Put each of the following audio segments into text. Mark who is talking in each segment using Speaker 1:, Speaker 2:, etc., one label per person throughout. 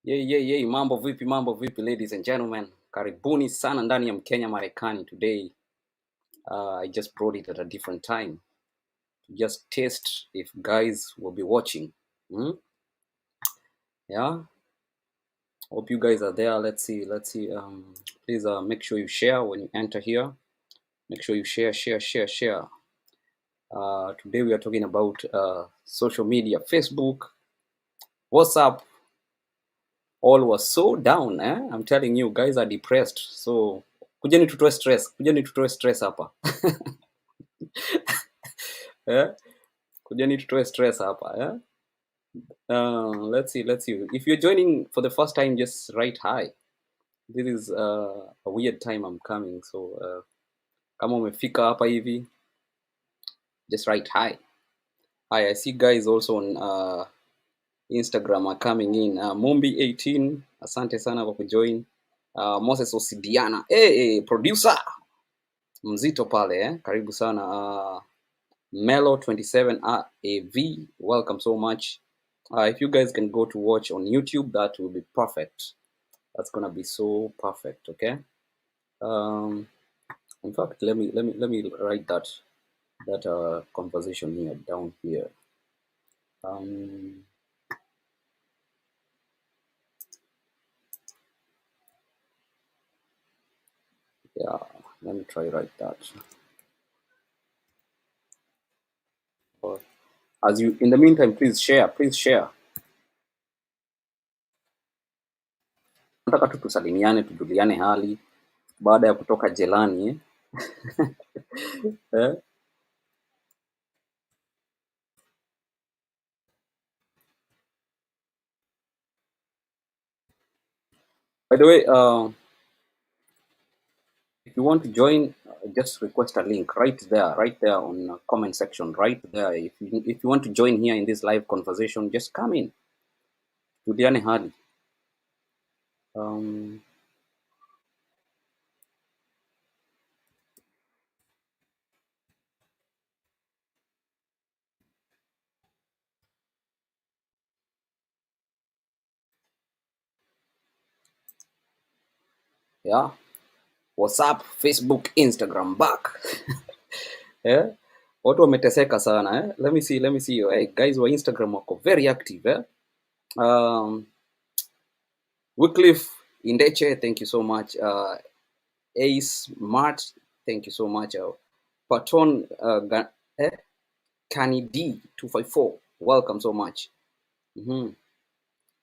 Speaker 1: Mambo vipi ladies and gentlemen. Karibuni sana ndani ya Mkenya Marekani today. I just brought it at a different time to just test if guys will be watching. Yeah. Hope you guys are there. Let's see. Please make sure you share when you enter here. Make sure you share. Today we are talking about social media, Facebook, WhatsApp. All was so down. I'm telling you, guys are depressed. So kujeni tutoe stress hapa. Kujeni tutoe stress hapa. Let's see. If you're joining for the first time, just write hi. This is a weird time I'm coming, so kama umefika hapa hivi, just write hi. I see guys also on Instagram are coming in. Mombi 18, asante sana kwa kujoin. Moses Osidiana, producer mzito pale, karibu sana. Melo 27 AV, welcome so much. If you guys can go to watch on YouTube, that will be perfect. That's gonna be so perfect. Okay. In fact, let me write that conversation here down here. Yeah, let me try write that. As you, in the meantime, please share. Nataka tu tusalimiane, tujuliane hali baada ya kutoka jelani. By the way, if you want to join, just request a link right there on the comment section, right there. If you want to join here in this live conversation, just come in. Tuliane hali. Yeah. WhatsApp, Facebook, Instagram back. Yeah. Watu wameteseka sana. Let me see. Hey, guys wa Instagram wako very active. Wycliffe Indeche, thank you so much. Ace Mart, thank you so much. Patron Kani D 254, welcome so much.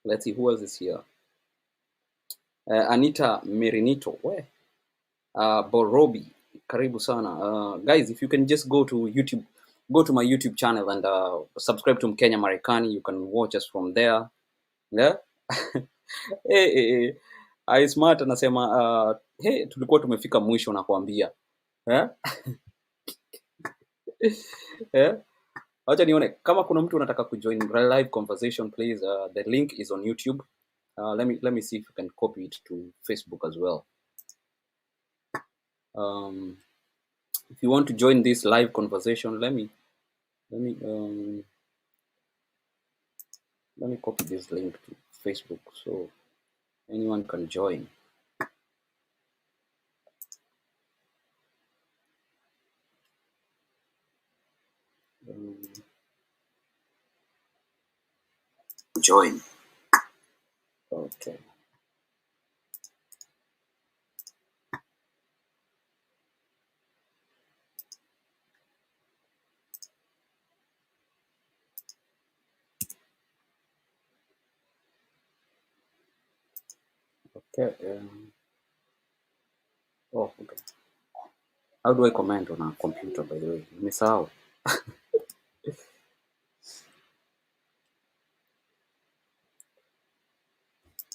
Speaker 1: Let's see who else is here. Anita Merinito, where? Borobi, karibu sana. Guys, if you can just go to YouTube, go to my YouTube channel and subscribe to Mkenya Marekani. You can watch us from there. Yeah. Hey, Smart anasema hey, tulikuwa tumefika mwisho na kuambia. Acha nione kama kuna mtu unataka kujoin live conversation, please. The link is on YouTube. Let me see if you can copy it to Facebook as well. If you want to join this live conversation, let me copy this link to Facebook so anyone can join. Join. Okay. Okay. Okay. How do I comment on a computer, by the way? Nimesahau.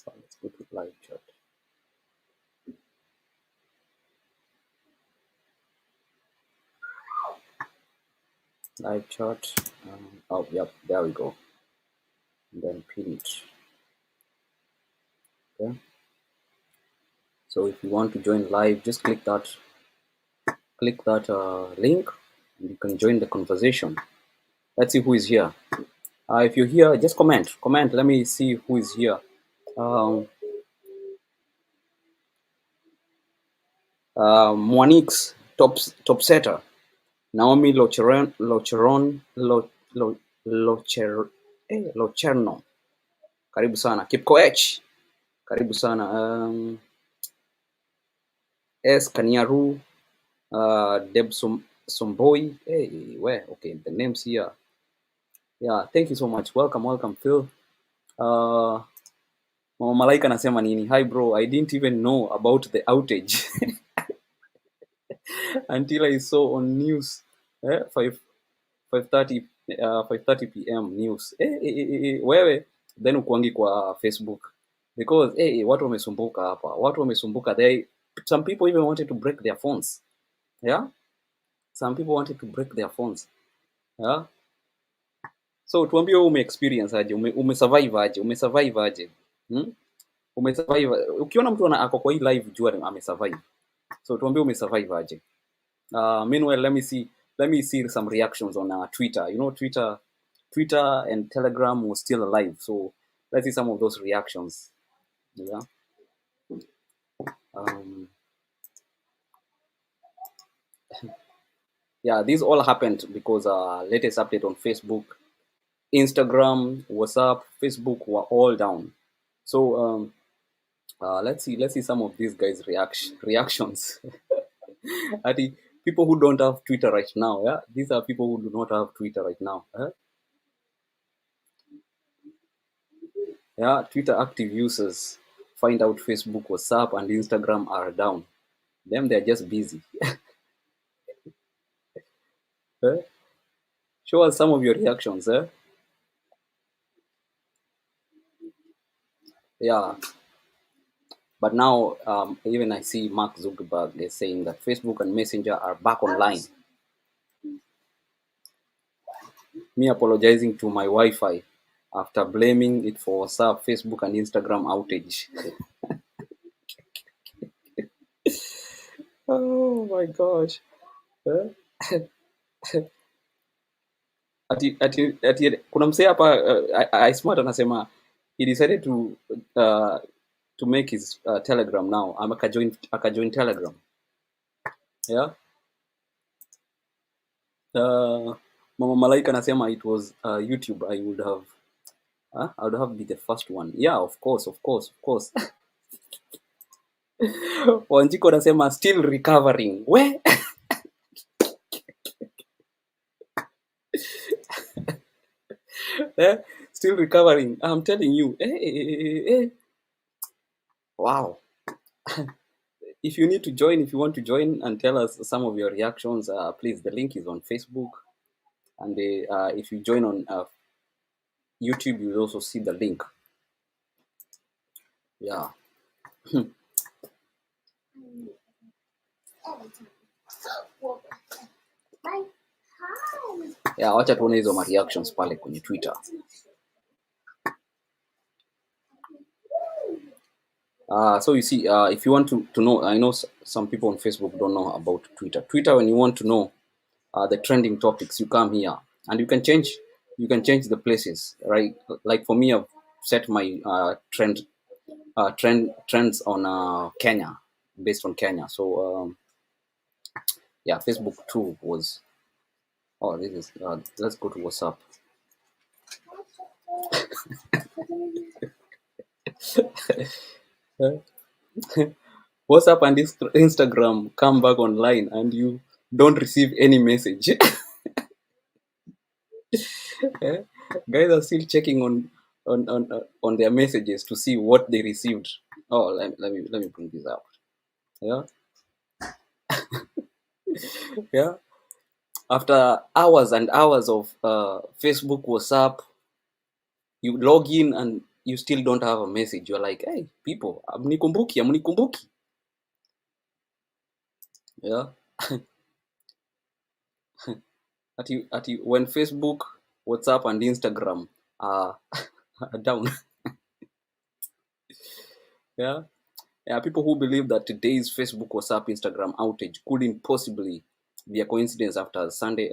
Speaker 1: Let's go to live chat. Live chat. Oh, yep, there we go. And then pin it. Okay. So if you want to join live, just click that link, and you can join the conversation. Let's see who is here. If you're here, just comment. Let me see who is here. Um, Mwanix, top setter. Naomi Locherno. Karibu sana. Kipkoech. Karibu sana. S. Kanyaru. Deb Somboi. Hey, where? Okay, the names here. Yeah, thank you so much. Welcome, Phil. Mama Malaika anasema nini? Hi bro, I didn't even know about the outage until I saw on news. 5:30 p.m. news. Wewe then ukuangi kwa Facebook because watu wamesumbuka hapa. Watu wamesumbuka. Some people even wanted to break their phones. Yeah? Some people wanted to break their phones. Yeah? So tuambie ume experience aje, umesurvive aje, umesurvive aje. Umesurvive. Ukiona mtu ako kwa hii live jua amesurvive. So tuambie umesurvive aje. Meanwhile, let me see some reactions on Twitter. You know, Twitter and Telegram was still alive. So let's see some of those reactions. Yeah. Yeah, these all happened because latest update on Facebook, Instagram, WhatsApp, Facebook were all down. So let's see some of these guys' reactions. Ati, people who don't have Twitter right now, yeah, these are people who do not have Twitter right now. Yeah, Twitter active users find out Facebook, WhatsApp, and Instagram are down. Them, they're just busy. Show us some of your reactions. Yeah. But now, even I see Mark Zuckerberg is saying that Facebook and Messenger are back online. Me apologizing to my Wi-Fi after blaming it for WhatsApp, Facebook, and Instagram outage. Oh my gosh. Kuna msee hapa I smart anasema he decided to make his Telegram now. Akajoin Telegram. Yeah. Mama Malaika anasema it was YouTube. I would have been the first one. Yeah, of course. Wanjiko anasema still recovering. Where? Still recovering. I'm telling you. Wow. If you need to join, if you want to join and tell us some of your reactions, please, the link is on Facebook. And if you join on YouTube, you will also see the link. Yeah. Yeah, wacha tuone hizo ma reactions pale kwenye Twitter. So you see, if you want to know, I know some people on Facebook don't know about Twitter. Twitter, when you want to know the trending topics, you come here and you can change the places, right? Like for me, I've set my trends on Kenya, based on Kenya. So yeah, Facebook too was. Oh, this is. Let's go to WhatsApp. WhatsApp and Instagram come back online and you don't receive any message. Guys are still checking on their messages to see what they received. Oh, let me bring this out. Yeah. Yeah. After hours and hours of Facebook, WhatsApp, you log in and you still don't have a message. You're like, hey, people, amnikumbuki. Yeah. When Facebook, WhatsApp, and Instagram are down. Yeah. Yeah, people who believe that today's Facebook, WhatsApp, Instagram outage couldn't possibly be a coincidence after Sunday.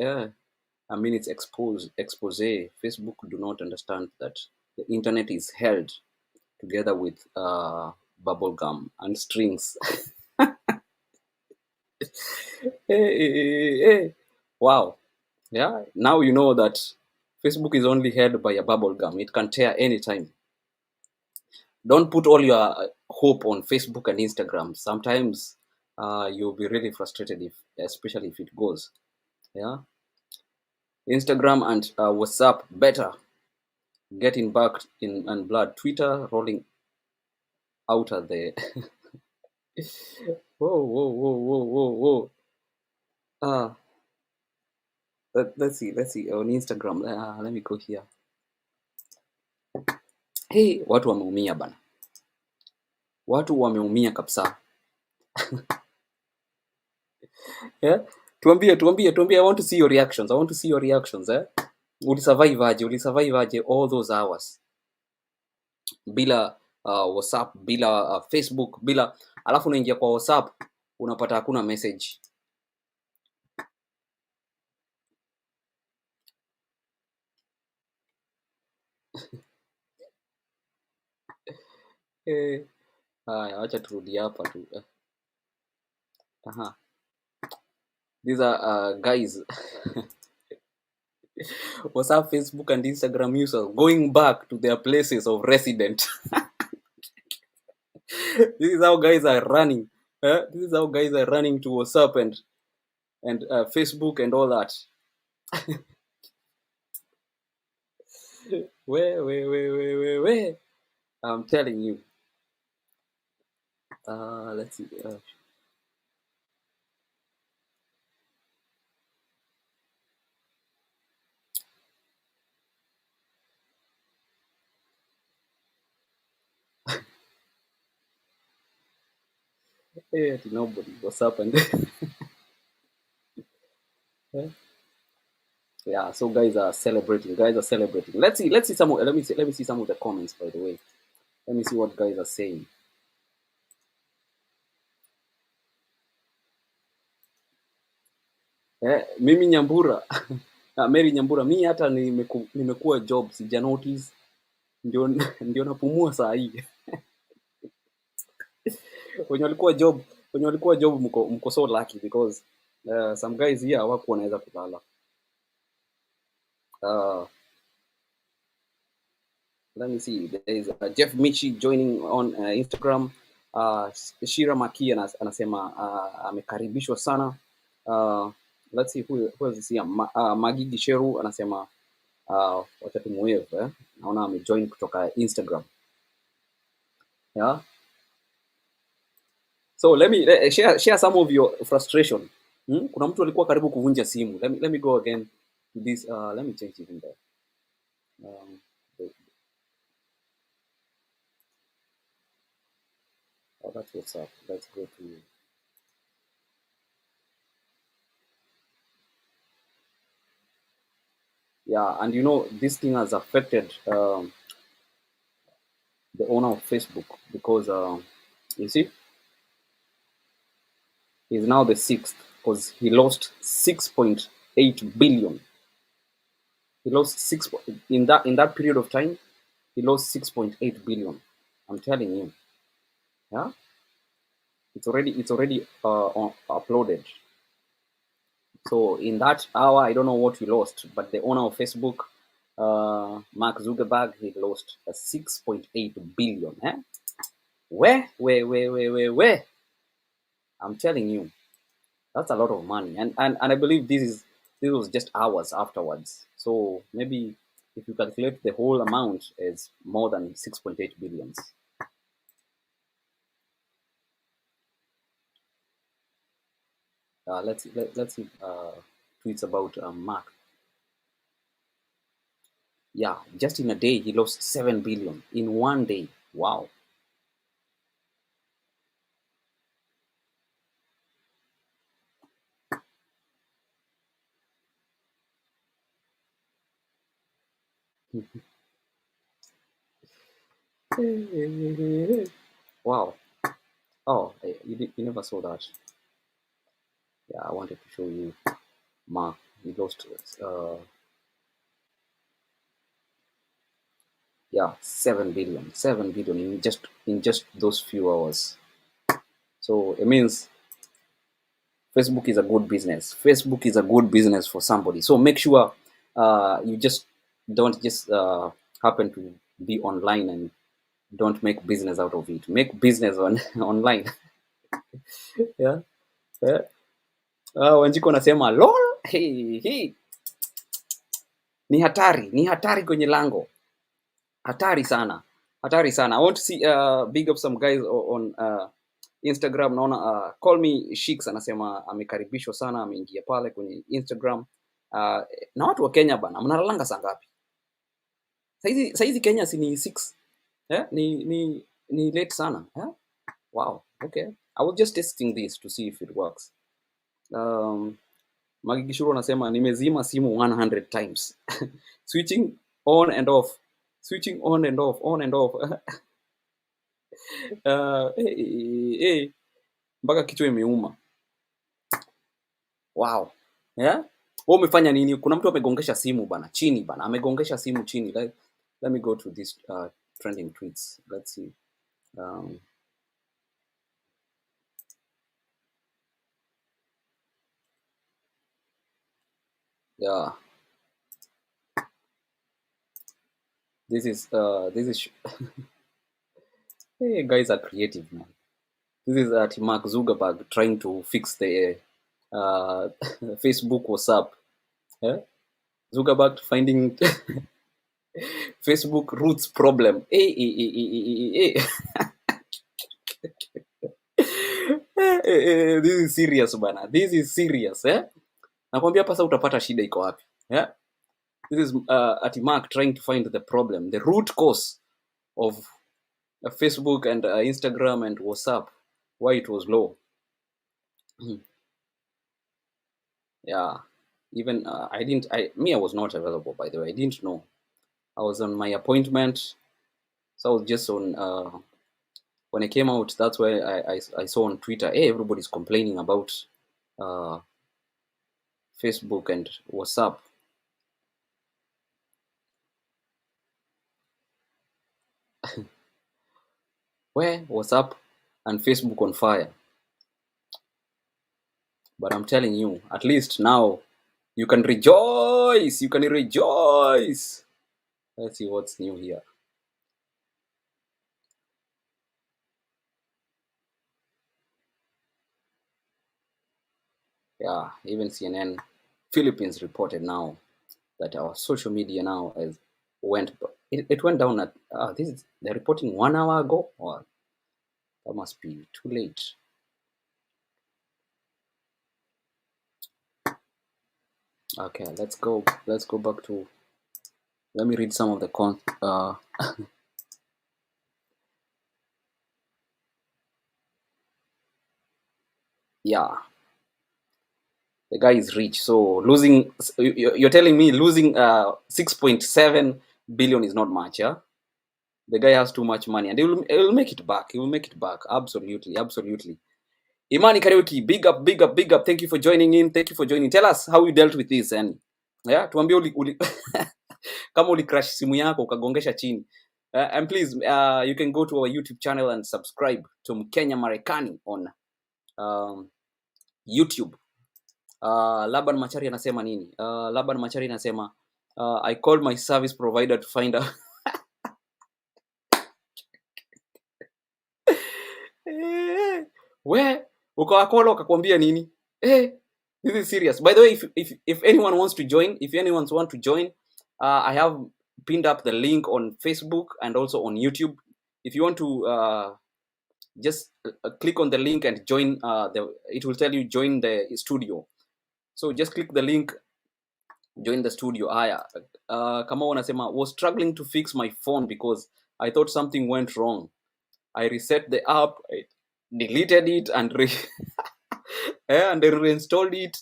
Speaker 1: I mean, it's expose. Facebook do not understand that the internet is held together with bubble gum and strings. Hey. Wow. Yeah. Now you know that Facebook is only held by a bubble gum. It can tear anytime. Don't put all your hope on Facebook and Instagram. Sometimes you'll be really frustrated especially if it goes. Yeah. Instagram and WhatsApp better getting back in and blood. Twitter rolling out of the. Whoa. Uh, let's see on Instagram. Let me go here. Hey, watu wameumia bana. Watu wameumia kabisa. Yeah? Tuambie. I want to see your reactions. Ulisurvive aje all those hours bila WhatsApp, bila Facebook, bila alafu unaingia kwa WhatsApp unapata hakuna message. Haya, acha turudi hapa tu. Aha. These are guys. WhatsApp, Facebook, and Instagram users going back to their places of residence. This is how guys are running. This is how guys are running to WhatsApp and Facebook and all that. Where? I'm telling you. Let's see. Hey, nobody. What's up? And yeah, so guys are celebrating. Let's see some. Let me see some of the comments. By the way, let me see what guys are saying. Mimi Nyambura. Mary Nyambura, mi hata nimekuwa job sija notice, ndio napumua saa hii. Wenye walikuwa job mko so lucky because some guys here hawakuwa wanaweza kulala. Let me see. There is Jeff Michi joining on Instagram. Shira Maki anasema amekaribishwa sana. Let's see who is here. Magigi Sheru anasema wacha tumuweve. Naona amejoin kutoka Instagram. Yeah. So let me share some of your frustration. Kuna mtu alikuwa karibu kuvunja simu. Let me go again to this. Let me change it in there. Oh, that's what's up. Let's go to. Yeah, and you know this thing has affected the owner of Facebook because you see he's now the sixth because he lost 6.8 billion. He lost in that period of time. He lost 6.8 billion. I'm telling you. Yeah, it's already uploaded. So in that hour, I don't know what he lost, but the owner of Facebook, Mark Zuckerberg, he lost 6.8 billion. Where? I'm telling you, that's a lot of money, and I believe this was just hours afterwards. So maybe if you calculate the whole amount, is more than 6.8 billions. Let's see tweets about Mark. Yeah, just in a day he lost 7 billion in one day. Wow. Wow. Oh, you never saw that. Yeah, I wanted to show you Mark. He lost. Yeah, Yeah, 7 billion in just those few hours. So it means Facebook is a good business. Facebook is a good business for somebody. So make sure you just don't just happen to be online and don't make business out of it. Make business on online. Yeah, yeah. Wanjiko nasema lol, hey. Ni hatari kwenye lango. Hatari sana. I want to see big up some guys on Instagram. Naona call me Sheiks anasema amekaribishwa sana, ameingia pale kwenye Instagram. Na watu wa Kenya bana, mnalalanga saa ngapi? Saizi Kenya si ni 6. Ni late sana. Wow, okay. I was just testing this to see if it works. Magigishuru anasema nimezima simu 100 times. Switching on and off. Mpaka kichwa imeuma. Wow. Yeah? Wewe umefanya nini? Kuna mtu amegongesha simu bana, chini bana. Amegongesha simu chini. Let me go to this trending tweets. Let's see. Yeah. This is hey, guys are creative, man. This is Mark Zuckerberg trying to fix the Facebook WhatsApp. Yeah? Zuckerberg finding Facebook roots problem. This is serious bana. This is serious, eh? Nakwambia hapa sasa utapata shida iko wapi. Yeah? This is Mark trying to find the problem, the root cause of Facebook and Instagram and WhatsApp, why it was low. Yeah, even I was not available, by the way. I didn't know. I was on my appointment, so I was just on when I came out. That's why I saw on Twitter, hey, everybody's complaining about Facebook and WhatsApp. Where WhatsApp and Facebook on fire. But I'm telling you, at least now you can rejoice. Let's see what's new here. Yeah, even CNN Philippines reported now that our social media now it went down at they're reporting 1 hour ago, or that must be too late. Okay, let's go back to, let me read some of the yeah, the guy is rich, so losing, you're telling me losing 6.7 billion is not much. Yeah, the guy has too much money, and he will make it back. Absolutely. Imani Karaoke, big up. Thank you for joining. Tell us how you dealt with this, and yeah, tuambie kama uli crash simu yako ukagongesha chini. And please, you can go to our YouTube channel and subscribe to Mkenya Marekani on YouTube. Laban Machari anasema nini? Laban Machari anasema I called my service provider to find out. Where ukawakola ukakwambia nini? This is serious. By the way, if anyone wants to join, I have pinned up the link on Facebook and also on YouTube. If you want to just click on the link and join, it will tell you join the studio. So just click the link, join the studio. Kama wanasema, was struggling to fix my phone because I thought something went wrong. I reset the app, I deleted it and and reinstalled it.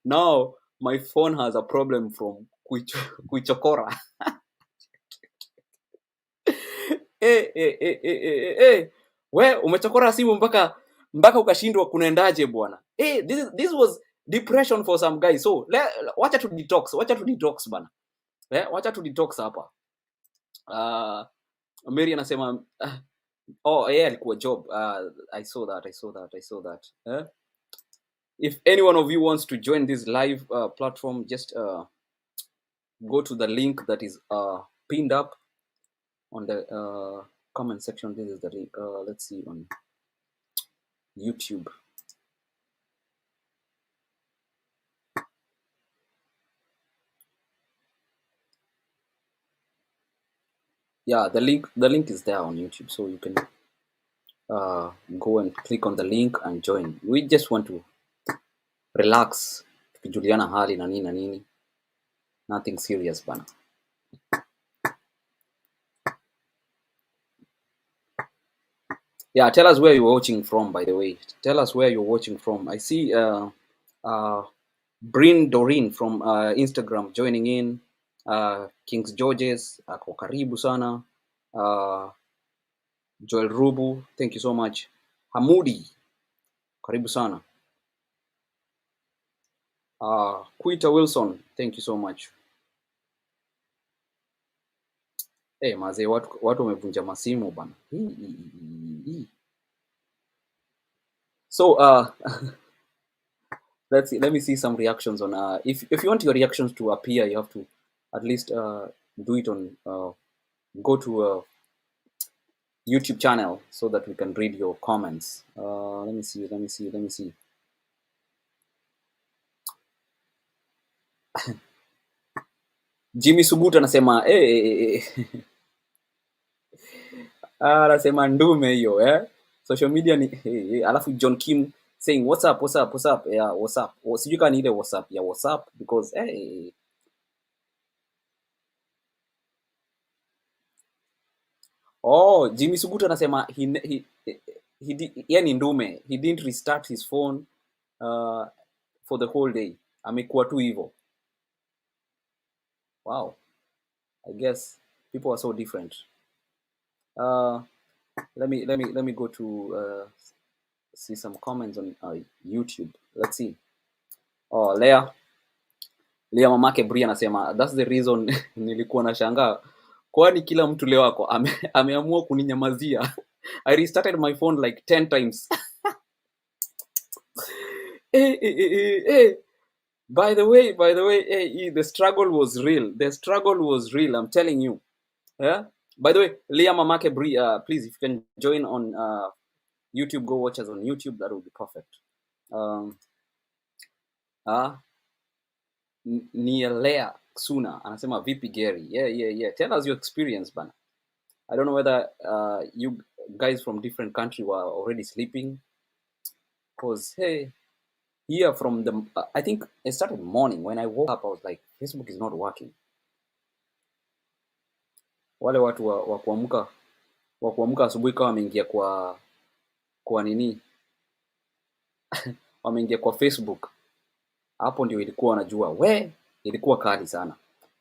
Speaker 1: Now my phone has a problem from kuichokora. We umechokora simu mpaka ukashindwa kunaendaje bwana. This was depression for some guys. So wacha to detox bana. Wacha to detox hapa. Mary anasema oh yeah, alikuwa job. I saw that. If any one of you wants to join this live platform, just go to the link that is pinned up on the comment section. This is the link. Let's see on YouTube. Yeah, the link is there on YouTube, so you can go and click on the link and join. We just want to relax, tukijuliana hali na nini, nothing serious bana. Yeah, tell us where you're watching from, by the way. Tell us where you're watching from. I see Brin Doreen from Instagram joining in. Kings Georges ako karibu sana. Joel Rubu, thank you so much. Hamudi, karibu sana. Quita Wilson, thank you so much. Hey, mazee, watu wamevunja masimu bana. So let me see some reactions on if you want your reactions to appear, you have to at least do it on go to a YouTube channel so that we can read your comments. Let me see. Jimmy Subuta anasema anasema ndume hiyo social media ni alafu John Kim saying what's up, yeah, what's up. Sijui kama ni ile WhatsApp because Jimmy Subuta anasema yani ndume, he didn't restart his phone for the whole day, amekuwa tu hivyo. Wow, I guess people are so different. Let me go to see some comments on YouTube. Let's see. Lea mamake Bria anasema that's the reason nilikuwa nashangaa kwani kila mtu leo wako ameamua kuninyamazia. I restarted my phone like 10 times. By the way, the struggle was real. I'm telling you. Yeah. By the way, Leah mamake Bria, please, if you can join on YouTube, go watch us on YouTube. That would be perfect. Nielea Suna anasema vipi Gary? Yeah. Tell us your experience, bana. I don't know whether you guys from different country were already sleeping, because hey, here from the I think it started morning. When I woke up, I was like, Facebook is not working. Wale watu wa kuamka asubuhi kama wameingia kwa nini wameingia kwa Facebook, hapo ndio ilikuwa wanajua ilikuwa kali sana.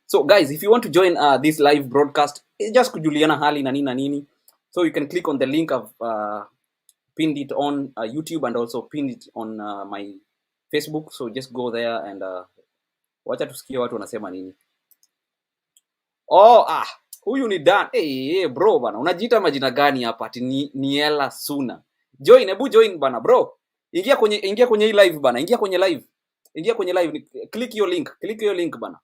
Speaker 1: So guys, if you want to join this live broadcast, just kujuliana hali na nini, so you can click on the link of pinned it on YouTube and also pinned it on my Facebook. So just go there and wacha tusikie watu wanasema nini. Huyu ni Dan. Bro bana, unajiita majina gani hapa? Ati Niela Suna. Hebu join bana bro. Ingia kwenye hii live bana. Ingia kwenye live. Click your link bana.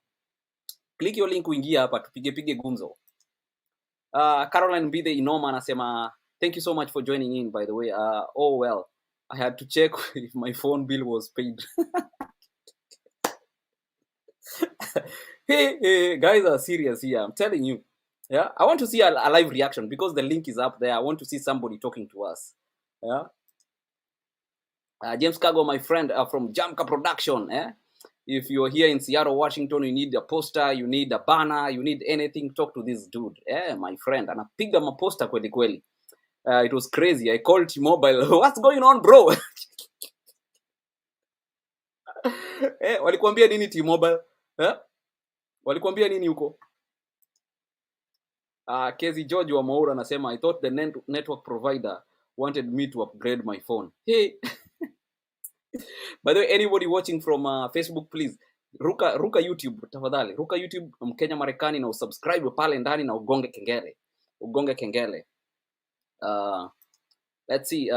Speaker 1: Click your link uingia hapa tupige gumzo. Caroline Bide Inoma anasema thank you so much for joining in, by the way. Well, I had to check if my phone bill was paid. Hey, guys are serious here, I'm telling you. Yeah, I want to see a live reaction because the link is up there. I want to see somebody talking to us. Yeah. James Cargo, my friend from Jamka Production. If you're here in Seattle, Washington, you need a poster, you need a banner, you need anything, talk to this dude. My friend. Anapiga maposta kweli kweli. It was crazy. I called T-Mobile. What's going on, bro? Walikuambia nini T-Mobile? Walikuambia nini huko? Kezi George wa Maura anasema I thought the network provider wanted me to upgrade my phone. Hey. By the way, anybody watching from Facebook, please ruka YouTube tafadhali. Ruka YouTube Mkenya Marekani na usubscribe pale ndani na ugonge kengele. Let's see.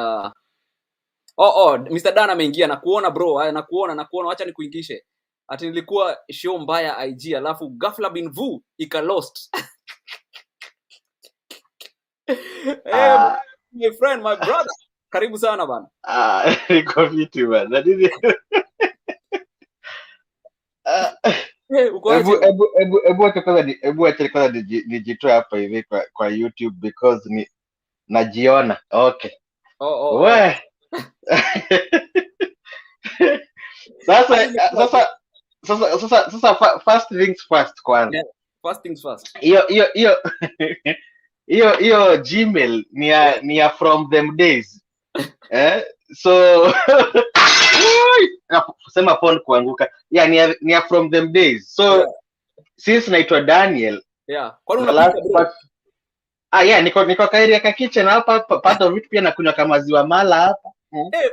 Speaker 1: Mr. Dan ameingia na kuona bro. Nakuona. Acha nikuingishe. Ati nilikuwa show mbaya IG alafu ghafla bin vu ika lost. Hey, my friend, my brother. Karibu sana bana.
Speaker 2: Niko vitu bana. Ebu acha kwanza nijitoe hapa hivi kwa YouTube because najiona. Okay. Sasa first things first kwanza.
Speaker 1: Yeah, first things first.
Speaker 2: Hiyo Gmail ni ya from them days. So sema phone kuanguka. Yeah, ni ya from them days. So yeah. Since naitwa Daniel.
Speaker 1: Yeah. Kwani unapika
Speaker 2: yeah, niko kairia ka kitchen hapa part of it pia na kunywa kama maziwa mala hapa.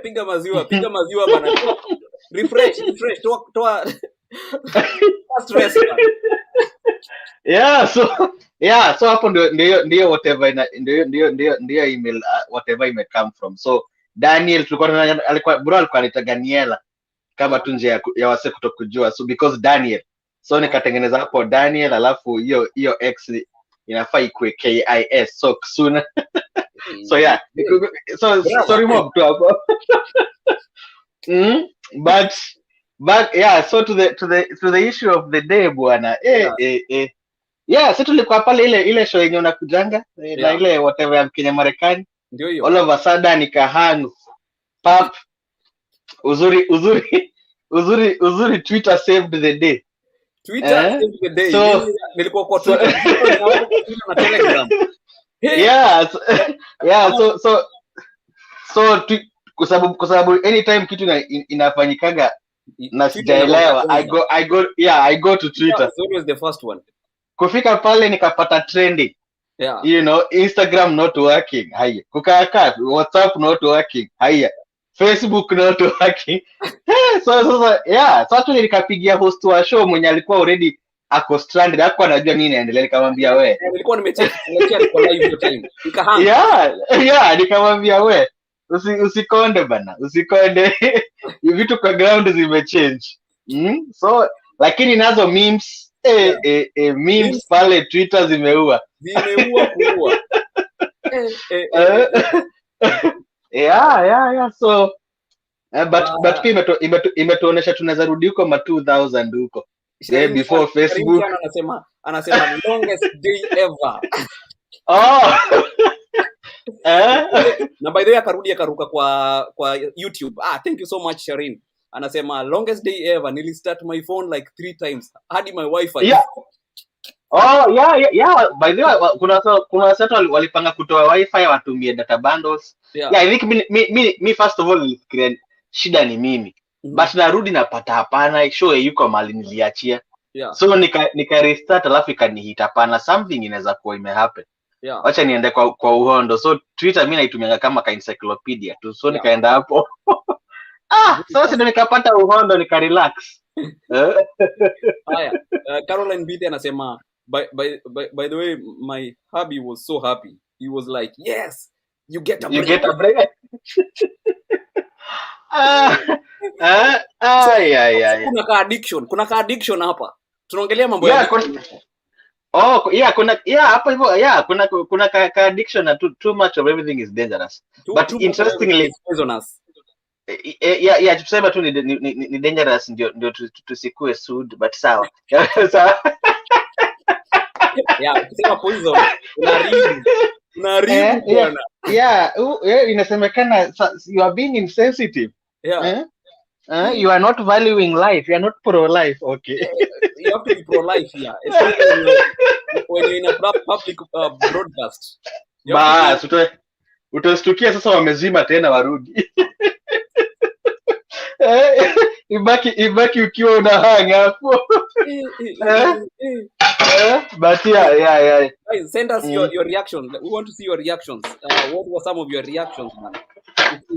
Speaker 1: Piga maziwa bana. refresh toa stress.
Speaker 2: So hapo ndio whatever ndio email whatever ime come from. So Daniel alikuwa anaita Daniela kama tu nje ya wase kutokujua. So because Daniel, so nikatengeneza hapo Daniel alafu hiyo X inafaa ikue KIS, so soon. So yeah, so remove tu hapo. But yeah, so to the issue of the day bwana. Yeah, sasa tulikuwa pale ile show yenye unakujanga na ile whatever ya Kenya Marekani.
Speaker 1: Ndio hiyo.
Speaker 2: All of a sudden nikahang pap. Uzuri Twitter saved the day.
Speaker 1: Saved the day. So, nilikuwa kwa Twitter na Telegram.
Speaker 2: Kwa sababu anytime kitu inafanyikaga na sijaelewa I go to Twitter.
Speaker 1: Yeah, so it was the first one.
Speaker 2: Kufika pale nikapata trending.
Speaker 1: Yeah.
Speaker 2: You know, Instagram not working. Haya. Kukaa WhatsApp not working. Haya. Facebook not working. So actually nikapigia host wa show mwenye alikuwa already ako stranded, hakuwa anajua nini inaendelea, nikamwambia we.
Speaker 1: Nilikuwa nimecheck kwa live time.
Speaker 2: Nikamwambia we. Usikonde bana. Usikonde. Vitu kwa ground zimechange. So lakini nazo memes memes pale Twitter zimeua
Speaker 1: kuua.
Speaker 2: Yeah. So but pia imetuonesha tunaweza rudi huko ma 2000 huko. Before Facebook.
Speaker 1: Anasema longest day ever. Na by the way akaruka kwa YouTube. Thank you so much Sharin. Anasema longest day ever, nilistart my phone like 3 times hadi my wifi.
Speaker 2: Yeah. By the way kuna sasa walipanga kutoa wifi watumie data bundles. Yeah, I think me first of all nilifikiria shida ni mimi. But narudi napata hapana, show yuko mali niliachia.
Speaker 1: Yeah.
Speaker 2: So nika restart alafu ikanihit hapana, something inaweza kuwa imehappen.
Speaker 1: Yeah.
Speaker 2: Wacha niende kwa uhondo. So Twitter mimi naitumia kama ka encyclopedia tu. So nikaenda hapo. Sasa ndio nikapata uhondo nikarelax.
Speaker 1: Haya, Caroline Bide anasema by the way my hubby was so happy. He was like, "Yes, you get a break." Kuna ka addiction hapa. Tunaongelea mambo ya
Speaker 2: hapo hivyo kuna ka addiction na too much of everything is dangerous. But interestingly
Speaker 1: poisonous.
Speaker 2: Tuseme tu ni dangerous ndio tusikue sued, but sawa.
Speaker 1: Kusema poison unaribu bwana.
Speaker 2: Inasemekana you are being insensitive. You are not valuing life, you are not pro-life. Okay.
Speaker 1: You have to be pro-life here. Especially when you're in a public broadcast.
Speaker 2: Bas, utastukia sasa wamezima tena warudi. Ibaki ukiwa unahang hapo. But yeah.
Speaker 1: Guys, send us your reactions. We want to see your reactions. What were some of your reactions, man?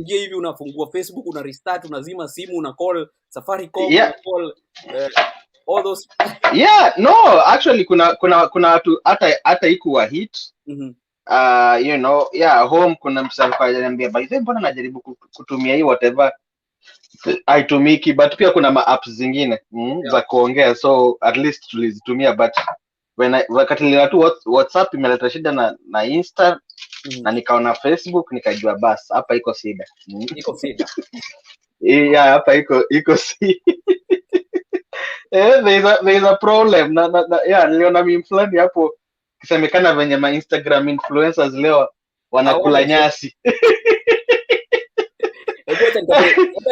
Speaker 1: unaingia hivi unafungua Facebook, una restart, unazima simu, una call Safaricom,
Speaker 2: Yeah.
Speaker 1: una call all those.
Speaker 2: Yeah, no, actually kuna watu hata ikuwa hit. You know, yeah, home kuna msali kwa ananiambia by the way, mbona najaribu kutumia hii whatever haitumiki, but pia kuna ma apps zingine za kuongea, so at least tulizitumia, but wakati nilina tu WhatsApp imeleta shida na Insta na nikaona Facebook nikajua bas hapa iko shida.
Speaker 1: Iko shida.
Speaker 2: Yeah, hapa iko shida. There's a problem yeah, niliona meme fulani hapo kisemekana venye ma Instagram influencers leo wanakula nyasi.
Speaker 1: Hebu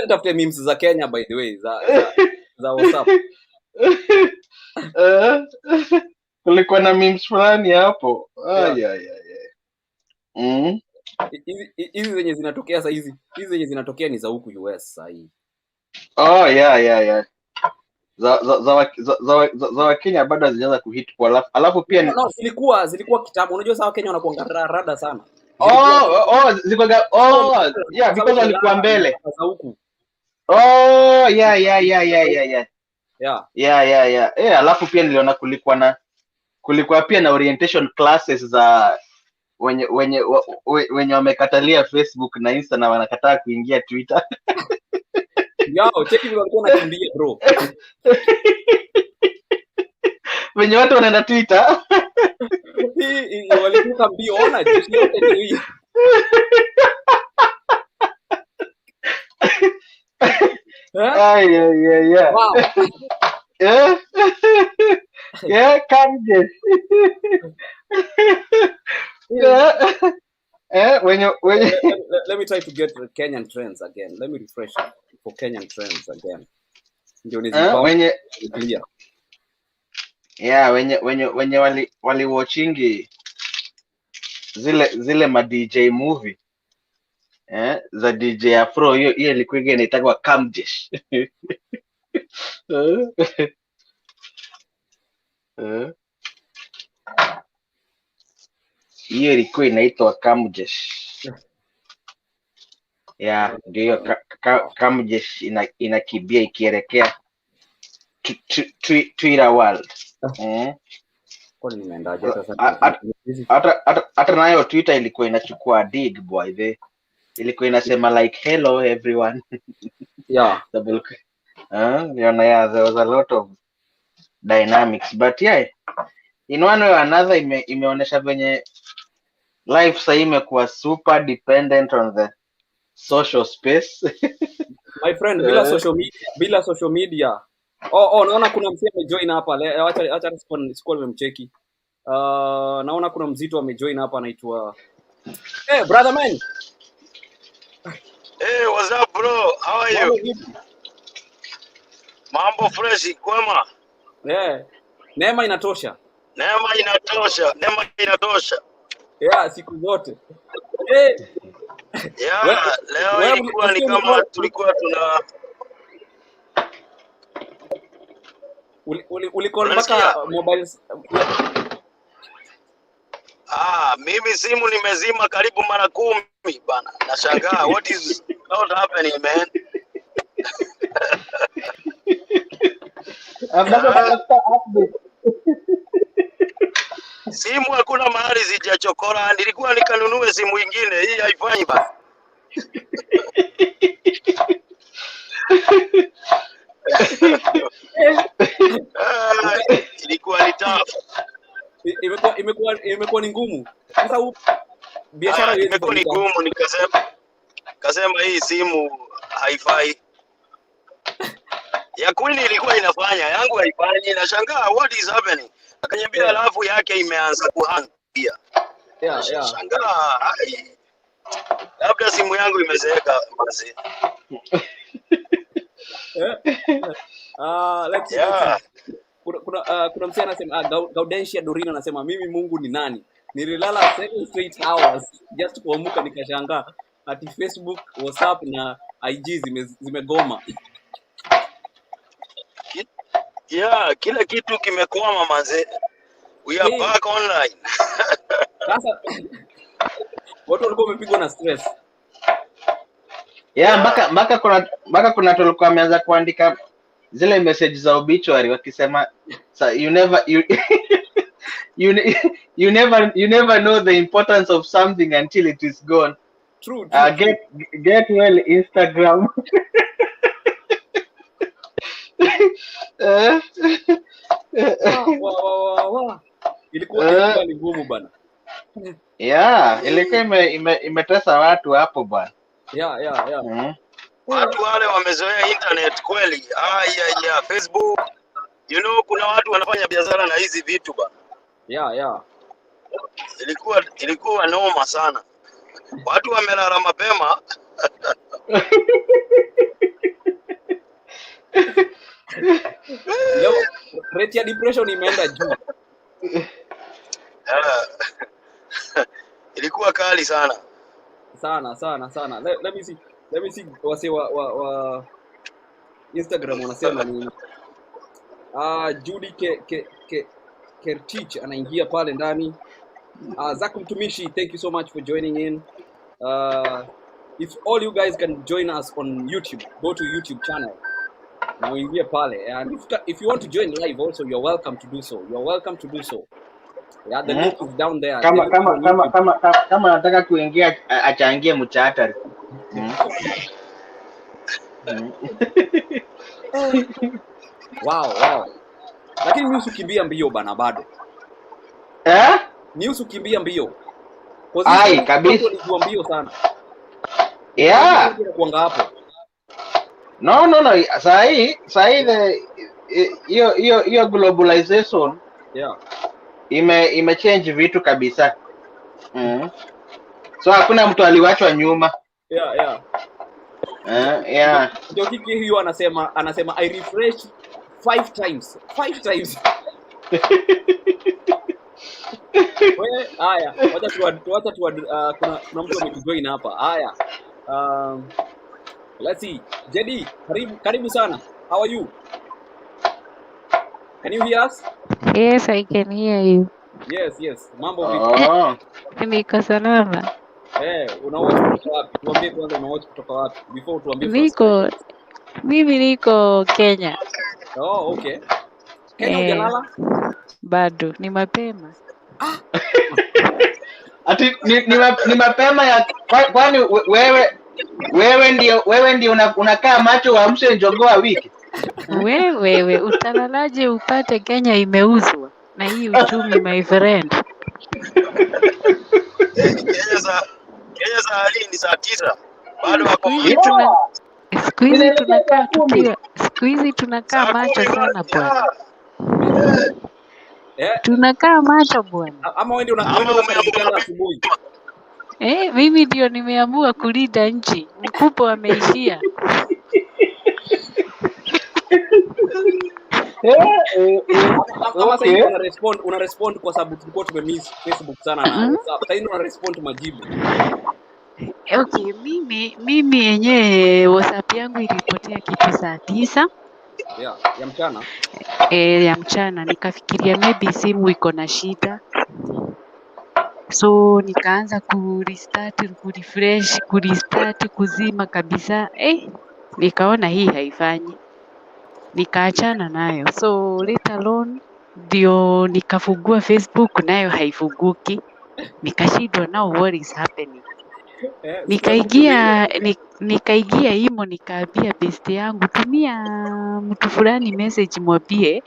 Speaker 1: nitafute memes za Kenya by the way za WhatsApp.
Speaker 2: Kulikuwa na memes fulani hapo.
Speaker 1: Hizi zenye zinatokea sasa, hizi zenye zinatokea ni za huku US sasa hii.
Speaker 2: Oh yeah. za Kenya bado hazijaanza kuhit kwa alafu pia
Speaker 1: no, zilikuwa kitambo. Unajua sawa, Kenya wanakuanga rada sana.
Speaker 2: Yeah, because walikuwa mbele
Speaker 1: za huku.
Speaker 2: Yeah. Alafu pia niliona kulikuwa pia na orientation classes za wenye wamekatalia Facebook na Insta na wanakataa kuingia Twitter.
Speaker 1: Yao, cheki vile walikuwa wanakimbia bro.
Speaker 2: Wenye watu wanaenda Twitter.
Speaker 1: Hii walikuwa mbio, ona jeshi yote ndio hii.
Speaker 2: Yeah.
Speaker 1: Wow.
Speaker 2: Yeah, come just. When you
Speaker 1: let me try to get Kenyan trends again. Let me refresh for Kenyan trends again. Ndio
Speaker 2: when
Speaker 1: clear.
Speaker 2: Yeah, when you wali watchingi zile ma DJ movie za DJ Afro, hiyo ilikuwa inaitwa Kamjesh. Hiyo ilikuwa inaitwa Kamjesh. Yeah, ndio Kamjesh inakibia ikielekea Twitter world.
Speaker 1: Kwa nini nimeendaje sasa?
Speaker 2: Hata nayo Twitter ilikuwa inachukua dig boy, ilikuwa inasema like hello everyone.
Speaker 1: Yeah.
Speaker 2: Yeah, there was a lot of dynamics, but yeah, in one way or another imeonyesha venye life sasa imekuwa super dependent on the social space.
Speaker 1: My friend, bila social media. Naona kuna mzee amejoin hapa. Acha nimemcheki. Naona kuna mzito amejoin hapa anaitwa brother man.
Speaker 3: Hey, what's up bro? How are you? Mambo fresh kwema?
Speaker 1: Yeah. Neema inatosha. Yeah, siku zote.
Speaker 3: Yeah, leo ilikuwa ni kama tulikuwa tuna
Speaker 1: ulicall mpaka mobiles.
Speaker 3: Mimi simu nimezima karibu mara 10 bana. Nashangaa what is not happening man. Simu hakuna mahali sijachokora, nilikuwa nikanunue simu nyingine, hii haifanyi bana. Ilikuwa ni tough.
Speaker 1: Imekuwa ni ngumu. Sasa biashara
Speaker 3: imekuwa ni ngumu, nikasema hii simu haifai. Ya kweli ilikuwa inafanya, yangu haifanyi. Nashangaa what is happening. Akaniambia alafu yake imeanza kuhang pia.
Speaker 1: Yeah.
Speaker 3: Nashangaa labda simu yangu imezeeka basi.
Speaker 1: Let's see. Kuna msee anasema Gaudensia Dorina anasema mimi Mungu ni nani? Nililala 7 straight hours just kuamka nikashangaa ati Facebook, WhatsApp na IG zimegoma.
Speaker 3: Yeah, kila kitu kimekwama manze. We are back online.
Speaker 1: Sasa watu walikuwa wamepigwa na stress.
Speaker 2: Yeah, mpaka kuna tulikuwa ameanza kuandika zile message za obituary wakisema you never you, you never know the importance of something until it is gone.
Speaker 1: True, true, true.
Speaker 2: Get well Instagram.
Speaker 1: Wa. Ilikuwa ni ngumu bana.
Speaker 2: Yeah, ilikuwa imetesa watu hapo bwana.
Speaker 1: Yeah.
Speaker 3: Watu wale wamezoea internet kweli. Ya Facebook. Kuna watu wanafanya biashara na hizi vitu bana.
Speaker 1: Yeah.
Speaker 3: Ilikuwa noma sana. Watu wamelala mapema.
Speaker 1: Leo rate ya depression imeenda juu.
Speaker 3: Ilikuwa kali sana.
Speaker 1: Sana. Let me see wase wa Instagram wanasema nini. Judy Kertich anaingia pale ndani. Zaku Mtumishi, thank you so much for joining in. If all you guys can join us on YouTube, go to YouTube channel. Now ingia pale, and if you want to join live also, you're welcome to do so. Yeah, the link is down there.
Speaker 2: Kama nataka kuingia achangie mchatari.
Speaker 1: Wow. Lakini news ukimbia mbio bana bado. News ukimbia mbio.
Speaker 2: Ai kabisa.
Speaker 1: Ni mbio sana.
Speaker 2: Yeah.
Speaker 1: Kuanga hapo.
Speaker 2: No. Sahi the hiyo globalization.
Speaker 1: Yeah.
Speaker 2: Ime change vitu kabisa. So hakuna mtu aliwachwa nyuma.
Speaker 1: Yeah.
Speaker 2: Yeah.
Speaker 1: Ndio kiki hiyo anasema I refresh 5 times. Wewe haya, wacha tu kuna mtu amejoin hapa. Haya. Let's see. Jedi, karibu sana. How are you? Can you hear us?
Speaker 4: Yes, I can hear you.
Speaker 1: Yes. Mambo vipi?
Speaker 4: Niko salama.
Speaker 1: Unawatch kutoka wapi? Tuambie kwanza unawatch kutoka wapi before tuambie first.
Speaker 4: Mimi niko Kenya.
Speaker 1: Oh, okay. Kenya hujalala?
Speaker 4: Bado ni mapema.
Speaker 2: Ati ni mapema ya kwani wewe ndio unakaa macho uamshe jogoo wiki.
Speaker 4: Wewe utalalaje upate Kenya imeuzwa na hii uchumi my friend.
Speaker 3: Kenya saa hii ni saa 9. Bado wako
Speaker 4: Siku hizi tunakaa macho sana bwana. Tunakaa macho bwana.
Speaker 1: Ama wewe ndio unaamka asubuhi.
Speaker 4: Mimi ndio nimeamua kulinda nchi. Mkubwa ameishia.
Speaker 1: Sasa una respond kwa sababu tulikuwa tumemiss Facebook sana na WhatsApp. Sasa una respond majibu.
Speaker 4: Okay, mimi yenyewe WhatsApp yangu ilipotea kitu saa 9.
Speaker 1: Yeah, ya mchana.
Speaker 4: Ya mchana nikafikiria maybe simu iko na shida. So nikaanza kurestart kuzima kabisa. Nikaona hii haifanyi. Nikaachana nayo. So later on ndio nikafungua Facebook nayo haifunguki. Nikashindwa now what is happening. Nikaingia imo nikaambia best yangu tumia mtu fulani message mwambie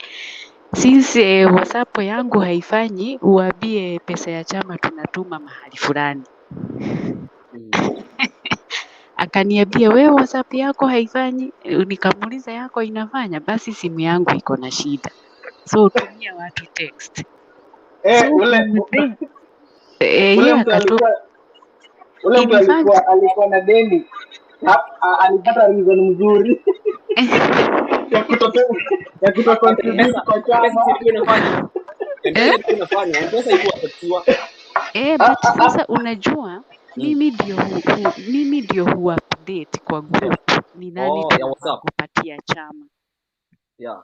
Speaker 4: since WhatsApp yangu haifanyi uambie pesa ya chama tunatuma mahali fulani. Akaniambia wewe WhatsApp yako haifanyi, nikamuuliza yako inafanya, basi simu yangu iko na shida. So tumia watu text.
Speaker 2: Ule mtu alikuwa na deni. Alipata reason mzuri. ya kutoka contribute kwa chama.
Speaker 4: But sasa unajua mimi ndio update kwa group ni nani kupatia chama.
Speaker 1: Yeah.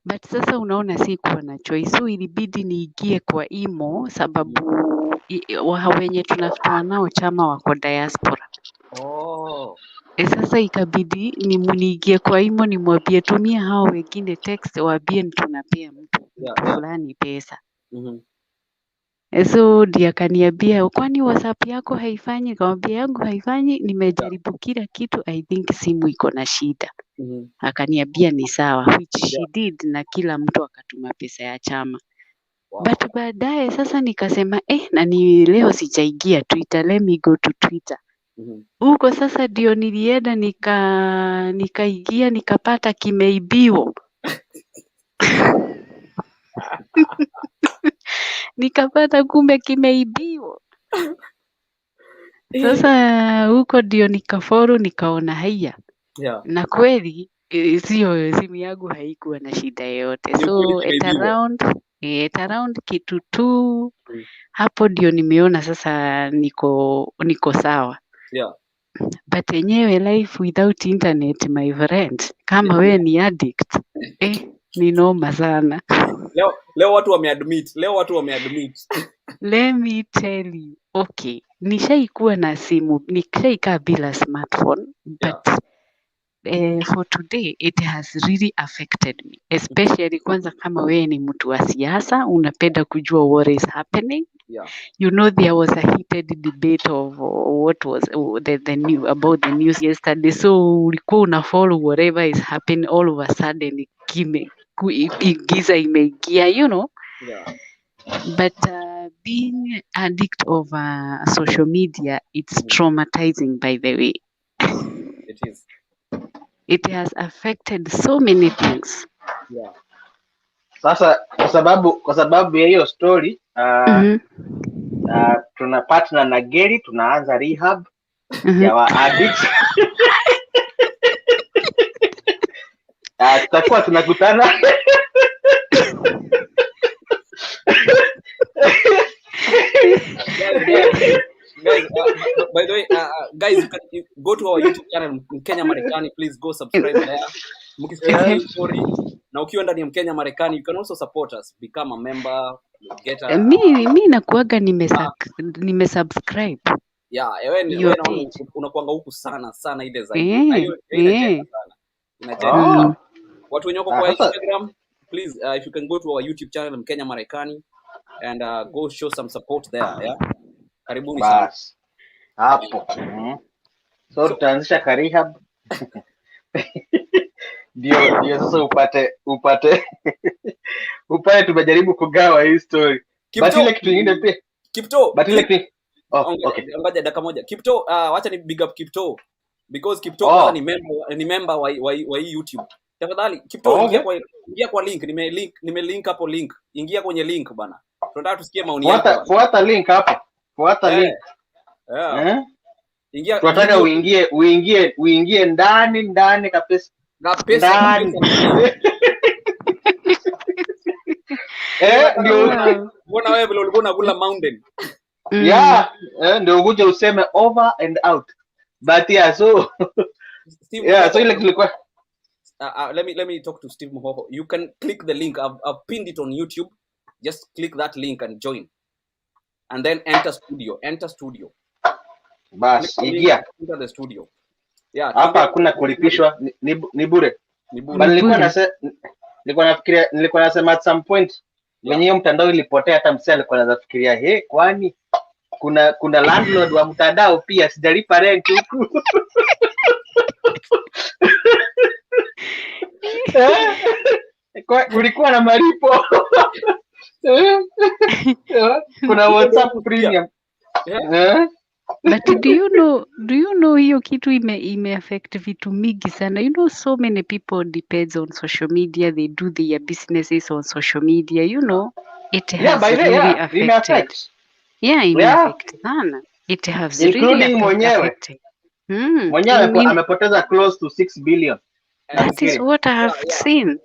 Speaker 4: But sasa unaona sikuwa na choice, so ilibidi niingie kwa imo sababu wenye tunafutana nao chama wako diaspora.
Speaker 1: Oh.
Speaker 4: Sasa ikabidi niingie kwa imo nimwambie tumia hao wengine text waambie tunapea mtu fulani pesa. So ndiye akaniambia kwani WhatsApp yako haifanyi? Nikamwambia yangu haifanyi, nimejaribu kila kitu, I think simu iko na shida. Akaniambia ni sawa, which she did, na kila mtu akatuma pesa ya chama. But baadaye sasa nikasema na ni leo sijaingia Twitter, let me go to Twitter. Huko sasa ndio nilienda nikaingia nikapata kimeibiwa. Nikapata kumbe kimeibiwa. Sasa huko ndio nikafollow nikaona haya. Na kweli sio simu yangu haikuwa na shida yoyote. So at around kitu tu hapo ndio nimeona sasa niko sawa. But enyewe life without internet my friend, kama we ni addict, ni noma sana.
Speaker 1: Leo watu wameadmit.
Speaker 4: Let me tell you. Okay, nishaikuwa na simu, nishaikaa bila smartphone, but for today it has really affected me, especially kwanza kama wewe ni mtu wa siasa unapenda kujua what is happening. You know there was a heated debate of what was the new about the news yesterday, so ulikuwa una follow whatever is happening, all of a sudden giza imeingia, you know. But being addict of social media, it's traumatizing, by the way.
Speaker 1: It is.
Speaker 4: It has affected so many things.
Speaker 2: Sasa kwa sababu ya hiyo story tuna partner na Geri, tunaanza rehab ya wa addicts. Tutakuwa tunakutana.
Speaker 1: Guys, by the way, guys, you can go to our YouTube channel Mkenya Marekani. Please go subscribe there. Mkisikia hii story na ukiwa ndani ya Mkenya Marekani, you can also support us, become a member, get a
Speaker 4: mimi nakuaga nimesubscribe.
Speaker 1: Wewe unakuanga huku sana ile zaidi. Hiyo inajenga sana. Inajenga. Watu wenye wako kwa Instagram, please if you can go to our YouTube channel Mkenya Marekani and go show some support there, Karibuni sana.
Speaker 2: Hapo. So tutaanzisha karehab. Ndio sasa upate tumejaribu kugawa hii story. But ile kitu kingine pia.
Speaker 1: Kipto.
Speaker 2: But ile kitu.
Speaker 1: Okay. Ngoja dakika moja. Kipto, wacha ni big up Kipto because Kipto ni member wa hii YouTube. Tafadhali Kipto, ingia kwa link, nimelink hapo link. Ingia kwenye link bana. Tunataka tusikie maoni yako.
Speaker 2: Fuata link hapo. Link. Ingia. Tunataka uingie ndani kabisa.
Speaker 1: Ndio. Mbona wewe vile ulikuwa unakula mountain?
Speaker 2: Ndio uje useme over and out. But so so ile kilikuwa
Speaker 1: let me talk to Steve Mohoho. You can click the link. I've pinned it on YouTube. Just click that link and join. And then enter studio.
Speaker 2: Bas, ingia.
Speaker 1: Enter the studio.
Speaker 2: Hapa hakuna kulipishwa, ni bure. Nilikuwa nasema at some point wenyewe mtandao ilipotea, hata msee alikuwa anafikiria kwani kuna landlord wa mtandao pia sijalipa rent huku. Kulikuwa na malipo. Kuna WhatsApp premium.
Speaker 4: But do you know hiyo kitu ime affect vitu mingi sana. You know so many people depends on social media, they do their businesses on social media, you know. It has really affected. Affect sana. It has really affected.
Speaker 2: Mwenyewe amepoteza close to 6 billion.
Speaker 4: That is what I have seen.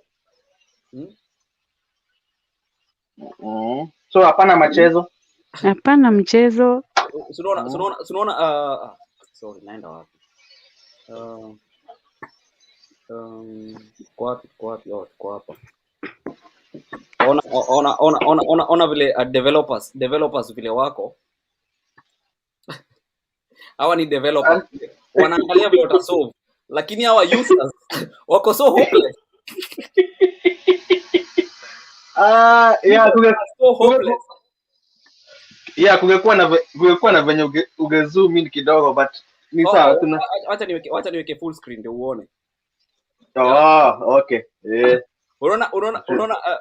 Speaker 2: So hapana mchezo.
Speaker 4: Hapana mchezo.
Speaker 1: Unaona sorry, naenda wapi? Kwa hapa. Ona vile developers vile wako. hawa ni developers. Wanaangalia vile watasolve. Lakini hawa users wako so hopeless.
Speaker 2: Yeah,
Speaker 1: So hopeless.
Speaker 2: Yeah, kungekuwa na venye ugezoom in kidogo, but ni sawa tuna.
Speaker 1: Acha niweke full screen ndio uone.
Speaker 2: Okay.
Speaker 1: Unaona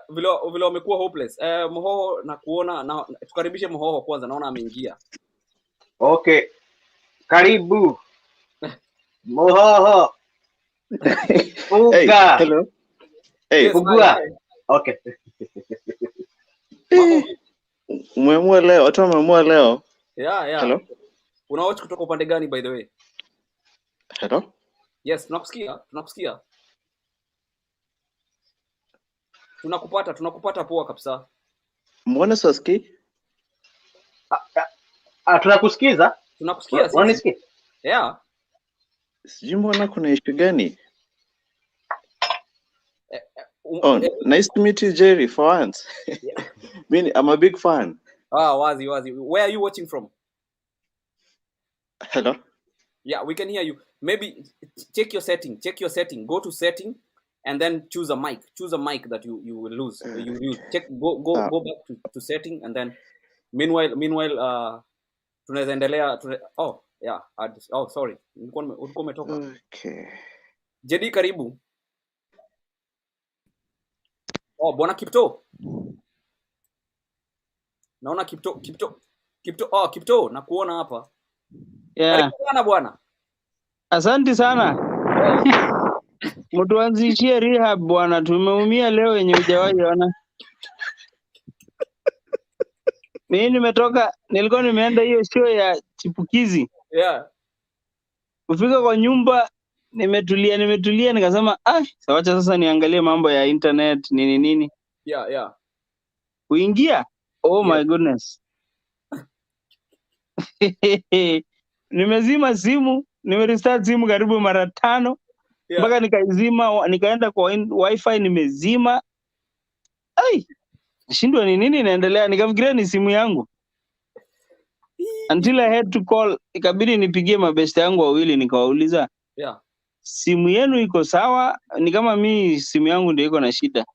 Speaker 1: vile wamekuwa hopeless. Mohoho na kuona na tukaribishe Mohoho kwanza, naona ameingia.
Speaker 2: Okay. Karibu. Mohoho. Uga.
Speaker 5: Hello. Hey,
Speaker 1: Yes,
Speaker 2: Ugua.
Speaker 1: hi.
Speaker 2: Okay.
Speaker 5: Umemua leo, watu wamemua leo.
Speaker 1: Yeah.
Speaker 5: Hello.
Speaker 1: Unawatch kutoka upande gani by the way?
Speaker 5: Hello.
Speaker 1: Yes, tunakusikia. Tunakupata poa kabisa.
Speaker 5: Mbona siwasikii?
Speaker 2: Tunakusikiza?
Speaker 1: Tunakusikia sisi.
Speaker 2: Unanisikia?
Speaker 1: Yeah.
Speaker 5: Sijui mbona kuna issue gani? Nice to meet you, Jerry, for once. I'm a big fan.
Speaker 1: Wazi. Where are you watching from?
Speaker 5: Hello.
Speaker 1: Yeah, we can hear you. Maybe check your setting. Go to setting and then choose a mic. Choose a mic that you will use. You use. Go back to setting, and then meanwhile tunaweza endelea sorry. Ulikuwa umetoka.
Speaker 5: Okay.
Speaker 1: Jedi karibu. Bwana Kipto. Naona Kipto na kuona hapa.
Speaker 6: Yeah.
Speaker 1: Karibu sana bwana.
Speaker 6: Asante sana. Mtuanzishie rehab bwana, tumeumia leo yenye hujawahi ona. Mimi nilikuwa nimeenda hiyo show ya chipukizi.
Speaker 1: Yeah.
Speaker 6: Kufika kwa nyumba nimetulia nikasema sawacha sasa niangalie mambo ya internet nini.
Speaker 1: Yeah.
Speaker 6: Kuingia. My goodness. Nimezima simu, nimerestart simu karibu mara 5 mpaka nikaizima, nikaenda kwa wifi nimezima. Shindwa ni nini inaendelea, nikafikiria ni simu yangu. Until I had to call, ikabidi nipigie mabeste yangu wawili nikawauliza.
Speaker 1: Yeah.
Speaker 6: Simu yenu iko sawa? Ni kama mimi simu yangu ndio iko na shida.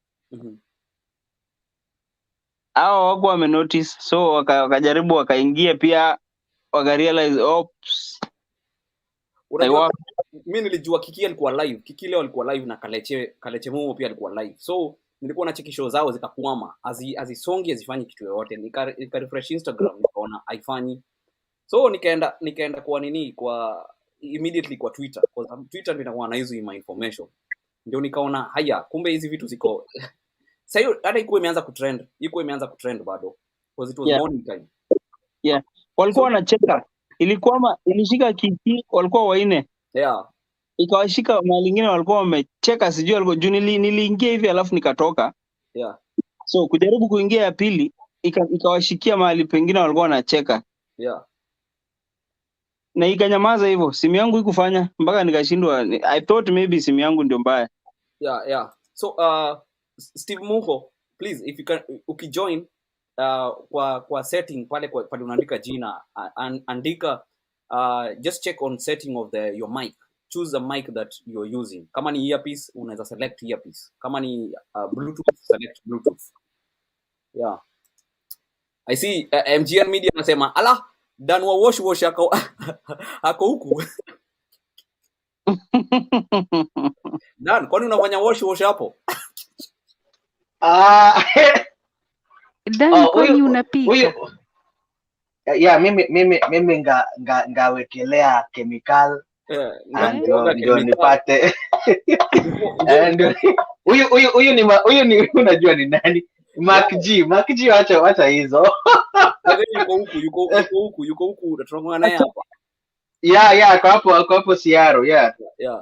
Speaker 6: Hao wako wamenotice, so wakajaribu wakaingia pia wakarealize oops.
Speaker 1: Unajua mimi nilijua Kiki alikuwa live. Kiki leo alikuwa live na Kaleche Momo pia alikuwa live. So nilikuwa na cheki show zao zikakwama. Azisongi azifanyi kitu yoyote. Nika refresh Instagram nikaona haifanyi. So nikaenda kwa immediately kwa Twitter. Kwa Twitter ndio inakuwa na hizo information. Ndio nikaona haya kumbe hizi vitu ziko. Sasa hiyo hata iko imeanza kutrend bado. Because it was morning time.
Speaker 6: Yeah. Walikuwa wanacheka. Ilishika Kiki, walikuwa waine.
Speaker 1: Yeah.
Speaker 6: Ikawashika mahali ingine walikuwa wamecheka, sijui walikuwa juu niliingia hivi alafu nikatoka.
Speaker 1: Yeah.
Speaker 6: So kujaribu kuingia ya pili ikawashikia mahali pengine walikuwa wanacheka.
Speaker 1: Yeah.
Speaker 6: Na ikanyamaza hivyo. Simu yangu ikufanya mpaka nikashindwa. I thought maybe simu yangu ndio mbaya.
Speaker 1: Yeah. So Steve Muho, please if you can ukijoin kwa setting pale unaandika jina, andika just check on setting of your mic. Choose a mic that you're using. Kama ni earpiece unaweza select earpiece. Kama ni Bluetooth select Bluetooth. Yeah. I see MGN Media anasema ala Dan wa wash ako huku. Dan, kwani unafanya wash hapo?
Speaker 4: Dan, kwani unapika?
Speaker 2: Yeah, mimi ngawekelea chemical. Ndio nipate. Huyu ni unajua ni nani? Mark G acha hizo.
Speaker 1: Yuko huku tunaongea naye hapa.
Speaker 2: Yeah, kwa hapo Siaro, yeah.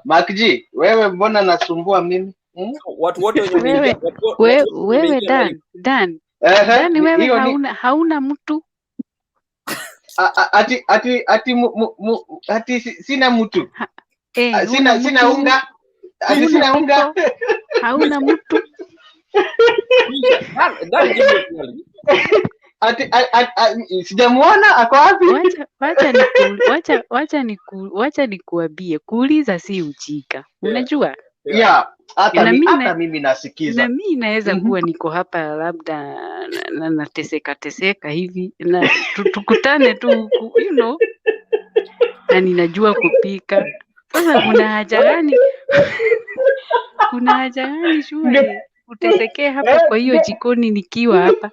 Speaker 2: Mark G, wewe mbona nasumbua mimi?
Speaker 1: Watu wote
Speaker 4: wewe Dan. Dan wewe hauna mtu.
Speaker 2: Ati sina mtu. Sina unga.
Speaker 4: Sina unga. Hauna mtu.
Speaker 2: sijamuona ako wapi?
Speaker 4: Wacha nikuambie, kuuliza si ujika. Unajua?
Speaker 2: Yeah, hata mimi
Speaker 4: Na
Speaker 2: nasikiza.
Speaker 4: mimi naweza kuwa niko hapa labda nateseka hivi na tukutane tu huku, na ninajua kupika. Sasa kuna haja gani shule utesekee hapa kwa hiyo jikoni nikiwa hapa?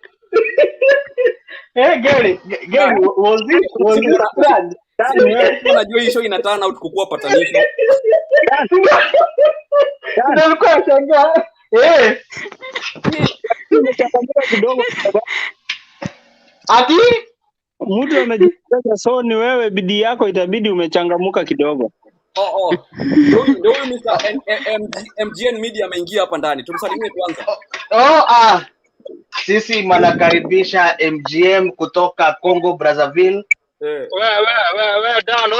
Speaker 2: Gary, was it planned?
Speaker 1: Unajua hii show ina turn out kukua patanisho.
Speaker 2: Nilikuwa shangaa.
Speaker 6: kidogo
Speaker 2: Ati
Speaker 6: mtu anajifunza, so ni wewe bidii yako itabidi umechangamuka kidogo.
Speaker 1: Ndio Mr. MGN Media ameingia hapa ndani. Tumsalimie kwanza.
Speaker 2: Sisi mnakaribisha MGM kutoka Congo Brazzaville.
Speaker 3: Wewe Dan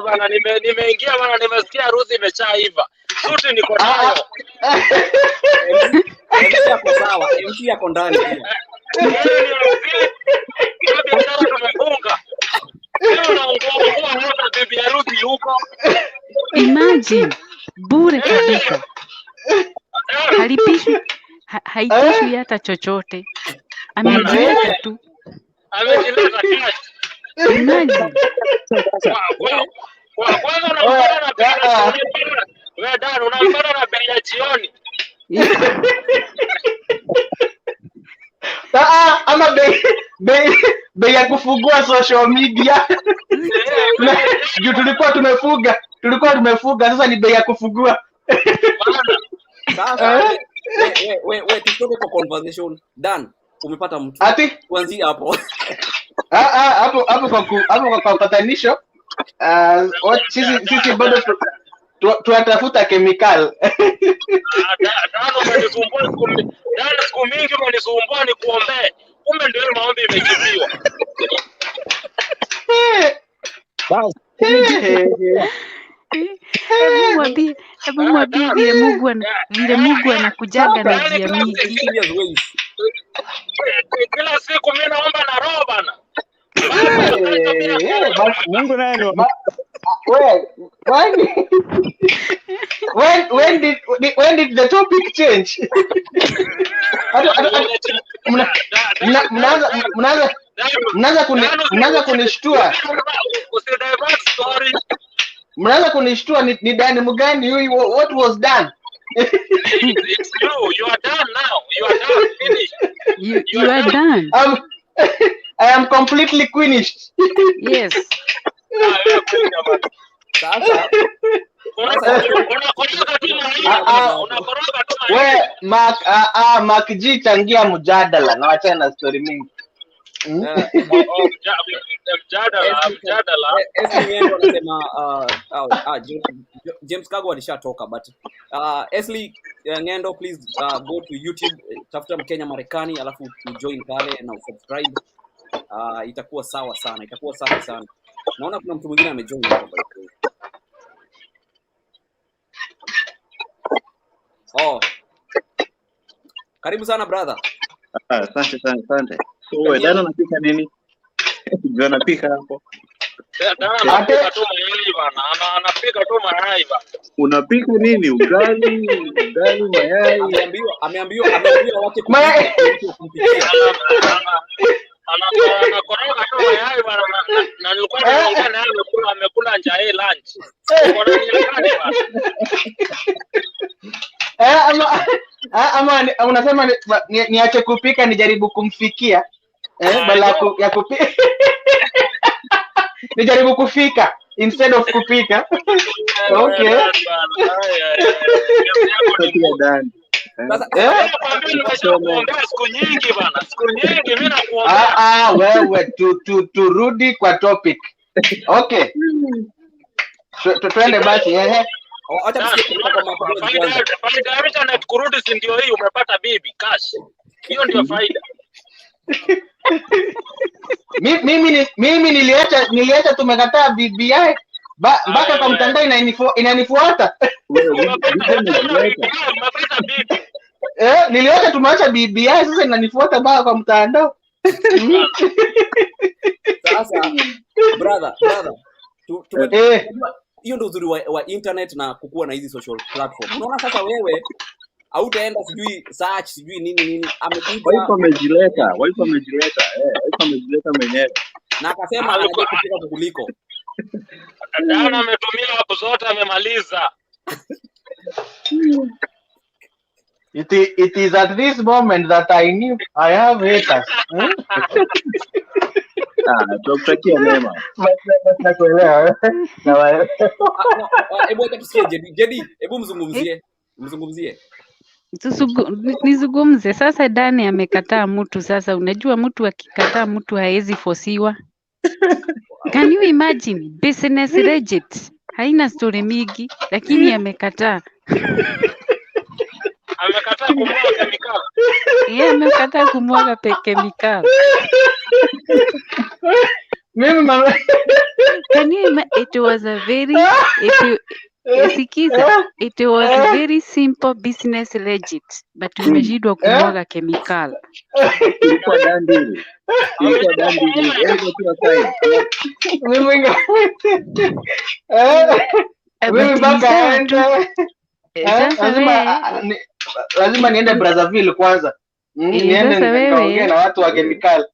Speaker 3: bana, nimeingia bana, nimesikia harusi imeshaiva. Suti niko nayo.
Speaker 1: MC yako sawa, MC yako ndani pia.
Speaker 3: Biashara tumefunga. Leo naongoza bibi harusi huko.
Speaker 4: Imagine, bure kabisa. Haitishwi hata chochote. Amejileta tu.
Speaker 3: Amejileta cash.
Speaker 4: Imagine.
Speaker 3: Kwanza unampata na bei ya jioni. Wewe Dan unampata na bei ya jioni.
Speaker 2: Ama bei ya kufungua social media. Juu tulikuwa tumefuga sasa ni bei ya kufungua.
Speaker 1: Sasa wewe tutoke kwa conversation. Dan, umepata mtu.
Speaker 2: Ati
Speaker 1: kuanzia hapo.
Speaker 2: Hapo kwa patanisho. Sisi bado tunatafuta chemical.
Speaker 3: Siku mingi umenisumbua nikuombee. Kumbe ndio maombi imejibiwa.
Speaker 4: Hebu mwambie vile Mungu anakujaga na njia mingi.
Speaker 3: Kila siku mimi naomba na roho bana.
Speaker 6: Mungu naye
Speaker 2: when did the topic change? Mnaanza kunishtua. Mnaanza kunishtua ni Dani mgani huyu? What was done?
Speaker 3: It's you are done now. You are done. Finished.
Speaker 4: You are done.
Speaker 2: I am completely finished.
Speaker 4: Yes.
Speaker 1: Sasa
Speaker 2: Mark G changia mjadala na wachana na story mingi.
Speaker 1: James Kago alishatoka but Esli Ngendo, please go to YouTube, tafuta Mkenya Marekani alafu join pale na subscribe. Itakuwa sawa sana, itakuwa safi sana. Naona kuna mtu mwingine amejoin hapa. Karibu sana brother.
Speaker 5: Asante. Wewe dada unapika nini? Ndio anapika hapo.
Speaker 3: Anapika tu mayai bana. Anapika tu mayai bana.
Speaker 5: Unapika nini? Ugali, mayai.
Speaker 1: Ameambiwa wake
Speaker 2: mayai.
Speaker 3: Anakoroga tu mayai bana, na nilikuwa naongea naye amekula njae lunch. Unaona nini bana?
Speaker 2: Ama unasema niache kupika nijaribu kumfikia. Bala ya kupika. Nijaribu kufika instead of kupika. Okay.
Speaker 3: Siku nyingi bana. Siku nyingi mimi nakuombea.
Speaker 2: Wewe turudi kwa topic. Okay. Tuende basi
Speaker 3: Acha faida na kurudi, si ndio hii umepata bibi cash. Hiyo ndio faida.
Speaker 2: Mimi niliacha tumekataa BBI mpaka kwa mtandao inanifuata. Niliacha tumeacha BBI sasa inanifuata mpaka kwa mtandao.
Speaker 1: Sasa brother hiyo ndio uzuri wa internet na kukua na hizi social platform. Unaona sasa wewe hautaenda sijui search sijui nini amekuja
Speaker 5: Wife amejileta mwenyewe
Speaker 1: na akasema anajua kupika kukuliko.
Speaker 3: Dana ametumia hapo zote amemaliza.
Speaker 2: It is at this moment that I knew I have haters.
Speaker 5: Tutakia mema.
Speaker 2: Nakuelewa.
Speaker 1: Hebu tusikie Jedi, hebu mzungumzie.
Speaker 4: Nizungumze sasa. Dani amekataa mtu. Sasa unajua mtu akikataa mtu haezi forsiwa. Can you imagine? Business legit haina story mingi, lakini amekataa.
Speaker 3: Amekataa kumwaga kemikali.
Speaker 4: Amekataa kumwaga kemikali.
Speaker 2: Mimi mama.
Speaker 4: Can you imagine? It was a very simple business legit, but umeshindwa kumwaga kemikali.
Speaker 5: Ilikuwa dandili.
Speaker 2: Mimi baka lazima niende Brazzaville kwanza. Niende kaongea na watu wa kemikali.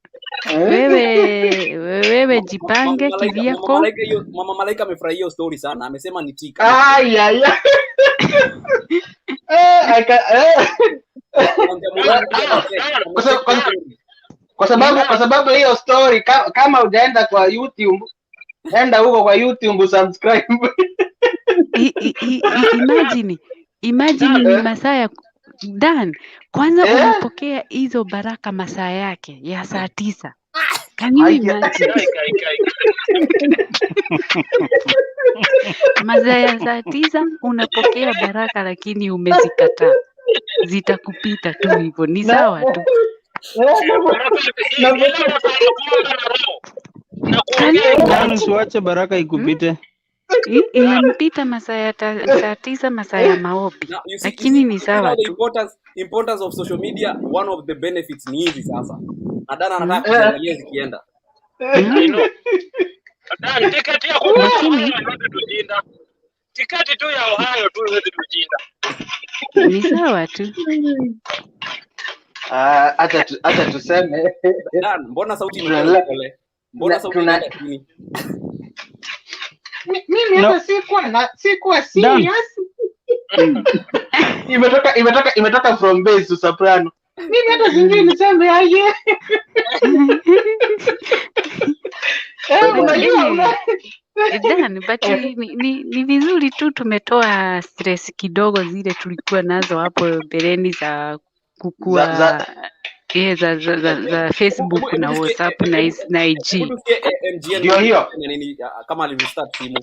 Speaker 4: Wewe jipange kivyako.
Speaker 1: Mama Malaika amefurahia hiyo story sana. Amesema ni tika.
Speaker 2: Kwa sababu hiyo story kama hujaenda kwa YouTube, enda huko kwa YouTube subscribe.
Speaker 4: Imagine ni masaa ya Dan. Kwanza unapokea hizo baraka masaa yake ya saa 9. Can you imagine? Masaa ya saa 9 unapokea baraka lakini umezikataa. Zitakupita tu hivyo. Ni sawa tu.
Speaker 6: Usiwache baraka ikupite.
Speaker 4: Inampita masaa ya saa 9, masaa ya maombi. Lakini ni sawa tu.
Speaker 1: Importance of social media, one of the benefits ni hizi sasa. Adana anataka kuangalia zikienda.
Speaker 3: Adana tiketi ya kujinda. Tiketi tu ya Ohio tu hizi tujinda.
Speaker 4: Ni sawa tu.
Speaker 2: Acha tuseme.
Speaker 1: Dan, mbona sauti imepole? Mbona sauti inakini?
Speaker 2: Mimi hata sikuwa serious. Imetoka from bass to soprano. Mimi hata sijui niseme aje.
Speaker 4: But ni vizuri tu tumetoa stress kidogo zile tulikuwa nazo hapo mbeleni za kukua za Facebook na WhatsApp na IG.
Speaker 2: Ndio hiyo.
Speaker 1: Kama alirestart simu.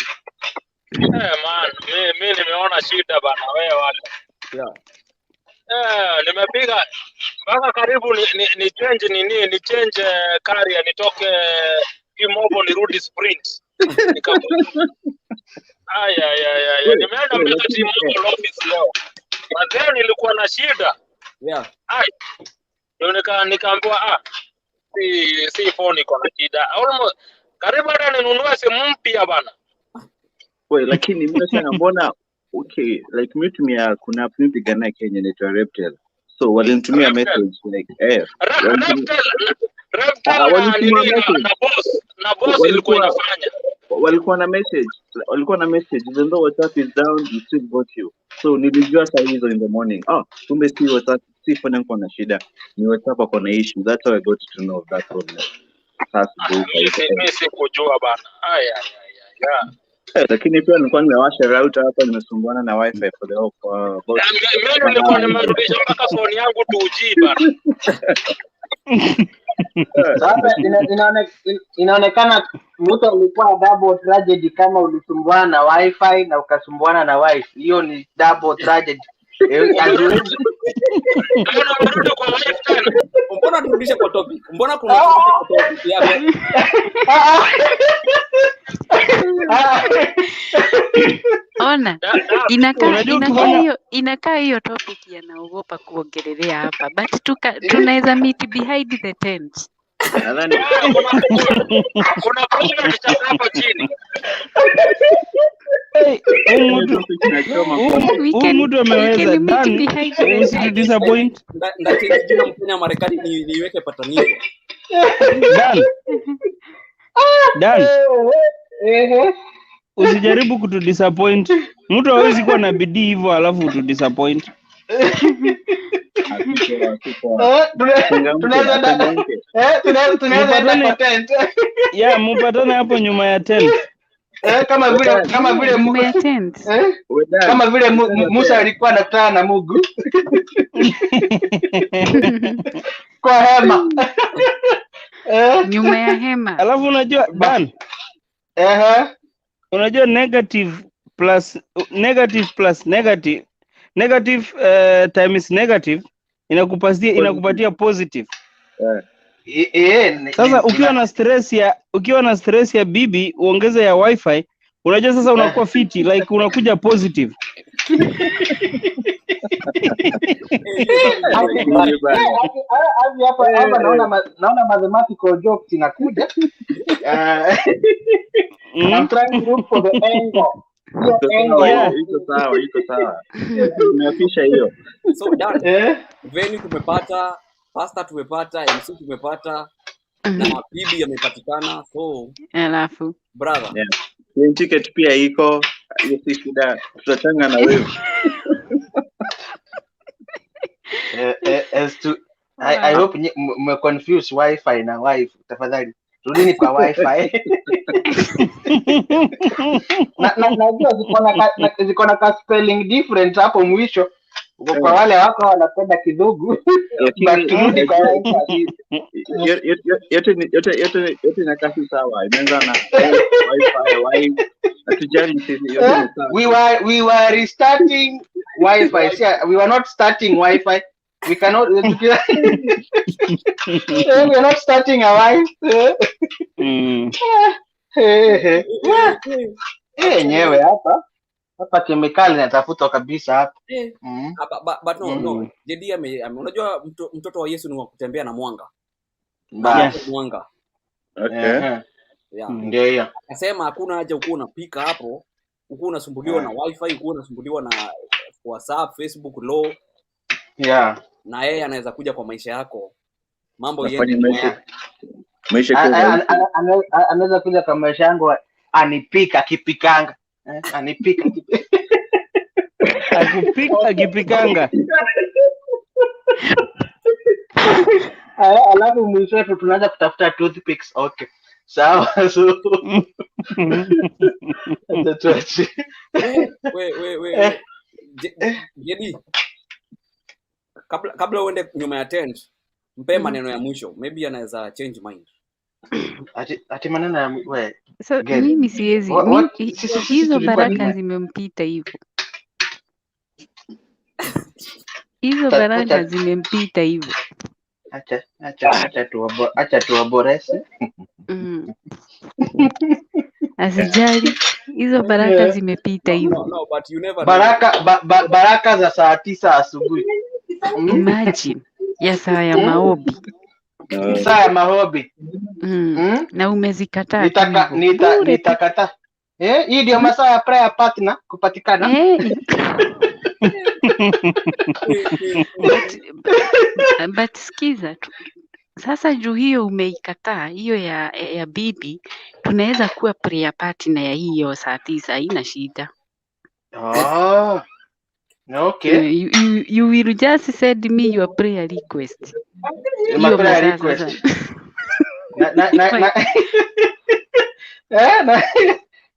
Speaker 3: Man, mimi nimeona shida bana wewe watu. Nimepiga mpaka karibu ni change ni change career nitoke Kimobo nirudi Sprint. Nimeenda mpaka Kimobo office leo. Mazao nilikuwa na shida. Ndio nikaambiwa si phone iko na shida. Almost karibu hata ninunue simu mpya bana.
Speaker 5: Lakini mimi nasema mbona okay, like mimi kuna app nipigana Kenya inaitwa Reptel. So walinitumia message like
Speaker 3: na boss ilikuwa inafanya.
Speaker 5: Walikuwa na message even though WhatsApp is down we still got you. So nilijua saa hizo in the morning. Kumbe si WhatsApp si phone yangu na shida. Ni WhatsApp iko na issue. That's how I got to know that problem.
Speaker 3: Mimi sikujua bana.
Speaker 5: Lakini pia nilikuwa nimewasha router hapa nimesumbuana na wifi for the whole
Speaker 3: mimi nilikuwa nimerudisha mpaka phone yangu 2G bana.
Speaker 2: Sasa inaonekana mtu alikuwa double tragedy kama ulisumbuana na wifi na ukasumbuana na wifi. Hiyo ni double tragedy.
Speaker 1: Mbona turudishe kwa topic? Mbona kuna topic yako?
Speaker 4: Ona, inakaa hiyo topic yanaogopa kuongelelea hapa, but tunaweza meet behind the tent.
Speaker 5: Nadhani
Speaker 3: Kuna kuna kichaka hapo chini.
Speaker 5: mtu ameweza Dan, usidisappoint.
Speaker 1: Ndachange jina Mkenya Marekani niweke patanisho.
Speaker 5: Dan, usijaribu kutudisappoint. Mtu hawezi kuwa na bidii hivyo alafu utudisappoint.
Speaker 2: Tunaweza patent.
Speaker 5: Yeah, mupatane hapo nyuma ya tent.
Speaker 2: Kama vile Musa alikuwa anakutana na Mungu kwa hema.
Speaker 4: Nyuma ya hema.
Speaker 5: Alafu unajua Dan, unajua negative times negative inakupatia positive. Sasa ukiwa na stress ya bibi uongeze ya wifi, unajua sasa unakuwa fiti, like unakuja positive.
Speaker 2: Hapa naona mathematical jokes inakuja. I'm trying to look for the angle.
Speaker 5: Iko sawa. Nimeafisha hiyo.
Speaker 1: So Dan, venue tumepata, pasta tumepata, MC tumepata, na bibi yamepatikana. So
Speaker 4: alafu
Speaker 1: brother,
Speaker 5: Plane ticket pia iko. Hiyo si shida. Tutachanga na wewe.
Speaker 2: As to I hope me confuse wifi na wife. Tafadhali rudini kwa wifi. Najua ziko na spelling different hapo mwisho. Kwa wale wako wanapenda kidogo. But turudi kwa wifi.
Speaker 5: Yote na kasi sawa. Imeanza na wifi. Atujali sisi yote ni sawa.
Speaker 2: We were restarting wifi. We were not starting wifi. We cannot. We are not starting a wife. Nyewe hapa kemikali natafuta kabisa hapa.
Speaker 1: But no. JD unajua mtoto wa Yesu ni wa kutembea na mwanga. Mwanga.
Speaker 5: Okay.
Speaker 2: Ndio hiyo.
Speaker 1: Akasema hakuna haja ukuu unapika hapo, ukuu unasumbuliwa na wifi, ukuu unasumbuliwa na WhatsApp, Facebook low.
Speaker 2: Yeah.
Speaker 1: Na yeye anaweza kuja kwa maisha yako. Mambo
Speaker 5: yenu
Speaker 2: maisha anaweza kuja kwa maisha yangu anipika kipikanga. Anipika
Speaker 5: akipikanga.
Speaker 2: Alafu mwisho tunaanza kutafuta toothpicks. Okay. Sawa. So
Speaker 1: we JD, kabla uende nyuma ya tent, mpe maneno ya mwisho, maybe anaweza change mind.
Speaker 2: Ati maneno ya wewe.
Speaker 4: So mimi siwezi. Hizo baraka zimempita hivyo. Hizo baraka zimempita hivyo.
Speaker 2: Acha tuwaborese.
Speaker 4: Asijali. Hizo baraka zimepita hivyo.
Speaker 1: No, but you never
Speaker 2: baraka za saa 9 asubuhi.
Speaker 4: Imagine ya saa ya maombi.
Speaker 2: Saa ya maombi.
Speaker 4: Na umezikataa.
Speaker 2: Nitakataa. Hii ndio masaa ya prayer partner kupatikana.
Speaker 4: But skiza tu. Sasa juu hiyo umeikataa, hiyo ya bibi, tunaweza kuwa prayer partner ya hiyo saa 9, haina shida.
Speaker 2: Okay.
Speaker 4: You will just send me your prayer request.
Speaker 2: My prayer request.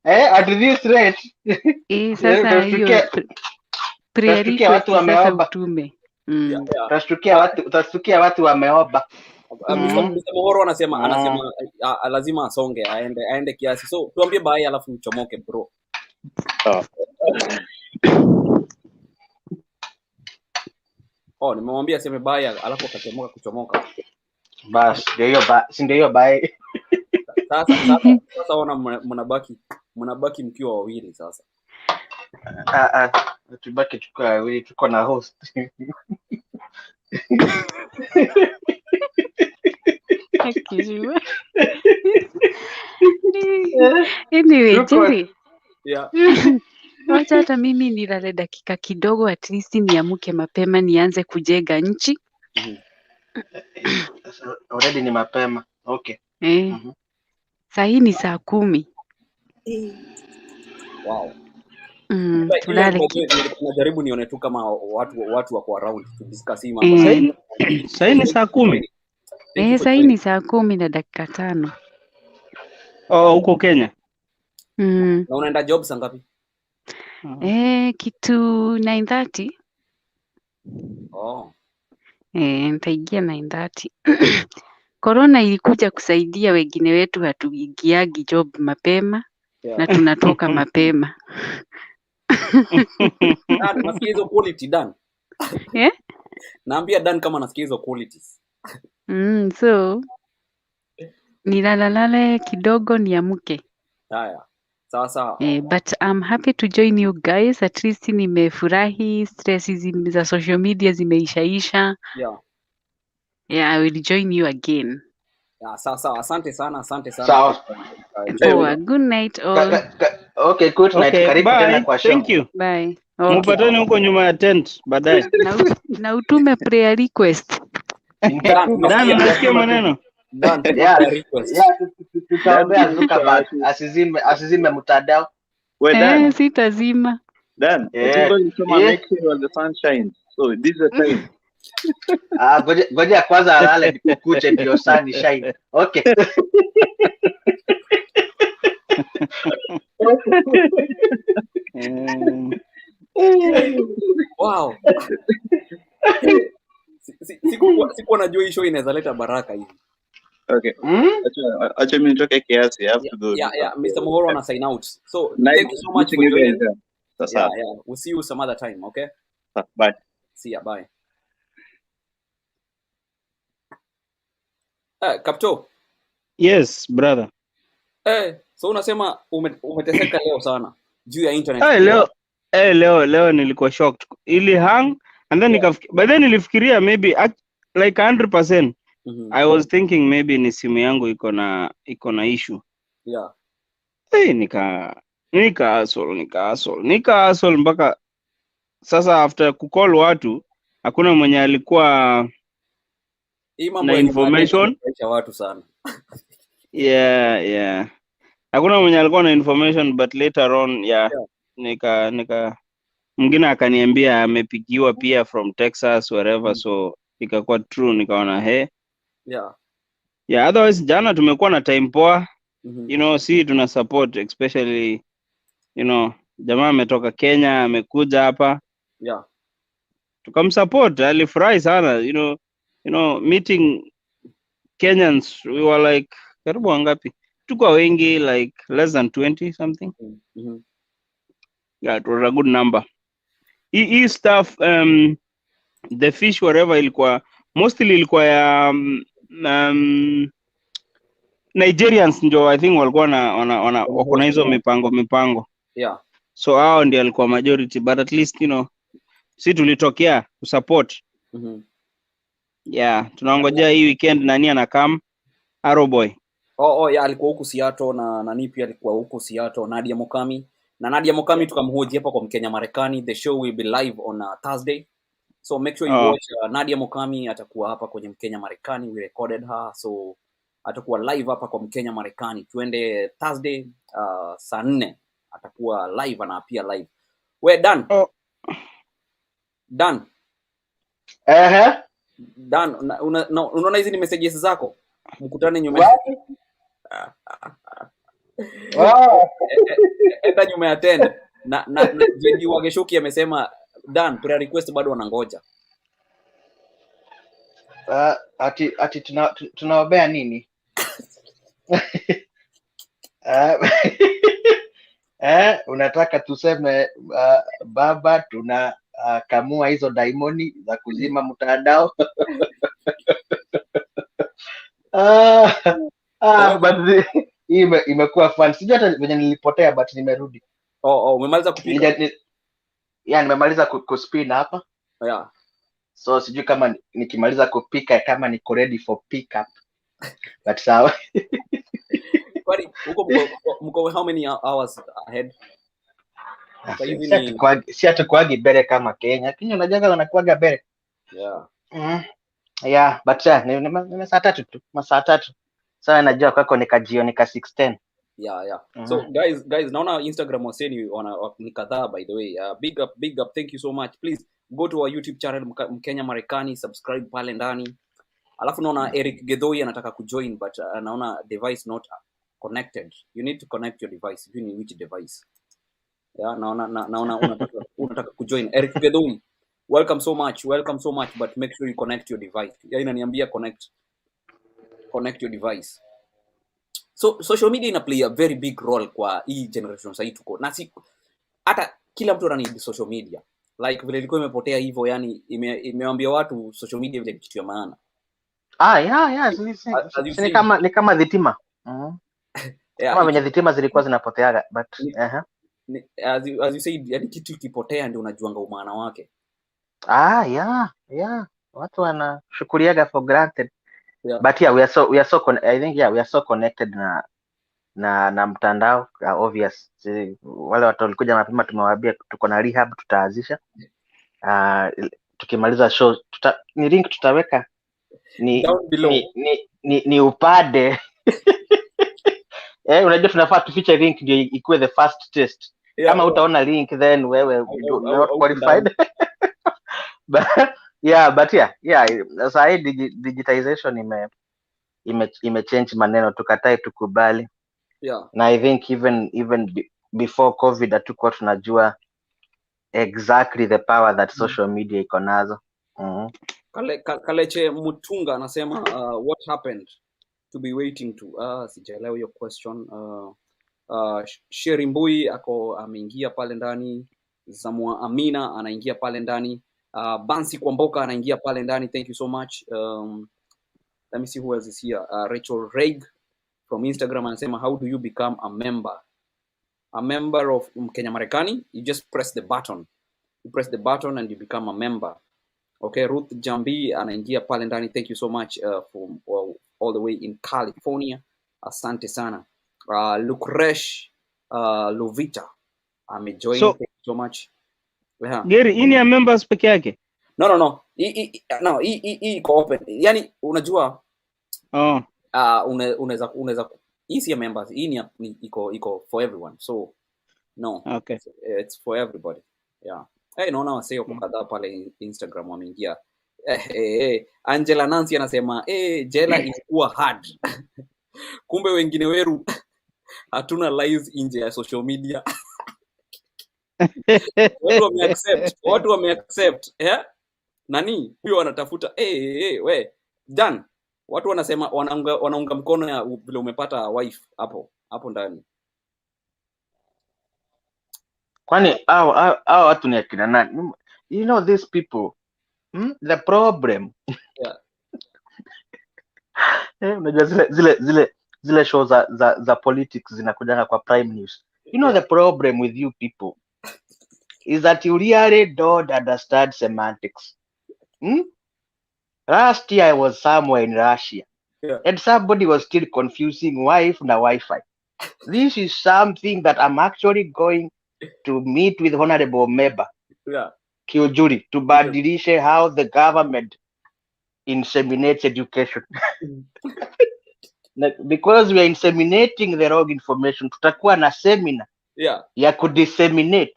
Speaker 2: At this rate.
Speaker 4: Sasa hiyo prayer request
Speaker 2: watu wameomba. Utashtukia watu wameomba.
Speaker 1: Mr. Mohoro anasema lazima asonge aende kiasi. So tuambie bye alafu uchomoke bro. Nimemwambia aseme bye alafu akachomoka kuchomoka.
Speaker 2: Bas, ndio hiyo bye.
Speaker 1: Sasa ona mnabaki mkiwa wawili sasa.
Speaker 2: Tubaki tukiwa wawili, tuko na host.
Speaker 4: Akijua. Anyway,
Speaker 2: Tuko
Speaker 4: Jerry,
Speaker 1: Yeah.
Speaker 4: wacha hata mimi nilale dakika kidogo, at least niamke mapema nianze kujenga nchi.
Speaker 1: Mhm.
Speaker 2: sasa already ni mapema. Okay.
Speaker 4: Eh, saa hii ni saa 10.
Speaker 1: Wow. Ile
Speaker 4: Tulale
Speaker 1: najaribu nione tu kama watu wako around to discuss hii mambo.
Speaker 4: eh,
Speaker 6: Sasa ni saa 10.
Speaker 1: Thank you for
Speaker 4: saa hii
Speaker 1: joining.
Speaker 4: ni saa 10 na dakika 5.
Speaker 6: Oh, huko Kenya.
Speaker 4: Mm.
Speaker 1: Na unaenda job saa ngapi?
Speaker 4: Kitu 9:30.
Speaker 1: Oh.
Speaker 4: Nitaingia 9:30. Corona ilikuja kusaidia wengine wetu, hatuingiagi job mapema
Speaker 1: Yeah.
Speaker 4: na tunatoka mapema.
Speaker 1: Dan, nasikia hizo quality Dan.
Speaker 4: Eh?
Speaker 1: Naambia Dan kama nasikia hizo qualities.
Speaker 4: So nilalale kidogo niamke.
Speaker 1: Haya. Sawa.
Speaker 4: But I'm happy to join you guys. At least nimefurahi, stress za social media zimeishaisha.
Speaker 1: Yeah.
Speaker 4: Yeah, I will join you again.
Speaker 1: Yeah, sawa. Asante sana.
Speaker 2: Sawa.
Speaker 4: Poa. Good night all.
Speaker 2: Okay, good night.
Speaker 6: Okay,
Speaker 2: Karibu tena
Speaker 6: bye.
Speaker 2: kwa show.
Speaker 6: Thank you.
Speaker 4: Bye. Okay.
Speaker 6: Mupatane huko nyuma ya tent baadaye.
Speaker 4: Na utume prayer request.
Speaker 6: Dan, unasikia maneno?
Speaker 1: Dan,
Speaker 2: Yeah,
Speaker 1: request.
Speaker 2: tutaombea Zuckerberg asizime mtandao.
Speaker 5: We're done.
Speaker 4: Sitazima.
Speaker 5: Done.
Speaker 2: Yeah.
Speaker 5: Make sure when the sun shines. So this is the time.
Speaker 2: Ngoja kwanza alale kukuche ndio sun shine. Okay.
Speaker 1: Wow. Sikuwa najua hii show inaweza leta baraka hivi.
Speaker 5: Okay. Acha mimi nitoke kiasi. I have to go.
Speaker 1: Yeah. Mr. Mohoro ana sign out. So
Speaker 5: Nice
Speaker 1: thank you so much for
Speaker 5: meeting you
Speaker 1: joining.
Speaker 5: guys. Sasa.
Speaker 1: Yeah. We'll see you some other time, okay?
Speaker 5: Bye.
Speaker 1: See ya, bye. Kapto.
Speaker 6: Yes, brother.
Speaker 1: So unasema umeteseka leo sana juu ya internet.
Speaker 6: Leo nilikuwa shocked. Ili hang and then but then nilifikiria maybe like 100%. I was thinking maybe ni simu yangu iko na issue.
Speaker 1: Yeah.
Speaker 6: Nika hustle mpaka sasa after kucall watu hakuna mwenye alikuwa na information
Speaker 1: watu sana.
Speaker 6: Yeah. Hakuna mwenye alikuwa na information but later on nika mwingine akaniambia amepigiwa pia from Texas wherever so ikakuwa true nikaona yeah otherwise jana tumekuwa na time poa. You know, si tuna support especially jamaa ametoka Kenya amekuja hapa.
Speaker 1: Yeah.
Speaker 6: Tukamsupport, alifurahi sana, you know meeting Kenyans. We were like karibu wangapi? Tuko wengi like less than 20 something. Yeah, it was a good number. Hii stuff the fish wherever ilikuwa mostly ilikuwa ya Nigerians ndio I think walikuwa wako na hizo mipango.
Speaker 1: Yeah.
Speaker 6: So hao ndio alikuwa majority but at least si tulitokea kusupport. Yeah, tunaongojea hii weekend nani anakam Arrowboy.
Speaker 1: Yeah, alikuwa huko Seattle na nani pia alikuwa huko Seattle, Nadia Mokami tukamhoji hapa kwa Mkenya Marekani. The show will be live on Thursday. So make sure you watch. Nadia Mokami atakuwa hapa kwenye Mkenya Marekani. We recorded her. So atakuwa live hapa kwa Mkenya Marekani. Tuende Thursday saa 4 atakuwa live na pia live. We done. Done. Dan, unaona hizi ni messages zako? Mkutane nyuma. Enda nyuma ya 10 na JD Wageshuki amesema Dan, prayer request bado wanangoja.
Speaker 2: Ati tunaombea nini? Unataka tuseme baba tuna kamua hizo daimoni za kuzima mtandao? But hii imekuwa fun. Sijui hata venye nilipotea but nimerudi.
Speaker 1: Umemaliza kupika?
Speaker 2: Nimemaliza kuspin hapa.
Speaker 1: Yeah.
Speaker 2: So sijui kama nikimaliza kupika kama niko ready for pick up. But sawa.
Speaker 1: Kwani huko mko how many hours ahead? Sasa hivi ni
Speaker 2: Si atakuagi bere kama Kenya. Kenya unajaga wanakuaga bere.
Speaker 1: yeah.
Speaker 2: Yeah, but ni saa 3 tu. Masaa 3. Sasa najua kwako nikajioni ka 6:10.
Speaker 1: Yeah. So guys, naona Instagram waseni ni kadhaa by the way. Big up, thank you so much. Please go to our YouTube channel Mkenya Marekani, subscribe pale ndani. Alafu naona Eric Gedoi anataka kujoin but naona device not connected. You need to connect your device. You need which device? Yeah, naona unataka kujoin. Eric Gedoi, welcome so much but make sure you connect your device. Yeah, inaniambia connect your device. So social media ina play a very big role kwa hii generation sasa tuko. Na si hata kila mtu ana social media. Like vile ilikuwa imepotea hivyo, yani imewaambia watu social media vile kitu ya maana.
Speaker 2: Yeah, ni kama dhitima.
Speaker 1: Yeah,
Speaker 2: kama venye dhitima zilikuwa zinapoteaga but
Speaker 1: as you said, yani kitu kipotea ndio unajuanga umaana wake.
Speaker 2: Yeah. Watu wanashukuriaga for granted.
Speaker 1: Yeah.
Speaker 2: But yeah, we are so connected na mtandao obvious. Wale watu walikuja mapema tumewaambia tuko na rehab tutaanzisha. Tukimaliza show ni link tutaweka
Speaker 1: Down below.
Speaker 2: Ni upade. Unajua tunafaa tufiche link ndio ikuwe the first test. Yeah, kama utaona link then wewe not qualified. But sasa digitization ime change maneno, tukatai tukubali.
Speaker 1: Yeah.
Speaker 2: Na I think even before COVID hatukuwa tunajua exactly the power that social media iko nazo.
Speaker 1: Kaleche Mutunga anasema what happened to be waiting to sijaelewa your question. Sherimbui ameingia pale ndani. Zamua Amina anaingia pale ndani. Bansi Kwamboka anaingia pale ndani. Thank you so much. Let me see who else is here. Rachel Reg from Instagram anasema how do you become a member of Kenya Marekani? You just press the button. You press the button and you become a member. Okay, Ruth Jambi anaingia pale ndani. Thank you so much from all the way in California. Asante sana. Lucresh Lovita amejoin. Thank you so much. Yeah.
Speaker 6: Gary, ini ya members peke yake?
Speaker 1: No. Hii iko open. Yani unajua unaweza hii si ya members. Hii ni iko for everyone. So no.
Speaker 6: Okay.
Speaker 1: It's for everybody. Yeah. Naona waseo kwa kadhaa pale Instagram wameingia. Angela Nancy anasema jela ilikuwa hard. Kumbe wengine weru hatuna lives nje ya social media. Watu wameaccept. Nani huyo wanatafuta we Dan, watu wanasema wanaunga mkono ya vile umepata wife hapo ndani.
Speaker 2: Kwani hao watu ni akina nani? You know these people. The problem.
Speaker 1: Yeah.
Speaker 2: Unajua zile show za politics zinakujanga kwa prime news. You know the problem with you people is that you really don't understand semantics. Last year I was somewhere in Russia.
Speaker 1: Yeah.
Speaker 2: And somebody was still confusing wife na Wi-Fi. This is something that I'm actually going to meet with Honorable Meba.
Speaker 1: Yeah.
Speaker 2: Kiujuri to badilishe how the government inseminates education. Because we are inseminating the wrong information, tutakuwa na seminar ya kudisseminate.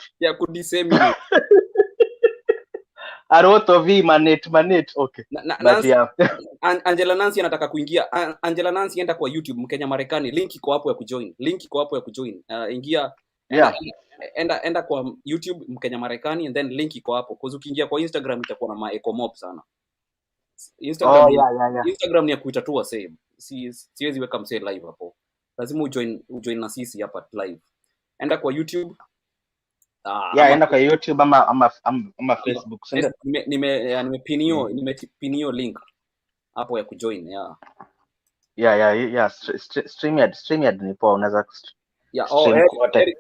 Speaker 2: A lot of manate. Okay.
Speaker 1: Angela Nancy anataka kuingia. Angela Nancy enda kwa YouTube Mkenya Marekani. Link iko hapo ya kujoin. Ingia. Enda kwa YouTube Mkenya Marekani and then link iko hapo. Kwa ukiingia kwa Instagram itakuwa na eco mob sana. Instagram ni ya kuitatua save. Siwezi weka msee live hapo. Lazima ujoin na sisi hapa live. Enda kwa YouTube.
Speaker 2: Enda kwa YouTube ama Facebook.
Speaker 1: Nimepinio link hapo ya kujoin.
Speaker 2: StreamYard ni poa, unaweza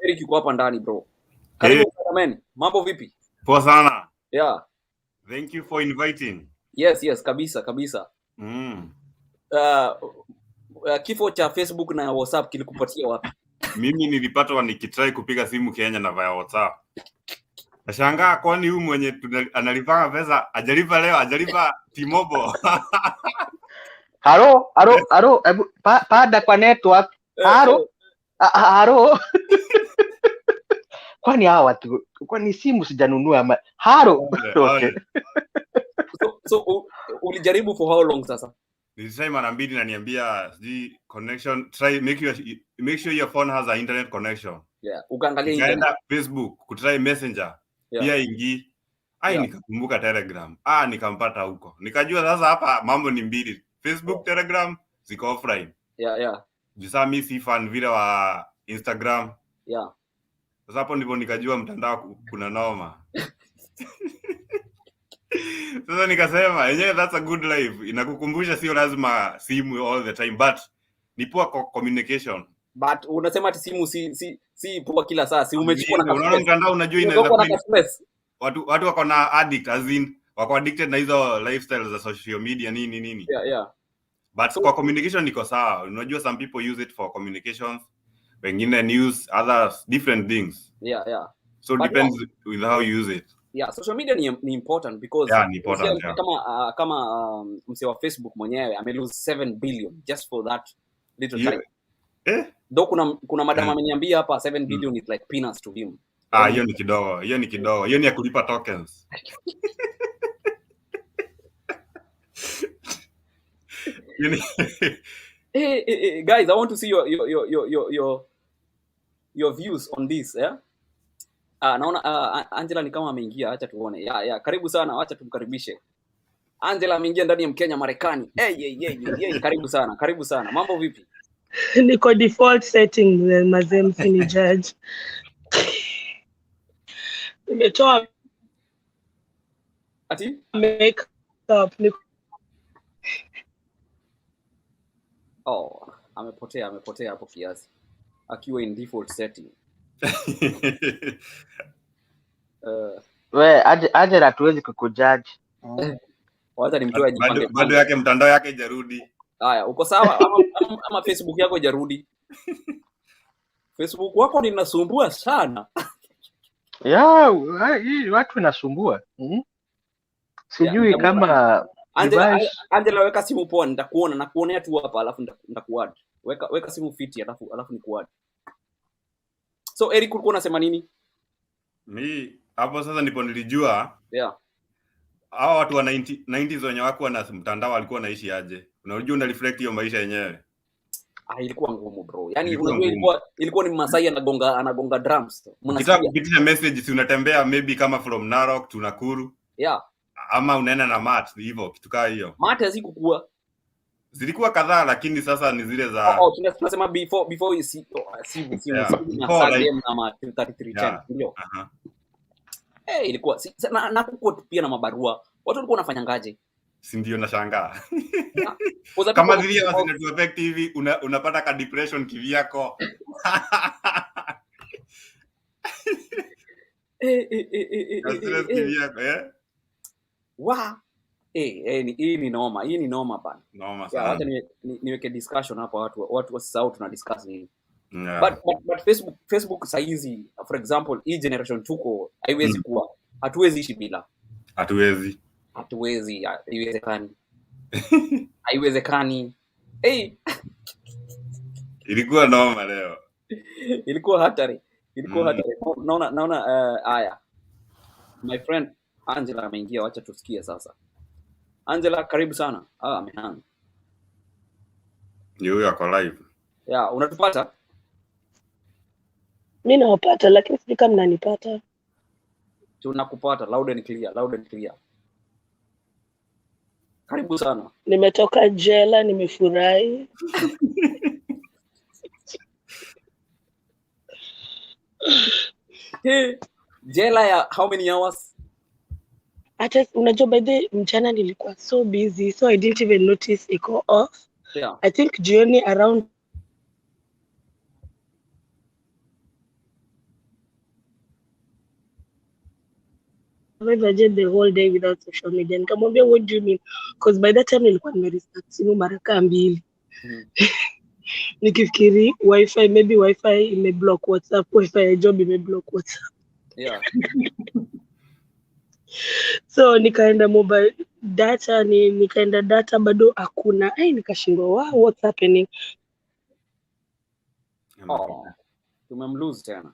Speaker 1: Eric yuko hapa ndani bro. Karibu man. Mambo vipi?
Speaker 7: Poa sana.
Speaker 1: Yeah.
Speaker 7: Thank you for inviting.
Speaker 1: Yes, kabisa. kifo cha Facebook na WhatsApp kilikupatia wapi?
Speaker 7: Mimi nilipatwa nikitry kupiga simu Kenya na via WhatsApp. Nashangaa kwani huyu mwenye analipanga pesa ajalipa leo, ajalipa T-Mobile.
Speaker 2: Haro, pada kwa network. Haro. Kwani hawa watu, kwani simu sijanunua ama haro? Okay.
Speaker 1: So ulijaribu for how long sasa?
Speaker 7: Nilisema mara mbili na niambia the connection, try make sure your phone has an internet connection.
Speaker 1: Yeah, ukaangalia internet.
Speaker 7: Nikaenda Facebook, kutry Messenger. Pia ingi. Nikakumbuka Telegram. Nikampata huko. Nikajua sasa hapa mambo ni mbili. Facebook, Telegram ziko offline.
Speaker 1: Yeah.
Speaker 7: Jisa mimi si fan vile wa Instagram.
Speaker 1: Yeah.
Speaker 7: Sasa hapo ndipo nikajua mtandao kuna noma. Sasa nikasema, yenyewe that's a good life. Inakukumbusha sio lazima simu all the time, but ni poor communication.
Speaker 1: But unasema ati simu si poa kila saa. Si umechukua na
Speaker 7: unaona mtandao unajua inaweza watu wako na addict, as in wako addicted na hizo lifestyles za social media nini.
Speaker 1: Yeah.
Speaker 7: But so, kwa communication niko sawa. Unajua some people use it for communications, wengine news, others different things.
Speaker 1: Yeah.
Speaker 7: So but depends with how you use it.
Speaker 1: Yeah, social media ni important because kama mse wa Facebook mwenyewe ame lose 7 billion just for that little time. Though kuna madam ameniambia hapa 7 billion is like peanuts to him.
Speaker 7: Hiyo ni kidogo. Hiyo ni ya kulipa tokens.
Speaker 1: Hey, guys, I want to see your views on this, yeah? Naona Angela ni kama ameingia, acha tuone. Yeah, karibu sana, acha tumkaribishe. Angela ameingia ndani ya Mkenya Marekani. Karibu sana. Mambo vipi?
Speaker 8: Niko default setting mazee msini judge. Nimetoa
Speaker 1: ati
Speaker 8: makeup.
Speaker 1: Amepotea hapo kiasi. Akiwa in default setting.
Speaker 2: Aje hatuwezi kukujudge.
Speaker 1: Wacha nimtoe ajipange.
Speaker 7: Bado yake mtandao yake jarudi.
Speaker 1: Haya, uko sawa ama Facebook yako jarudi? Facebook wako ninasumbua sana.
Speaker 2: Hii watu inasumbua. Sijui kama
Speaker 1: Angela weka simu poa, nitakuona na kuonea tu hapa alafu nitakuad. Weka simu fiti alafu nikuad. So Eric ulikuwa unasema nini?
Speaker 7: Mimi hapo sasa ndipo nilijua.
Speaker 1: Yeah.
Speaker 7: Hao watu wa 90s wenye wako na mtandao walikuwa naishi aje? Unajua una reflect hiyo maisha yenyewe.
Speaker 1: Ilikuwa ngumu bro. Yaani unajua ilikuwa ni Masai anagonga drums.
Speaker 7: Mnasikia kupitia message si unatembea maybe kama from Narok to Nakuru.
Speaker 1: Yeah.
Speaker 7: Ama unaenda na mat hivyo kitu kaa hiyo.
Speaker 1: Mat hazikukua.
Speaker 7: Zilikuwa kadhaa lakini sasa ni zile za
Speaker 1: tunasema before you see na 3310 ndio. Ilikuwa na kuko pia na mabarua. Watu walikuwa wanafanya ngaje?
Speaker 7: Si ndio nashangaa. Kama zile zinatu affect hivi unapata ka depression kivyako.
Speaker 1: Hii ni noma bana.
Speaker 7: Noma sana.
Speaker 1: Hata niweke discussion hapa watu wasisahau tuna discuss nini. But Facebook saizi for example hii generation tuko haiwezi kuwa. Hatuwezi ishi bila.
Speaker 7: Hatuwezi.
Speaker 1: Haiwezekani.
Speaker 7: Ilikuwa noma leo.
Speaker 1: Ilikuwa hatari. Naona haya. My friend Angela ameingia, wacha tusikie sasa. Angela karibu sana. Amehang.
Speaker 7: Ni huyo ako live.
Speaker 1: Yeah, unatupata?
Speaker 8: Mimi nawapata lakini sijui kama mnanipata.
Speaker 1: Tunakupata loud and clear. Karibu sana.
Speaker 8: Nimetoka jela, nimefurahi.
Speaker 1: Jela ya how many hours?
Speaker 8: Hata unajua by the mchana nilikuwa so busy so I didn't even notice iko off.
Speaker 1: Yeah.
Speaker 8: I think jioni around the whole day without social media. Nikamwambia what do you mean? Because by that time nilikuwa nimerestart simu mara 2. nikifikiri wifi, maybe wifi imeblock WhatsApp, wifi ya job imeblock WhatsApp.
Speaker 1: Yeah.
Speaker 8: So nikaenda mobile data, nikaenda data bado hakuna. Nikashindwa, wow, what's happening?
Speaker 1: Oh, tumemlose tena.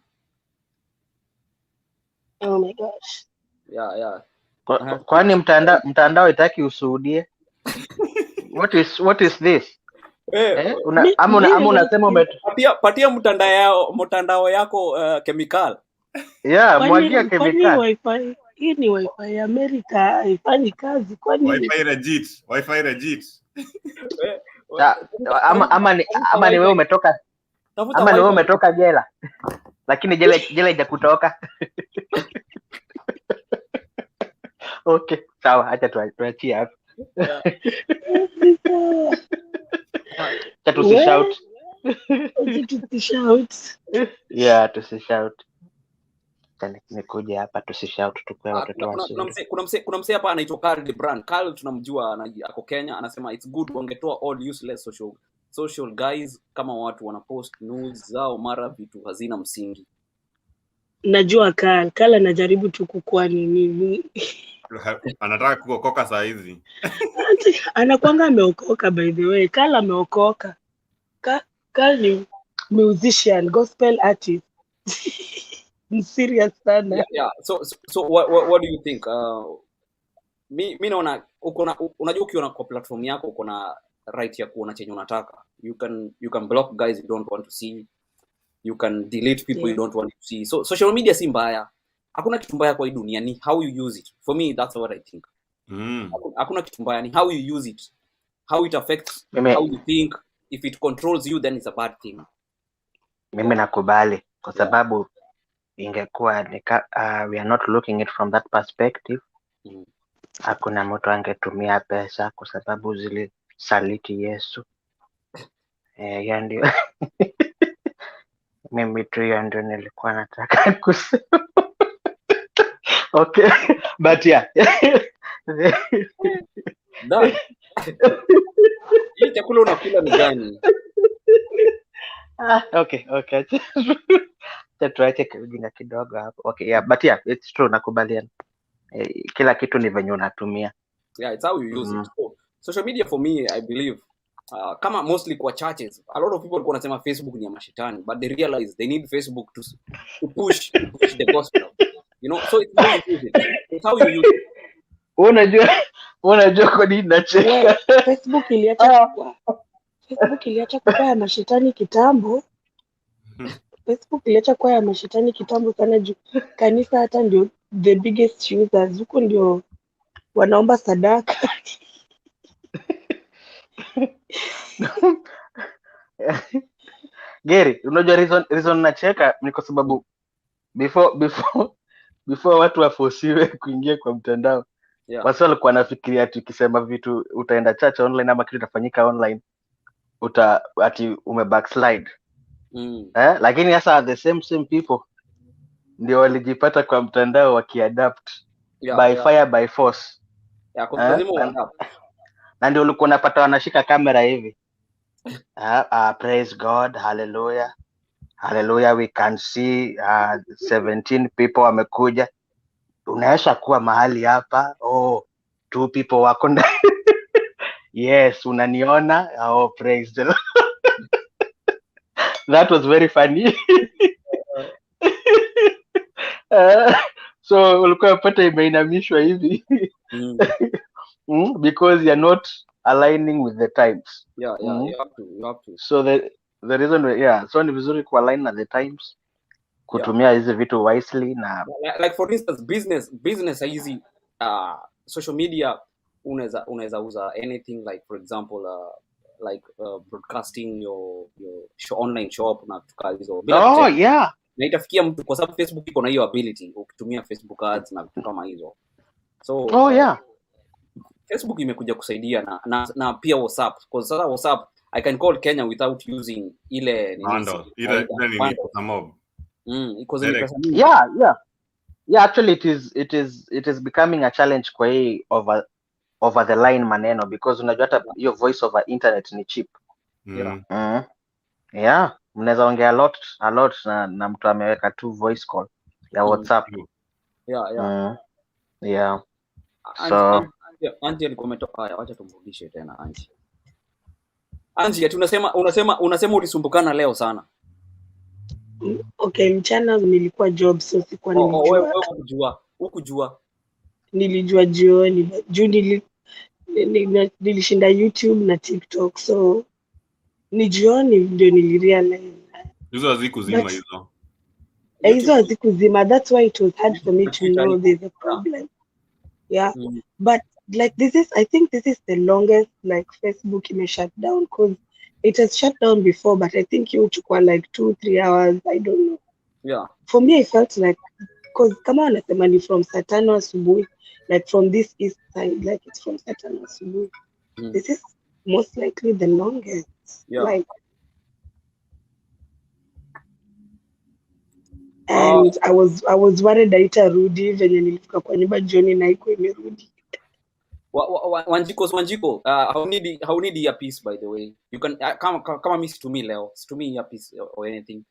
Speaker 8: Oh my gosh.
Speaker 1: Yeah.
Speaker 2: Kwani mtandao itaki ushuhudie? What is this? Ama unasema
Speaker 1: patia mtandao yako chemical.
Speaker 2: Yeah, mwagia chemical.
Speaker 8: Wifi hii ni wifi ya America, haifanyi kazi. Kwani
Speaker 7: wifi legit.
Speaker 2: Ama ni wewe umetoka, ama ni wewe umetoka jela, lakini jela haijakutoka. Okay, sawa, acha tuachie hapo. Tusishout. Yeah, tusishout. Nikuja hapa tusishout, tukue watoto wazuri.
Speaker 1: Kuna msee hapa anaitwa Carl de Brand. Carl tunamjua, ako Kenya, anasema it's good wangetoa all useless social guys kama watu wanapost news zao mara vitu hazina msingi.
Speaker 8: Najua Carl anajaribu tu kukua nini.
Speaker 7: Anataka kuokoka saa hizi.
Speaker 8: Anakuanga ameokoka, by the way. Carl ameokoka. Carl ni musician, gospel artist. Serious sana.
Speaker 1: Yeah. So what do you think? Mi naona unajua ukiona kwa platform yako uko na right ya kuona chenye unataka. You can block guys you don't want to see. You can delete people you don't want to see. So social media si mbaya. Hakuna kitu mbaya kwa hii dunia, ni how you use it. For me that's what I think. Hakuna kitu mbaya, ni how you use it. How it affects how you think. If it controls you, then it's a bad thing.
Speaker 2: Mimi nakubali kwa sababu ingekuwa we are not looking it from that perspective. Hakuna mtu angetumia pesa kwa sababu zilisaliti Yesu. Hiyo ndio mimi tu, hiyo ndio nilikuwa nataka kusema. Okay, but yeah.
Speaker 1: Done. Hii chakula unakula ni gani?
Speaker 2: Okay. Tuache kijinga kidogo hapo. Okay, yeah, but yeah, it's true, nakubaliana. Kila kitu ni venye unatumia.
Speaker 1: Yeah, it's how you use it. So, social media for me, I believe, kama mostly kwa churches, a lot of people walikuwa wanasema Facebook ni ya mashetani, but they realize they need Facebook to push the gospel. You know, so it's how you use it. It's how you use it.
Speaker 2: Unajua kwa nini nacheka?
Speaker 8: Facebook iliacha kuwa ya mashetani kitambo. Facebook iliacha kuwa ya mashetani kitambo sana juu kanisa hata ndio the biggest users. Huko ndio wanaomba sadaka.
Speaker 2: Gary, unajua reason nacheka ni kwa sababu before watu wafosiwe kuingia kwa mtandao, watu walikuwa wanafikiria tukisema vitu utaenda church online ama kitu itafanyika online ati umebackslide. Lakini sasa the same people ndio walijipata kwa mtandao wakiadapt by fire by force. Na ndio ulikuwa unapata wanashika kamera hivi. Praise God, hallelujah. Hallelujah, we can see 17 people wamekuja. Unaweza kuwa mahali hapa. 2 people wako ndani. Yes, unaniona? Praise the Lord. That was very funny. So ulikuwa unapata imeinamishwa hivi. Because you're not aligning with the times.
Speaker 1: You have to.
Speaker 2: So the reason so ni vizuri kualign na the times, kutumia hizi vitu wisely na
Speaker 1: like for instance business hizi social media unaweza uza anything, like for example broadcasting your online shop na tuka hizo na itafikia mtu kwa sababu Facebook iko na hiyo ability ukitumia Facebook ads na vitu kama hizo. So Facebook imekuja kusaidia na pia WhatsApp, kwa sababu WhatsApp I can call Kenya without using ile
Speaker 2: actually it is becoming a challenge kwa hii over the line maneno, because unajua hata hiyo voice over internet ni cheap. Yeah, mnaweza ongea a lot na mtu ameweka tu voice call ya WhatsApp.
Speaker 1: Yeah.
Speaker 2: Yeah. So
Speaker 1: Anji alikuwa ametoka. Haya, wacha tumrudishe tena Anji. Anji, ati unasema ulisumbukana leo sana.
Speaker 8: Okay, mchana nilikuwa job, so sikuwa nimejua.
Speaker 1: Wewe hukujua.
Speaker 8: Nilijua jioni, juu nilishinda YouTube na TikTok, so ni jioni ndio nilirealize.
Speaker 7: Hizo hazikuzima hizo.
Speaker 8: Hizo hazikuzima. That's why it was hard for me to know there's a problem. Yeah. But like I think this is the longest like Facebook ime shut down, because it has shut down before, but I think you took like 2-3 hours. I don't know.
Speaker 1: Yeah.
Speaker 8: For me, I felt like, because kama wanasema ni from saa 5 asubuhi, like from this east side, like it's from saa 5 asubuhi. This is most likely the longest.
Speaker 1: Yeah.
Speaker 8: Like, and I was worried haitarudi venye nilifika kwa nyumba jioni na iko imerudi.
Speaker 1: Wanjiko, how need your piece, by the way. You can kama miss to me leo, to me your piece or anything.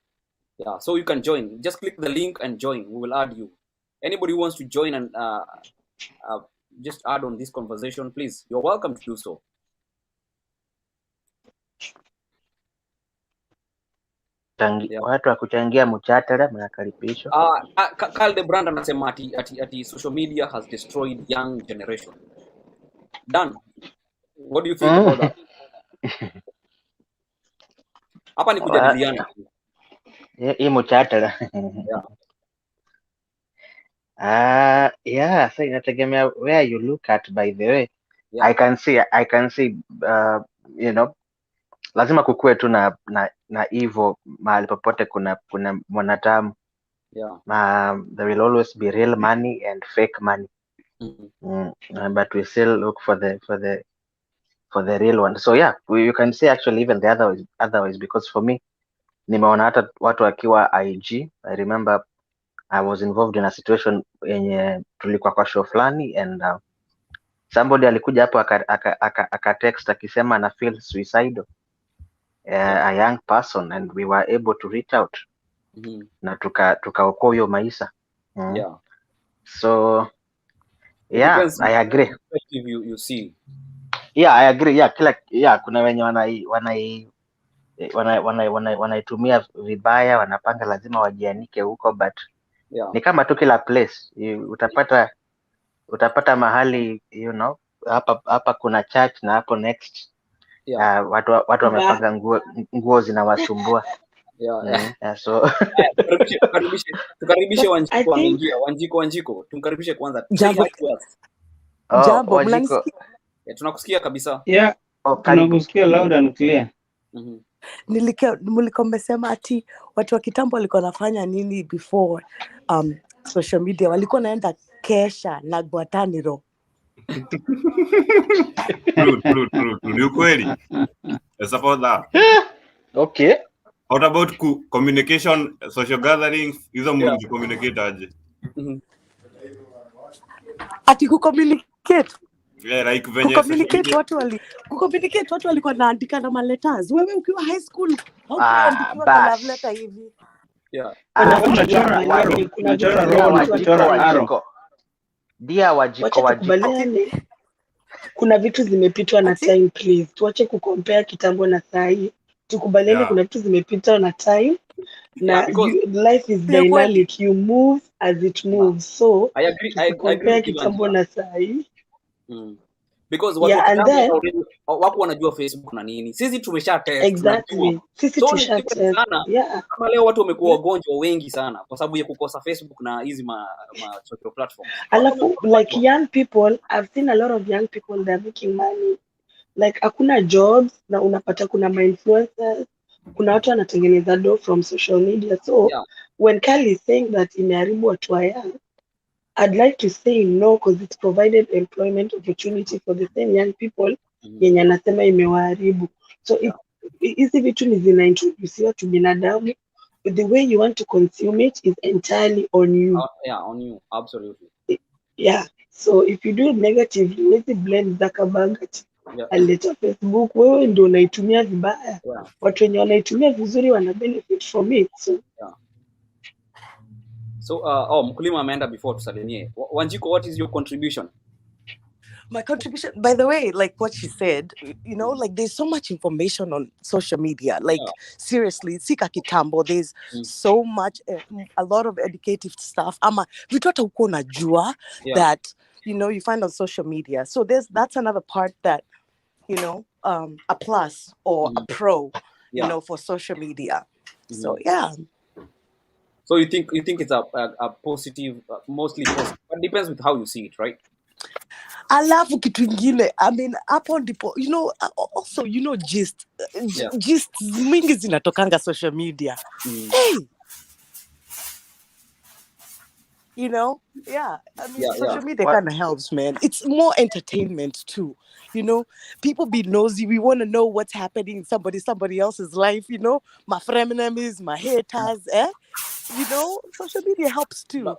Speaker 1: Yeah, so you can join. Just click the link and join. We will add you. Anybody who wants to join and just add on this conversation, please, you're welcome to do so.
Speaker 2: Watu wa kuchangia mchatara mnakaribishwa.
Speaker 1: Carl the brand anasema ati social media has destroyed young generation. Dan, what do you think about that? Hapa ni kujadiliana.
Speaker 2: Hii mchatara. Yeah, so inategemea where you look at, by the way. Yeah. I can see you know, lazima kukue tu na hivyo mahali popote kuna mwanadamu.
Speaker 1: Yeah.
Speaker 2: There will always be real money and fake money. But we still look for the real one. So yeah, you can say actually even the other ways, because for me nimeona hata watu wakiwa IG. I remember I was involved in a situation yenye tulikuwa kwa show fulani, and somebody alikuja hapo aka text akisema ana feel suicidal, a young person, and we were able to reach out na tukaokoa huyo maisha.
Speaker 1: Yeah.
Speaker 2: So yeah, I agree.
Speaker 1: You see.
Speaker 2: Yeah, I agree. Yeah, kuna wenye wanaitumia vibaya, wanapanga lazima wajianike huko, but ni kama tu kila place utapata mahali, you know, hapa kuna church na hapo next watu wamepanga nguo zinawasumbua. So
Speaker 1: tukaribishe Wanjiko, tumkaribishe kwanza.
Speaker 9: Jambo,
Speaker 2: Wanjiko.
Speaker 1: Tunakusikia kabisa.
Speaker 6: Yeah, tunakusikia loud and clear.
Speaker 9: Mlikuwa mmesema ati watu wa kitambo walikuwa wanafanya nini before social media? Walikuwa naenda kesha na gwataniro.
Speaker 7: True. Ni ukweli. It's about that.
Speaker 2: Okay.
Speaker 7: What about communication, social gatherings? Hizo mngi communicate aje?
Speaker 9: Ati kucommunicate.
Speaker 7: Yeah, like venye
Speaker 9: kucommunicate watu walikuwa naandika na maletters. Wewe ukiwa high school haukuandikiwa na love letter hivi.
Speaker 1: Yeah.
Speaker 2: Dia Wajiko.
Speaker 8: Kuna vitu zimepitwa na time, please. Tuache kucompare kitambo na saa hii. Tukubaliane kuna vitu zimepitwa na time. Na life is dynamic, you move as it moves. So
Speaker 1: I agree
Speaker 8: kitambo na saa hii.
Speaker 1: Because watu wanajua Facebook na nini. Sisi tumesha test.
Speaker 8: Exactly. Sisi tumesha test. Yeah.
Speaker 1: Kama leo watu wamekuwa wagonjwa wengi sana kwa sababu ya kukosa Facebook na hizi ma social platforms.
Speaker 8: Alafu like young people, I've seen a lot of young people that are making money. Like hakuna jobs na unapata kuna influencers, kuna watu wanatengeneza dough from social media. So when Kali is saying that imeharibu watu wa young, I'd like to say no, because it's provided employment opportunity for the same young people yenye anasema imewaharibu. So hizi vitu ni zinaintroduciwa to binadamu. The way you want to consume it is entirely on you.
Speaker 1: On you, absolutely.
Speaker 8: Yeah. So if you do it negatively, let's blame Zuckerberg. alileta Facebook, wewe ndio unaitumia vibaya. Watu wenye wanaitumia vizuri wana benefit from it.
Speaker 1: So mkulima ameenda before tusalimie. Wanjiko, what is your contribution?
Speaker 9: My contribution, by the way, like what she said, you know, like there's so much information on social media. Like seriously, Sika Kitambo, there's so much, a lot of educative stuff. Vitu hata uko unajua that, you know, you find on social media. So that's another part that, you know, a plus or a pro, you know, for social media. So yeah.
Speaker 1: So you think it's a positive, mostly positive, but depends with how you see it, right?
Speaker 9: Alafu kitu ingine, I mean, hapo ndipo, you know, also, you know, gist mingi zinatokanga social media. Hey! You know? Yeah. I mean, social media kind of helps, man. It's more entertainment too. You know, people be nosy. We want to know what's happening in somebody else's life, you know? My frenemies, my haters, You know, social media helps too.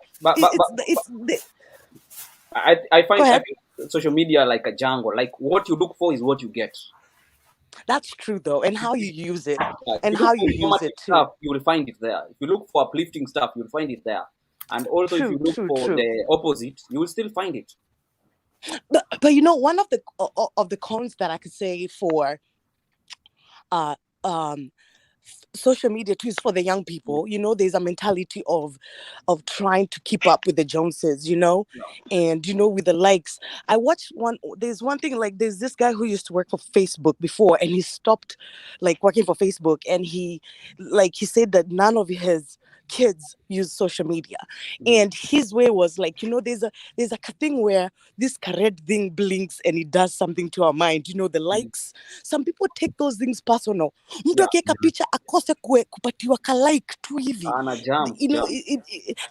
Speaker 1: I find social media like a jungle. Like what you look for is what you get.
Speaker 9: That's true though, and how you use it, and how you use it too.
Speaker 1: Stuff, you will find it there. If you look for uplifting stuff, you will find it there. And also, if you look for the opposite, you will still find it.
Speaker 9: But you know, one of the cons that I could say for social media too is for the young people. You know, there's a mentality of trying to keep up with the Joneses, you know, and you know, with the likes. I watched there's one thing, like there's this guy who used to work for Facebook before, and he stopped like working for Facebook, and he said that none of his kids use social media, and his way was like, you know, there's a thing where this red thing blinks and it does something to our mind, you know, the likes. Some people take those things personal. Mtu akiweka picha akose kupatiwa ka like tu hivi, you know,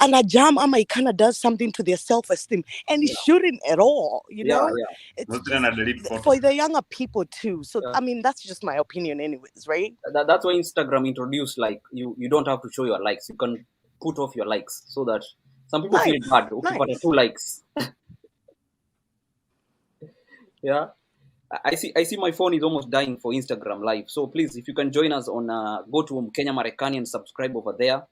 Speaker 9: ana jam ama it kind of does something to their self-esteem, and it shouldn't at all, you know. It's just for the younger people too. So I mean, that's just my opinion anyways, right?
Speaker 1: That's why Instagram introduced like you don't have to show your likes. You can put off your likes so that some people feel bad ukipata 2 likes. Yeah, I see my phone is almost dying for Instagram live. So please, if you can join us on go to Kenya Marekani and subscribe over there,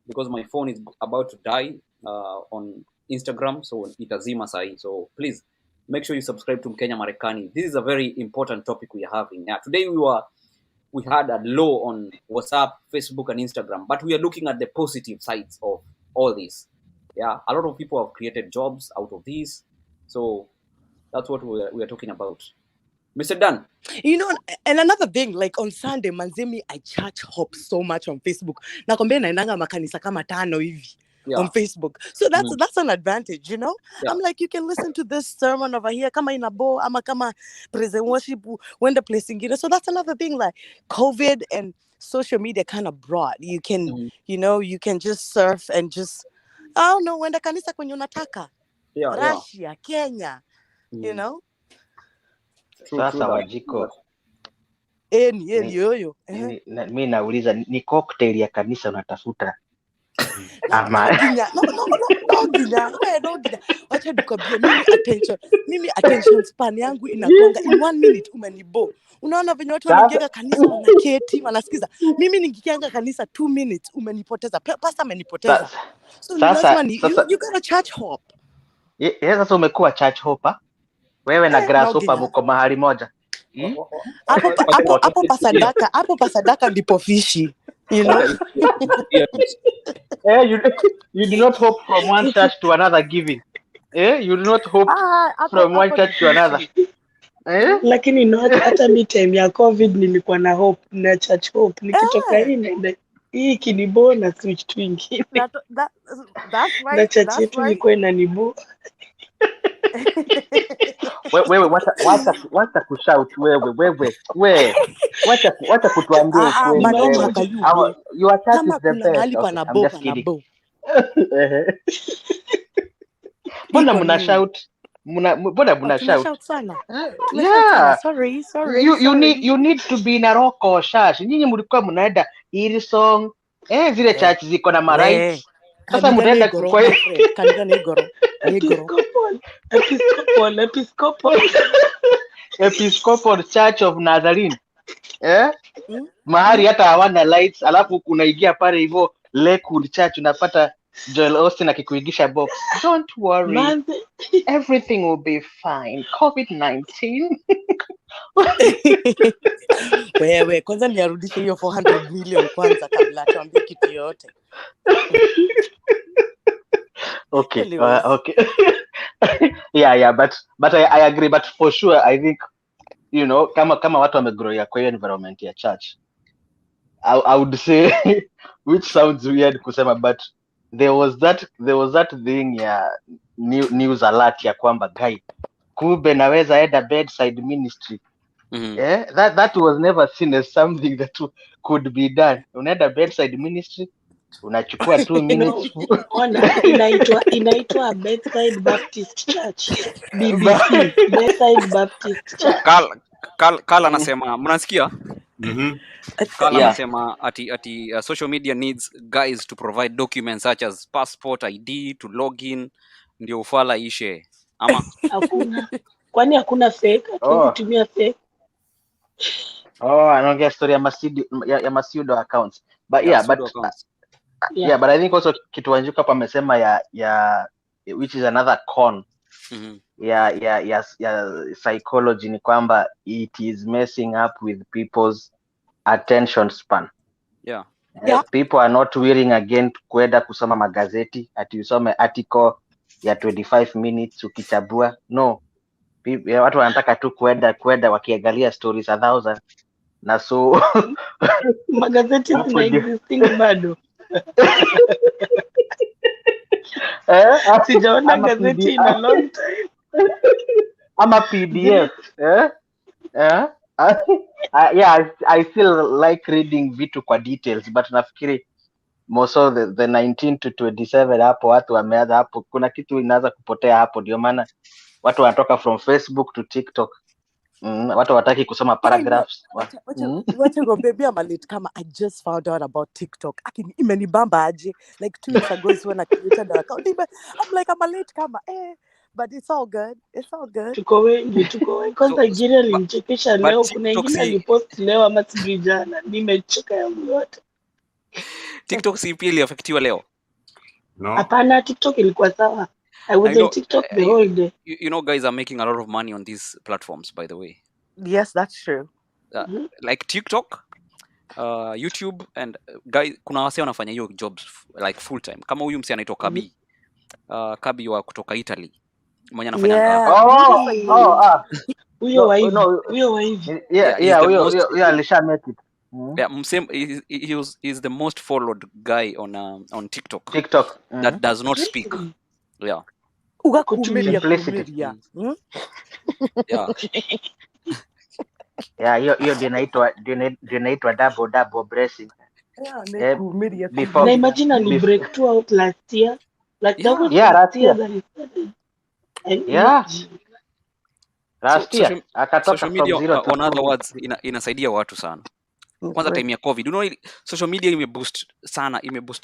Speaker 1: because my phone is about to die on Instagram, so itazima sahi. So please make sure you subscribe to Kenya Marekani. This is a very important topic we are having. Yeah, today we had a low on WhatsApp, Facebook, and Instagram, but we are looking at the positive sides of all this. Yeah, a lot of people have created jobs out of these. So that's what we are talking about. Mr. Dan.
Speaker 9: You know, and another thing, like on Sunday, manzemi, I church hop so much on Facebook. Nakwambia naendanga makanisa kama 5 hivi on Facebook. So that's an advantage, you know? I'm like, you can listen to this sermon over here, kama inabo, ama kama praise and worship, when the place ingine. So that's another thing, like COVID and social media kind of brought. You can, you know, you can just surf and just, I don't know, when the kanisa kwenye unataka. Russia, Kenya, you know?
Speaker 2: Sasa Wajiko,
Speaker 9: yoyo.
Speaker 2: Mimi nauliza, ni cocktail ya kanisa unatafuta?
Speaker 9: No, Ginya. Wacha nikwambie, mimi attention span yangu inakwanga in 1 minute umenibo. Unaona venye watu wanaingia kanisa wanaketi wanasikiza. Mimi ningikianga kanisa 2 minutes umenipoteza. Pastor amenipoteza. So lazima you gotta church hop.
Speaker 2: Sasa umekuwa church hopper? Wewe na grasshopper mko mahali moja.
Speaker 9: Hapo pasadaka ndipo fishi, you know.
Speaker 2: You do not hope from one church to another giving. You do not hope from one church to another.
Speaker 8: Lakini hata mi time ya COVID nilikuwa na hope na church hope. Nikitoka hii kinibo na switch tu ingine.
Speaker 9: That's right.
Speaker 8: Na church yetu ilikuwa inanibo.
Speaker 2: Wewe wacha kushout wewe. Wacha kutuambia ukweli. Your church is the best. I'm just kidding. Mbona mna shout? Mbona shout
Speaker 9: sana?
Speaker 2: Yeah.
Speaker 9: Sorry.
Speaker 2: You need to be in a rock or church. Nyinyi mlikuwa mnaenda hili song. Zile church ziko na marights. Sasa mnaenda kwa
Speaker 8: Episcopal.
Speaker 2: Episcopal Church of Nazarene.
Speaker 9: Mm?
Speaker 2: Mahali hata hawana lights, alafu kunaingia pale hivyo Lakewood Church unapata Joel Austin akikuigisha box. Don't worry.
Speaker 8: Manze,
Speaker 2: Everything will be fine. COVID-19.
Speaker 9: Wewe kwanza niarudishe hiyo 400 million kwanza kabla tuambie kitu yote.
Speaker 2: Okay.
Speaker 9: Anyways.
Speaker 2: Okay. yeah, but I agree, but for sure I think kama watu wamegrow kwa hiyo environment ya church, I would say which sounds weird kusema, but there was that thing ya news alert ya kwamba guy kumbe naweza enda bedside ministry. That was never seen as something that could be done. Unaenda bedside ministry, unachukua 2 minutes.
Speaker 8: Ona inaitwa Bedside Baptist Church. BBC Bedside Baptist Church.
Speaker 1: Carl anasema mnasikia? Carl
Speaker 2: Yeah.
Speaker 1: anasema ati social media needs guys to provide documents such as passport ID to log in ndio ufala ishe. Ama
Speaker 8: Hakuna. Kwani hakuna fake? Atutumia fake.
Speaker 2: Anaongea story ya masudo accounts. But yeah, but I think also kitu Wanjuka hapa amesema ya which is another con ya psychology ni kwamba it is messing up with people's attention span.
Speaker 1: Yeah.
Speaker 2: People are not willing again kwenda kusoma magazeti ati usome article ya 25 minutes ukichabua. No, watu wanataka tu kwenda wakiangalia stories 1000 na so
Speaker 8: magazeti zina existing bado. Sijaona gazeti in a long time.
Speaker 2: Ama PDF. I still like reading vitu kwa details, but nafikiri most of the 19 to 27 hapo watu wameanza hapo, kuna kitu inaanza kupotea hapo, ndio maana watu wanatoka from Facebook to TikTok. Watu wataki kusoma paragraphs.
Speaker 9: Wacha baby I'm late kama I just found out about TikTok. Akini imenibamba aje like 2 weeks ago when I created the account. I'm like I'm late kama but it's all good.
Speaker 8: Tuko wengi kwanza Nigeria linichekesha leo, kuna ingine alipost leo ama sijui jana, nimechoka yangu yote.
Speaker 1: TikTok CP iliafektiwa leo?
Speaker 7: No.
Speaker 8: Hapana, TikTok ilikuwa sawa. I was on TikTok the whole day.
Speaker 1: You know, guys are making a lot of money on these platforms, by the way.
Speaker 9: Yes, that's true.
Speaker 1: Like TikTok, YouTube, and guys, kuna wase wanafanya hiyo jobs like full time. Kama huyu msi anaitwa Kabi. Kabi wa kutoka Italy. Mwenye anafanya
Speaker 8: huyo wa hivi.
Speaker 2: Yeah, huyo alisha make it.
Speaker 1: Yeah, he's the most followed guy on TikTok. That does not speak. Yeah.
Speaker 9: Ugakumiria.
Speaker 2: Yeah, hiyo ndio inaitwa double blessing.
Speaker 8: Na imagine ali break two out last year. Like that was
Speaker 2: last year. Last year akatoka
Speaker 1: social media,
Speaker 2: from 0 to
Speaker 1: on other words, inasaidia watu sana. Kwanza time ya COVID, social media imeboost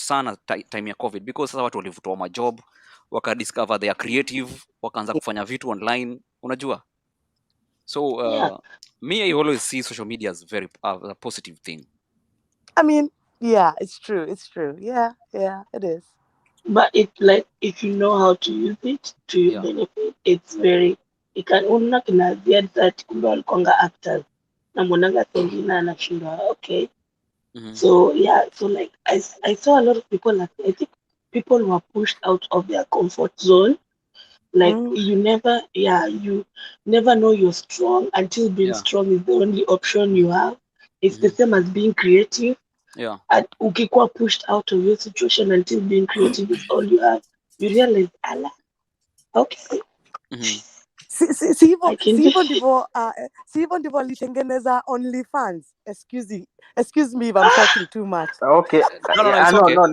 Speaker 1: sana time ya COVID, because sasa watu walivutwa majob, wakadiscover they are creative, wakaanza kufanya vitu online, unajua. So me, I always see social media as very a positive thing.
Speaker 9: I mean, yeah, it's true. Yeah, it is.
Speaker 8: But it's like, if you know how to use it to your benefit, it's very, you can una kinazia that kumbe walikuanga actors na mwananga sengina anashindwa okay. So so like I saw a lot of people, like I think people were pushed out of their comfort zone. Like you never know you're strong until being strong is the only option you have. It's the same as being creative.
Speaker 1: Yeah.
Speaker 8: And ukikuwa pushed out of your situation until being creative is all you have, you realize, Allah, okay.
Speaker 9: Si hivyo ndivyo alitengeneza OnlyFans. Excuse me if I'm talking too much.
Speaker 2: Okay.
Speaker 1: No,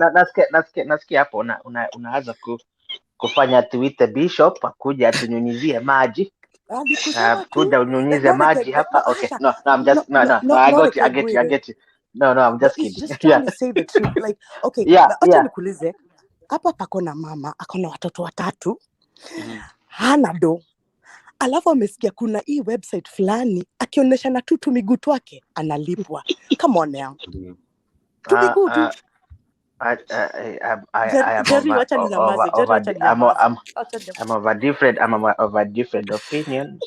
Speaker 2: nasikia hapo unaanza kufanya tuite bishop akuja atunyunyizie maji. Kuja unyunyize maji hapa. Okay. No, I'm just I get it. No, I'm just kidding.
Speaker 9: Just trying to say the truth. Like, okay, acha nikuulize. Hapa pako na mama, akona watoto 3. Hana do. alafu amesikia kuna hii website fulani akionyesha na tu miguu twake analipwa. Come on now. Tumiguu tu.
Speaker 2: I am
Speaker 9: Jerry, wacha ninyamaze. Jerry, wacha ninyamaze.
Speaker 2: I'm of a different opinion.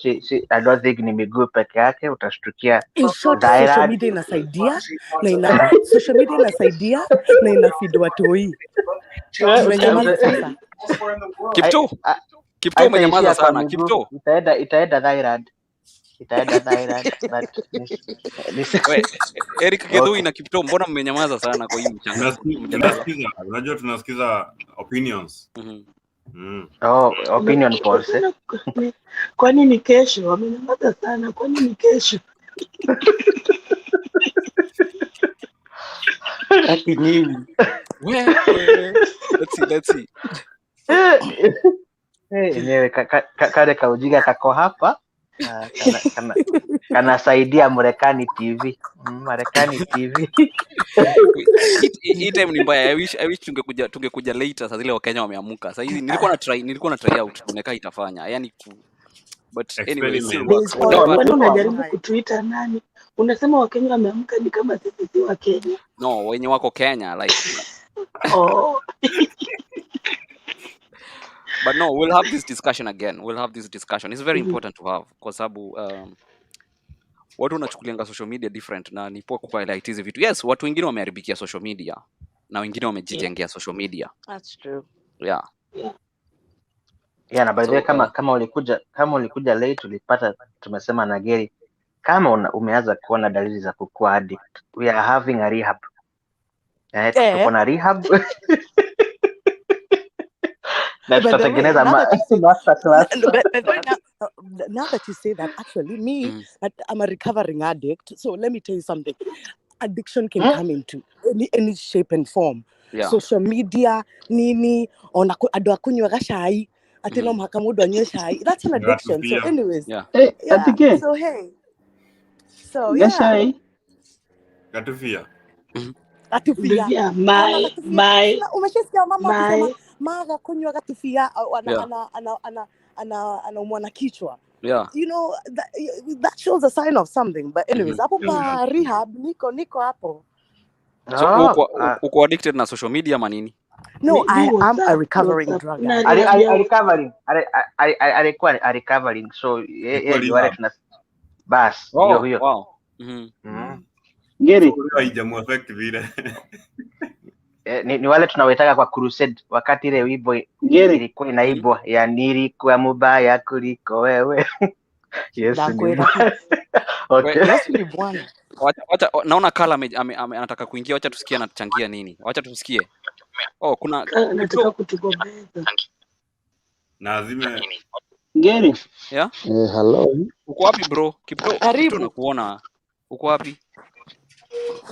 Speaker 2: I don't think ni miguu peke yake, utashtukia
Speaker 9: In short, social media inasaidia na inafeed watoi. Umenyamaza sasa.
Speaker 1: Kipto umenyamaza sana. Kipto.
Speaker 2: Itaenda thyroid.
Speaker 1: Eric Gedhui na Kipto, mbona mmenyamaza sana kwa hii mjadala?
Speaker 7: Unajua tunasikiza opinions.
Speaker 2: Opinion polls.
Speaker 8: Kwani ni kesho? Wamenyamaza sana. Kwani ni kesho?
Speaker 1: Ati nini? Let's see.
Speaker 2: Enyewe kale kaujiga kako hapa. Kanasaidia Marekani TV.
Speaker 1: Hii time ni mbaya. I wish tungekuja later saa zile Wakenya wameamuka. Sasa hizi nilikuwa na try out tunakaa itafanya. Yaani but anyway,
Speaker 8: kwani unajaribu kutuita nani? Unasema Wakenya wameamka ni kama sisi si Wakenya.
Speaker 1: No, wenye wako Kenya like But no, we'll have this discussion again. It's very important to have kwa sababu watu wanachukulianga social media different na ni poa kwa highlight hizi vitu. Yes, watu wengine wameharibikia social media na wengine wamejijengea social media.
Speaker 9: That's true.
Speaker 2: Yeah, na by the way kama ulikuja late ulipata tumesema na Geri kama umeanza kuona dalili za kukua addict. We are having a rehab. Tuko na rehab. Na tutatengeneza
Speaker 9: now that you say that, actually me, I'm a recovering addict. So let me tell you something. Addiction can come into any shape and form.
Speaker 1: Yeah.
Speaker 9: Social media, nini, ado akunywa gashai, atino mhakamudu anywe shai. That's an addiction. So anyways.
Speaker 1: Yeah.
Speaker 9: So hey. So
Speaker 7: gashai.
Speaker 9: Katufia. Umeshasikia mama akisema maga kunywa katufia ana umwana kichwa.
Speaker 1: Yeah.
Speaker 9: You know that shows a sign of something. But anyways, hapo pa rehab niko hapo.
Speaker 1: So uko addicted na social media manini?
Speaker 9: No, I am a recovering drug addict.
Speaker 2: recovering. So wale tuna bas hiyo.
Speaker 1: Wow.
Speaker 5: Geri
Speaker 7: haijamu affect vile.
Speaker 2: Ni wale tunawetaka kwa crusade wakati ile wimbo ilikuwa inaibwa ya nilikuwa mubaya kuliko wewe. Yes.
Speaker 9: Okay. Yes, ni bwana.
Speaker 1: Wacha naona Kala anataka kuingia, wacha tusikie anachangia nini. Wacha tusikie. Kuna
Speaker 8: nataka kutugombeza.
Speaker 7: Na azime
Speaker 5: Geri.
Speaker 1: Yeah?
Speaker 10: Hello.
Speaker 1: Uko wapi bro? Kipto nakuona. Uko wapi?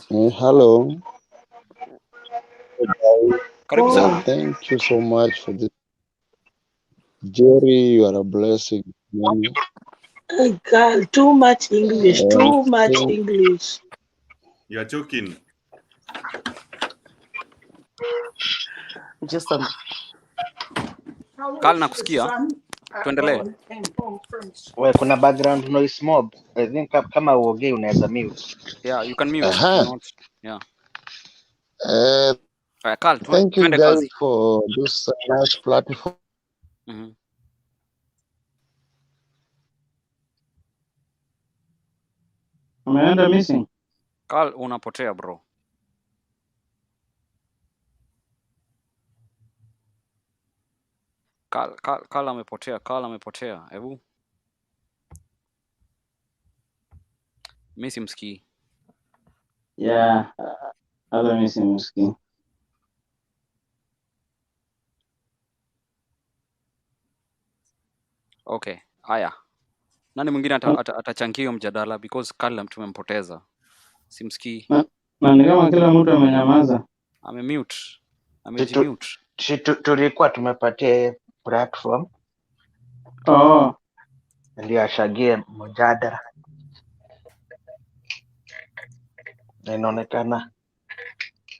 Speaker 10: Hello.
Speaker 1: Karibu sana.
Speaker 10: Thank you so much for this. Jerry, you are a blessing.
Speaker 8: Girl, too much English.
Speaker 7: You are joking.
Speaker 9: Just
Speaker 1: Kala nakusikia. Tuendelee.
Speaker 2: Wewe kuna background noise mob. I think kama uongee unaweza mute.
Speaker 1: Yeah, you can mute. Yeah. Kala,
Speaker 10: thank you guys for this nice platform.
Speaker 6: Umeenda missing?
Speaker 1: Kala, unapotea bro. Kala amepotea. Hebu. Mimi simsikii.
Speaker 6: Yeah. Hata mimi simsikii.
Speaker 1: Okay. Haya. Nani mwingine atachangia mjadala because Kala tumempoteza. Simsikii.
Speaker 6: Na ni kama kila mtu amenyamaza.
Speaker 1: Amemute.
Speaker 2: Tulikuwa tumepatia platform. Ndio ashagie mjadala. Inaonekana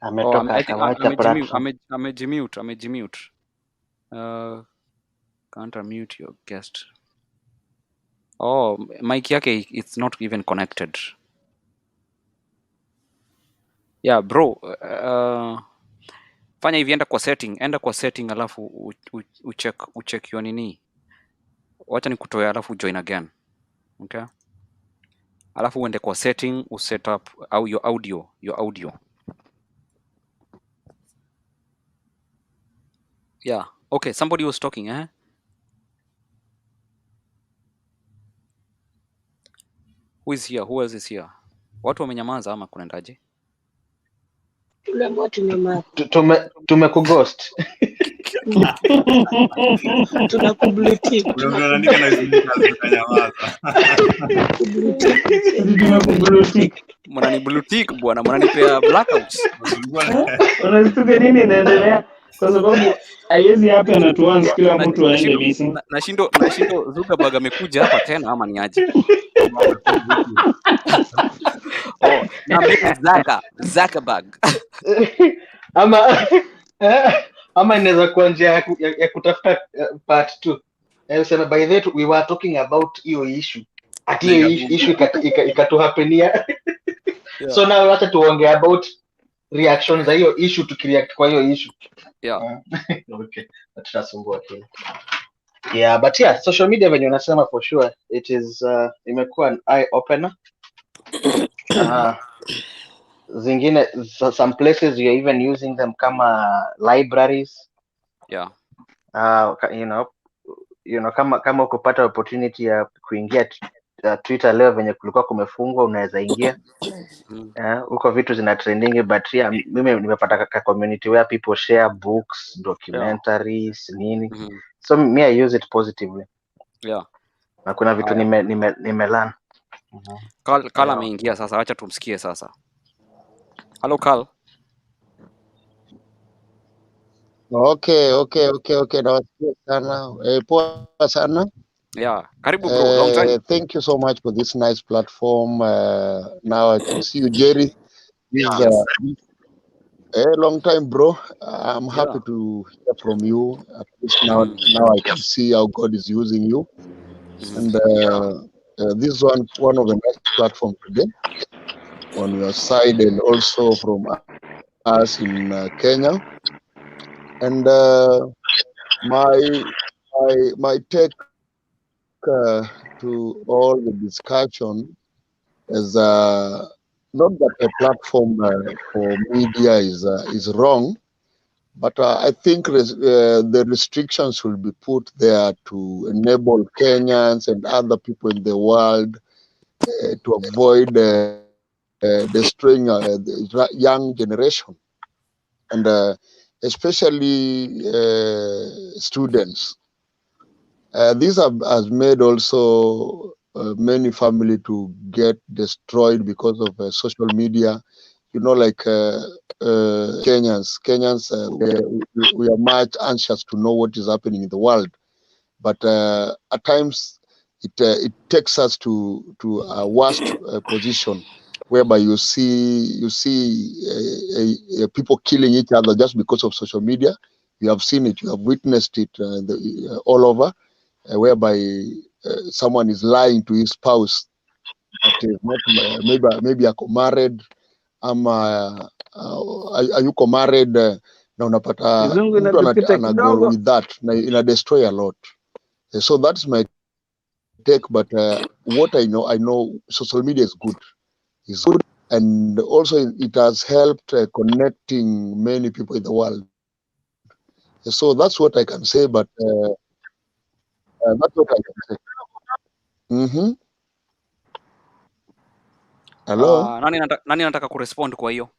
Speaker 2: ametoka akawacha platform.
Speaker 1: Amejimute. Can't unmute your guest. Oh, mic yake it's not even connected. Yeah, bro. Fanya hivi, enda kwa setting alafu ucheck your nini. Wacha nikutoe alafu join again. Okay? Alafu uende kwa setting uset up au your audio. Yeah. Okay, somebody was talking, eh? Who is here? Who else is here? Watu wamenyamaza ama kunaendaje?
Speaker 8: Tuliambiwa tunyamaze.
Speaker 2: Tumekughost.
Speaker 8: Tunakublue
Speaker 7: Unaandika na sneakers ukanyamaza.
Speaker 1: Mnani blue tick bwana, mnanipea blackouts.
Speaker 6: Unashtuka nini inaendelea? Kwa sababu haiwezi hapa na tuanze kila mtu aende missing.
Speaker 1: Nashindo Zuckerberg amekuja hapa tena ama ni aje? Oh, naambia Zuckerberg.
Speaker 2: ama inaweza kuwa njia ya kutafuta part 2. Usema by the way we were talking about hiyo issue. Ati hiyo issue ikatuhapenia. Yeah. So now wacha tuongee about reactions za hiyo issue, tukireact kwa hiyo issue.
Speaker 1: Yeah.
Speaker 2: Okay. Tutasumbua tena. Yeah, but yeah, social media venye unasema for sure it is imekuwa an eye opener. Zingine some places you're even using them kama libraries.
Speaker 1: Yeah.
Speaker 2: You know kama ukupata opportunity ya kuingia Twitter leo venye kulikuwa kumefungwa, unaweza ingia. Huko vitu zina trending, but yeah, mimi nimepata ka community where people share books, documentaries, nini. So me I use it positively.
Speaker 1: Yeah.
Speaker 2: Na kuna vitu nimelearn.
Speaker 1: Carl ameingia sasa, acha tumsikie sasa. Hello Carl.
Speaker 10: Okay. Nawasikia sana. Poa sana.
Speaker 1: Yeah, karibu bro, long time.
Speaker 10: Thank you so much for this nice platform. Now I can see you, Jerry. This is a long time, bro. I'm happy to hear from you. At least now I can see how God is using you. And this is one of the nice platforms today on your side, and also from us in Kenya. And my take to all the discussion is not that a platform for media is wrong, but I think the restrictions will be put there to enable Kenyans and other people in the world to avoid destroying the young generation, and especially students. This has made also many family to get destroyed because of social media. You know, like Kenyans, we are much anxious to know what is happening in the world, but at times it takes us to a worst position, whereby you see people killing each other just because of social media. You have seen it, you have witnessed it all over, whereby someone is lying to his spouse that is not maybe ako married ama ayuko married, na unapata mtu anago with that na ina destroy a lot. So that's my take, but what I know social media is good. It's good, and also it has helped connecting many people in the world. So that's what I can say, but that's what I can say. Hello?
Speaker 1: Nani anataka kurespond kwa hiyo?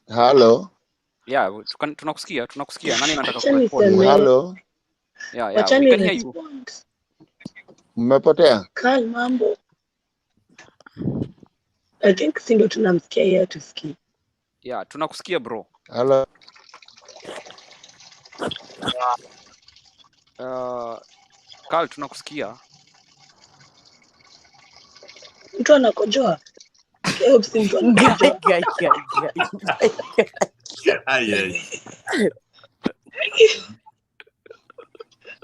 Speaker 10: Hello?
Speaker 1: Yeah, tunakusikia. Nani anataka kurespond?
Speaker 10: Hello?
Speaker 1: Yeah, we can hear you.
Speaker 10: Mmepotea?
Speaker 8: Carl, mambo. I think si ndo tunamsikia yeye tusikie.
Speaker 1: Yeah, tunakusikia bro.
Speaker 10: Hello?
Speaker 1: Carl, tunakusikia.
Speaker 8: Mtu anakojoa. Leo si mtu anakojoa.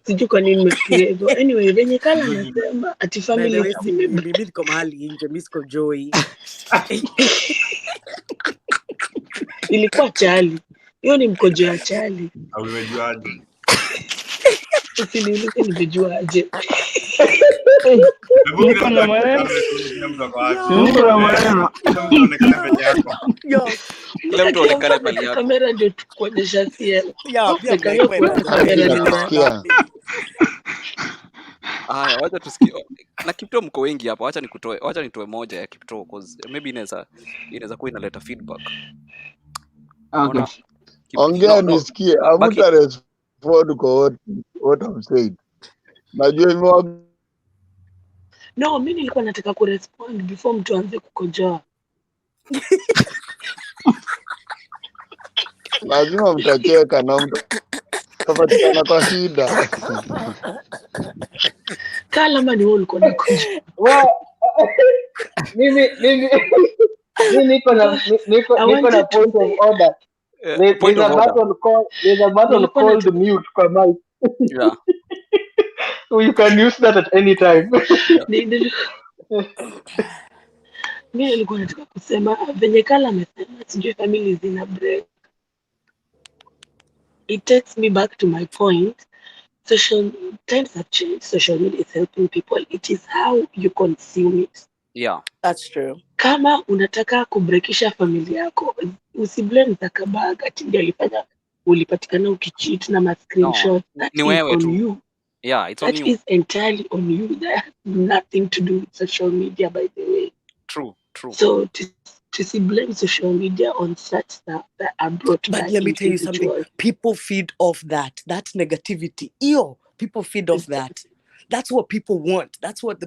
Speaker 8: Sijui kwa nini nimefikiria hivyo. Anyway, venye Kala anasema ati
Speaker 9: By the
Speaker 8: family
Speaker 9: way, si mimi niko mahali nje, mimi siko Joy.
Speaker 8: ilikuwa chali. Hiyo ni mkojo ya chali.
Speaker 7: Umejuaje?
Speaker 8: Usiniulize nimejua aje.
Speaker 6: Niko na maneno. Niko na maneno.
Speaker 9: Yo,
Speaker 1: Kila mtu aonekane pale yako.
Speaker 8: Kamera ndio tukuonyesha CL.
Speaker 9: yeah, pia mnaipenda
Speaker 8: Kamera ni
Speaker 10: Nasikia.
Speaker 1: Haya, wacha tusikie. Na Kipto mko wengi hapa. Wacha nitoe moja ya Kipto cause maybe inaweza kuwa inaleta feedback.
Speaker 6: Okay.
Speaker 10: Ongea nisikie. Amuta respond kwa what I'm saying. Najua
Speaker 8: No, mimi nilikuwa nataka kurespond before mtu aanze kukojoa.
Speaker 10: lazima mtacheka na mtapatikana kwa shida.
Speaker 8: Kala mani wewe ulikuwa unakojoa.
Speaker 2: Mimi niko na point of order. There's a button called mute kwa mic.
Speaker 1: Yeah.
Speaker 2: So you can use that at any time.
Speaker 8: Mimi nilikuwa nataka kusema venye Kala amesema sijui family zina break. It takes me back to my point. Times have changed. Social media is helping people. It is how you consume it.
Speaker 1: Yeah.
Speaker 9: That's true.
Speaker 8: Kama unataka kubrekisha familia yako, usiblame Zuckerberg ati ndiye alifanya ulipatikana ukicheat na ma screenshot. That
Speaker 1: Ni
Speaker 8: is
Speaker 1: wewe
Speaker 8: on
Speaker 1: tu.
Speaker 8: you.
Speaker 1: Yeah, it's on
Speaker 8: That
Speaker 1: you.
Speaker 8: is entirely on you. That has nothing to do with social media, by the way.
Speaker 1: True.
Speaker 8: So to see blame social media on such stuff that are brought by
Speaker 9: But let me tell you something.
Speaker 8: individuals.
Speaker 9: People feed off that negativity. People feed off that. That's what people want. That's what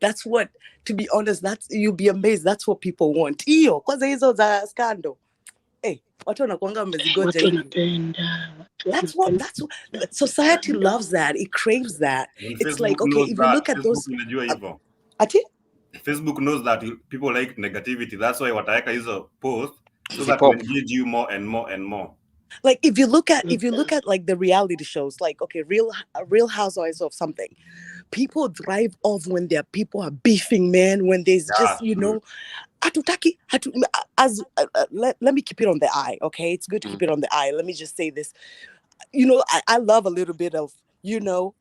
Speaker 9: that's what, to be honest, you'll be amazed. That's what people want. Kwanza hizo za scandal. Watu wanakuanga wamezigoja hivi. That's what society loves that. It craves that. It's like, okay, if you look at those
Speaker 7: Facebook knows that people like negativity. That's why wataweka hizo post so that will engage you more and more and more.
Speaker 9: Like if you look at like the reality shows, like okay, real housewives of something, people thrive off when their people are beefing, man. When there's just let me keep it on the eye, okay? It's good to keep it on the eye. Let me just say this. I love a little bit of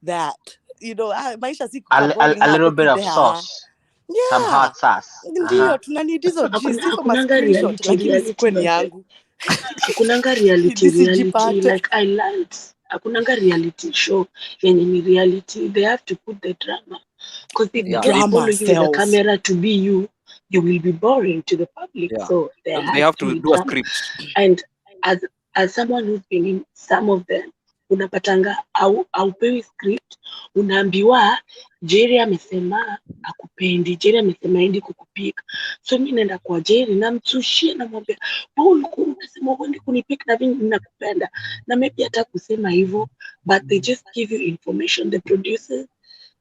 Speaker 9: that. Maisha si
Speaker 2: a little bit of sauce.
Speaker 9: Yeah.
Speaker 2: Some hot sauce.
Speaker 9: Ndio tunani hizo gist kama screenshot lakini sikweni yangu.
Speaker 8: Hakunanga reality like I learned. Hakunanga reality show yenye ni reality. They have to put the drama. Because if they follow you with the camera to be you will be boring to the public. Yeah. So they have to do a script. And as someone who's been in some of them, unapatanga aupewi script, unaambiwa Jerry amesema akupendi, Jerry amesema endi kukupika. So mimi naenda kwa Jerry namtushia namwambia, "Wewe ulikuwa unasema uende kunipika na mimi ninakupenda." Na maybe hata kusema hivyo, but they just give you information, the producers,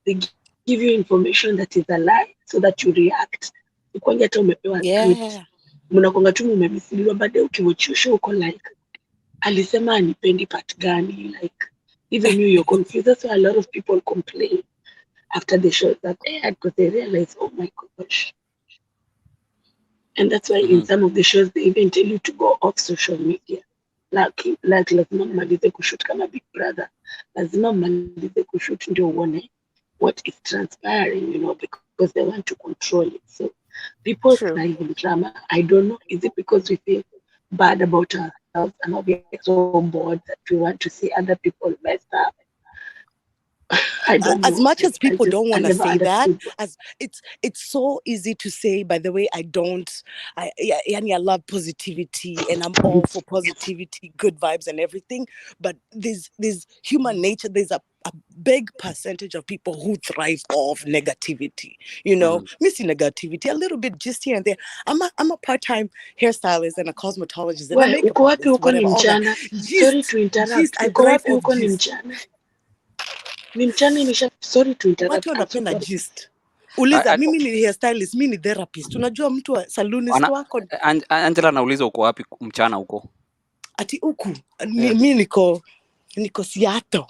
Speaker 8: they give you information that is a lie so that you react. Ukwanja hata umepewa script. Mnakonga tu mmemithiliwa, baadaye ukiwachusha uko like alisema anipendi part gani, like even you're confused. That's why a lot of people complain after the show that because they realize, oh my gosh. And that's why in some of the shows they even tell you to go off social media. Like lazima mmalize kushoot kama Big Brother, lazima mmalize kushoot ndio uone what is transpiring, because they want to control it. So people thrive in drama. I don't know, is it because we feel bad about ourselves and we are so bored that we want to see other people messed up? I don't know.
Speaker 9: As much as people don't want to say that, as it's so easy to say. By the way, I love positivity and I'm all for positivity, good vibes and everything. But there's human nature. There's a big percentage of people who thrive off negativity. Missing negativity a little bit just here and there. I'm a part-time hairstylist and a cosmetologist and a makeup artist.
Speaker 8: Sorry to interrupt.
Speaker 9: I thrive off
Speaker 8: sorry to interrupt.
Speaker 9: Watu wanapenda gist. Uliza mimi ni hairstylist, mimi ni therapist. Unajua mtu wa salonist wako.
Speaker 1: Angela anauliza uko wapi mchana huko?
Speaker 9: Ati huku mimi niko Seattle.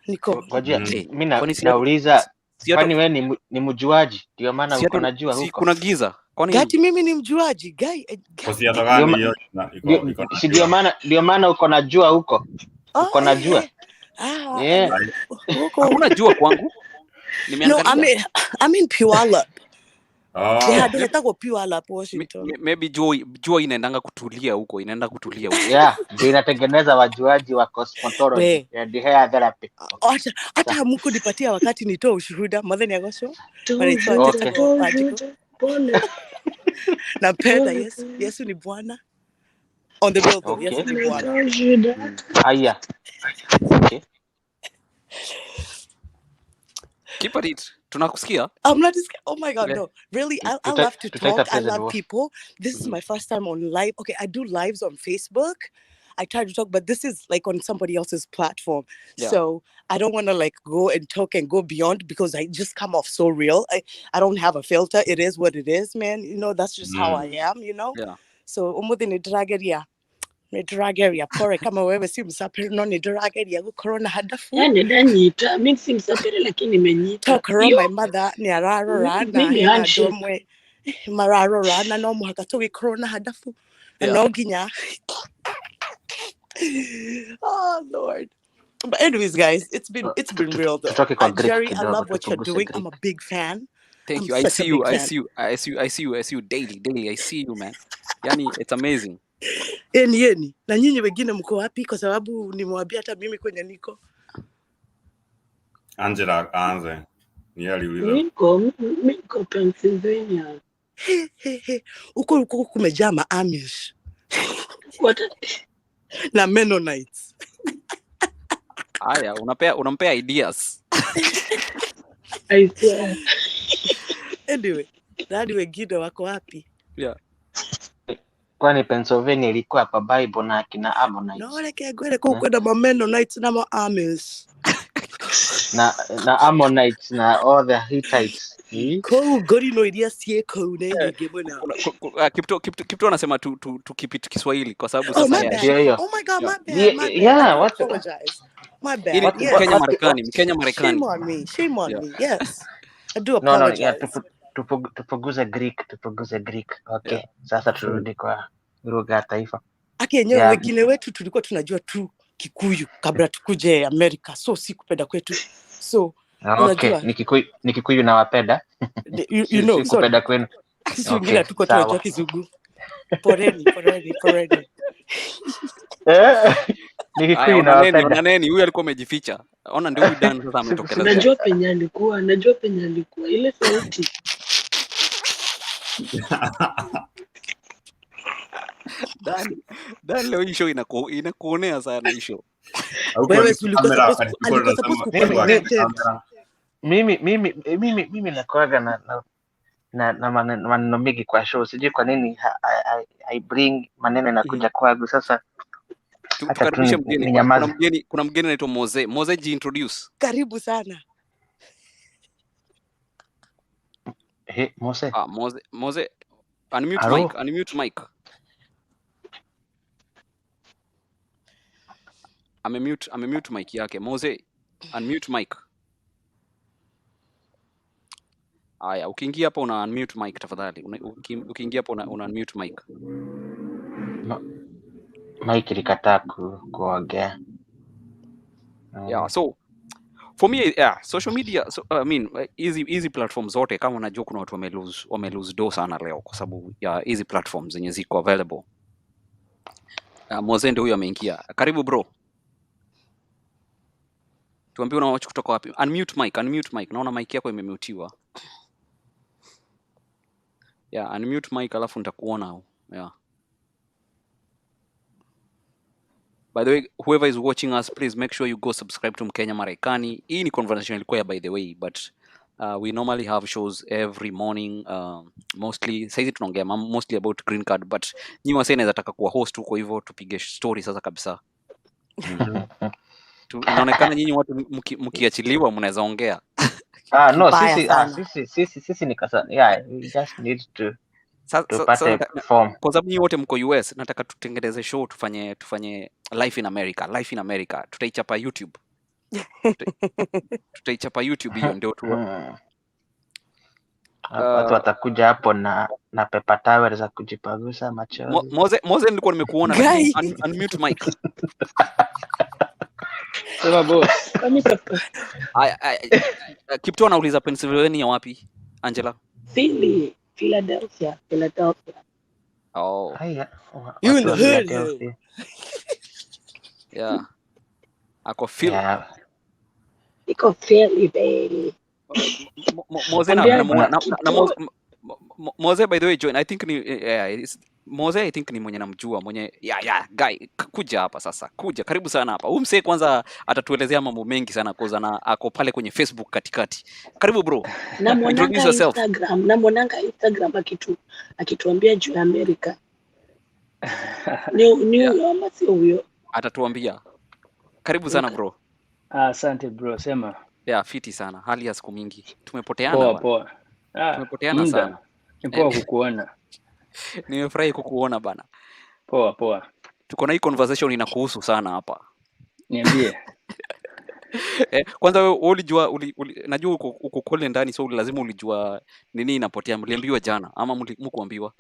Speaker 9: Niko.
Speaker 2: Ngojea,
Speaker 1: Hey,
Speaker 2: mimi
Speaker 1: kwani si
Speaker 2: nauliza
Speaker 1: si
Speaker 2: kwani wewe ni mjuaji? Ndio maana
Speaker 1: si
Speaker 2: uko najua
Speaker 1: si
Speaker 2: huko.
Speaker 1: kuna giza? Kwani
Speaker 9: Gati mimi ni mjuaji. Guy.
Speaker 7: Kosiato
Speaker 2: Ndio
Speaker 7: gani
Speaker 2: ma-
Speaker 7: hiyo iko na
Speaker 2: si
Speaker 7: jua?
Speaker 2: ndio maana uko najua huko. Uko najua. Yeah.
Speaker 9: Huko.
Speaker 1: hakuna jua kwangu?
Speaker 9: No,
Speaker 1: Nimeangalia.
Speaker 9: I'm in Puyallup.
Speaker 7: Oh.
Speaker 9: They had go Puyallup, Washington.
Speaker 1: Maybe jua inaendanga kutulia huko, inaenda kutulia huko.
Speaker 2: Yeah, ndio inatengeneza wajuaji wa cosmetology and hair therapy.
Speaker 9: Hata hamuku nipatia wakati nitoa ushuhuda mother ni agosho.
Speaker 2: Okay.
Speaker 8: Pole.
Speaker 9: Napenda Yesu ni Bwana. On the real though, Yesu ni Bwana.
Speaker 2: Haya. Okay.
Speaker 1: Keep at it. Tunakusikia?
Speaker 9: I'm not just, oh my God,
Speaker 2: Okay.
Speaker 9: no. Really, I love to talk. I love people. This is my first time on live. Okay, I do lives on Facebook. I try to talk, but this is like on somebody else's platform. Yeah. So I don't want to like go and talk and go beyond because I just come off so real. I don't have a filter. It is what it is, man. You know, that's just how I am, you know?
Speaker 1: Yeah.
Speaker 9: So, ni dragaria pore kama wewe si msapiri no ni dragaria corona hadafu.
Speaker 8: Yani danyita, mimi si msapiri lakini nimenyita.
Speaker 9: Corona my mother ni araro rana hena domwe mararo rana no muhaka togi corona hadafu. No ginya. Oh Lord. But anyways, guys, it's been real though. Jerry, I love what you're doing. I'm a big fan.
Speaker 1: Thank you. I see you daily. I see you, man. Yani, it's amazing.
Speaker 9: Yeni. Na nyinyi wengine mko wapi kwa sababu nimewambia hata mimi kwenye niko.
Speaker 7: Angela aanze. Ni aliuliza.
Speaker 8: Niko Pennsylvania.
Speaker 9: Uko kumejaa ma-Amish. What? Na Mennonites.
Speaker 1: Aya, unampea ideas.
Speaker 8: I swear.
Speaker 9: Anyway, dadi wengine wako wapi?
Speaker 1: Yeah.
Speaker 2: Kwani Pennsylvania ilikuwa hapa Bible na akina Ammonites.
Speaker 9: No, like gwele kwenda ma Mennonites na ma Amish.
Speaker 2: na Ammonites na all the Hittites.
Speaker 9: Ko gori no idia sie ko ne ngemona.
Speaker 1: Kipto anasema tu keep it Kiswahili kwa sababu sasa
Speaker 9: Oh my God, my bad. Yeah, I apologize. My bad.
Speaker 1: Mkenya Marekani.
Speaker 9: Shame on me. Yes. I do apologize.
Speaker 2: No, tupunguze Greek. Okay. Yeah. Sasa turudi kwa lugha ya taifa.
Speaker 9: Yenyewe wengine wetu tulikuwa tunajua tu Kikuyu kabla tukuje Amerika. So si kupenda kwetu. So
Speaker 2: okay, ni Kikuyu na wapenda.
Speaker 9: You know,
Speaker 2: si kupenda kwenu.
Speaker 9: Sisi wengine tuko tunajua Kizungu. Poreni.
Speaker 2: Ni Kikuyu na wapenda.
Speaker 1: Nani huyu alikuwa amejificha? Ona ndio huyu Dan sasa ametokelea.
Speaker 8: Najua penye alikuwa ile sauti.
Speaker 1: Dan leo hii show inakuonea sana hii show.
Speaker 9: Wewe alikuwa supposed kuwa
Speaker 2: mimi nakuaga na maneno mengi kwa show. Sijui kwa nini I bring maneno nakuja kwangu sasa.
Speaker 1: Tukaribisha mgeni. Kuna mgeni anaitwa Moze. Moze, introduce.
Speaker 9: Karibu sana.
Speaker 2: Moze.
Speaker 1: Moze. Unmute mic. Amemute mic yake. Moze, unmute mic. Aya, ukiingia hapo una unmute mic tafadhali. Ukiingia hapo una unmute mic.
Speaker 2: Mic ilikataa kuongea.
Speaker 1: Yeah, so for me, social media, I mean, easy platforms zote kama unajua kuna watu wamelose do sana leo kwa sababu ya easy platforms zenye ziko available. Moze ndio huyo ameingia. Karibu bro. Tuambie unawacha kutoka wapi? Unmute mic. Naona mic yako imemutiwa. Yeah, unmute mic alafu nitakuona. Yeah. By the way, whoever is watching us, please make sure you go subscribe to Mkenya Marekani. Hii ni conversation ilikuwa by the way, but we normally have shows every morning. Mostly, saizi tunaongea mostly about green card, but nyi wasee naweza taka kuwa host huko hivyo tupige story sasa kabisa. Inaonekana nyinyi watu mkiachiliwa mnaweza ongea.
Speaker 2: No, sisi ni kasa. Yeah, we just need to form.
Speaker 1: Kwa sababu nyinyi wote mko US, nataka tutengeneze show tufanye Life in America. Tutaichapa YouTube. Tutaichapa YouTube hiyo ndio tu.
Speaker 2: Watu watakuja hapo na paper towel za kujipagusa machozi.
Speaker 1: Moze nilikuwa nimekuona lakini unmute mic.
Speaker 11: Sema boss.
Speaker 1: Kipto anauliza Pennsylvania wapi? Angela?
Speaker 8: Philadelphia.
Speaker 1: Oh.
Speaker 9: You in the hood.
Speaker 1: Yeah. Ako Phil.
Speaker 2: Yeah.
Speaker 8: Iko Philly baby.
Speaker 1: Moze by the way join. I think ni Moze I think ni mwenye namjua mwenye guy kuja hapa sasa. Kuja karibu sana hapa. Huyu msee kwanza atatuelezea mambo mengi sana koza na ako pale kwenye Facebook katikati. Karibu bro.
Speaker 8: Namwonanga Instagram akituambia juu ya America. Ni ama sio huyo.
Speaker 1: Atatuambia. Karibu sana bro.
Speaker 11: Asante bro, sema.
Speaker 1: Yeah, fiti sana. Hali ya siku mingi. Tumepoteana.
Speaker 11: Poa.
Speaker 1: Tumepoteana sana.
Speaker 11: Ni poa kukuona.
Speaker 1: Nimefurahi kukuona bana.
Speaker 11: Poa.
Speaker 1: Tuko na hii conversation inakuhusu sana hapa.
Speaker 11: Niambie.
Speaker 1: Kwanza wewe ulijua najua uko kule ndani so lazima ulijua nini inapotea. Mliambiwa jana ama mkuambiwa?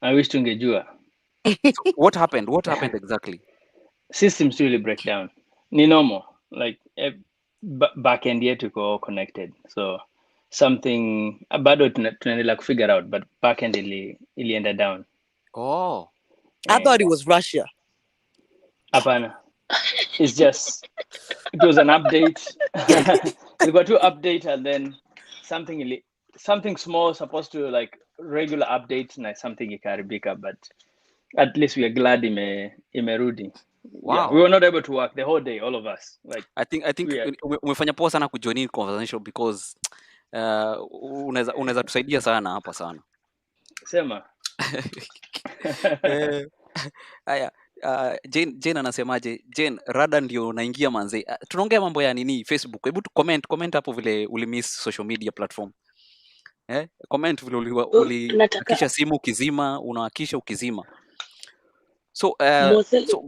Speaker 11: I wish tungejua.
Speaker 1: So, what happened exactly?
Speaker 11: Systems really break down. Ni normal. Like back end yetu iko connected. So something bado tunaendelea kufigure out but back end ilienda down.
Speaker 1: Oh.
Speaker 9: I thought it was Russia.
Speaker 11: Hapana. It's just it was an update. We got to update and then something small supposed to like regular updates na something ikaribika but at least we are glad imerudi.
Speaker 1: Wow.
Speaker 11: Yeah, we were not able to work the whole day, all of us. Like
Speaker 1: I think umefanya poa sana kujoin in conversation because unaweza tusaidia sana hapa sana.
Speaker 11: Sema.
Speaker 1: Haya, Jane anasemaje? Jane, rada ndio unaingia manze. Tunaongea mambo ya nini Facebook. Hebu comment hapo vile ulimiss social media platform. Comment vile uliakisha simu ukizima, unahakisha ukizima. So,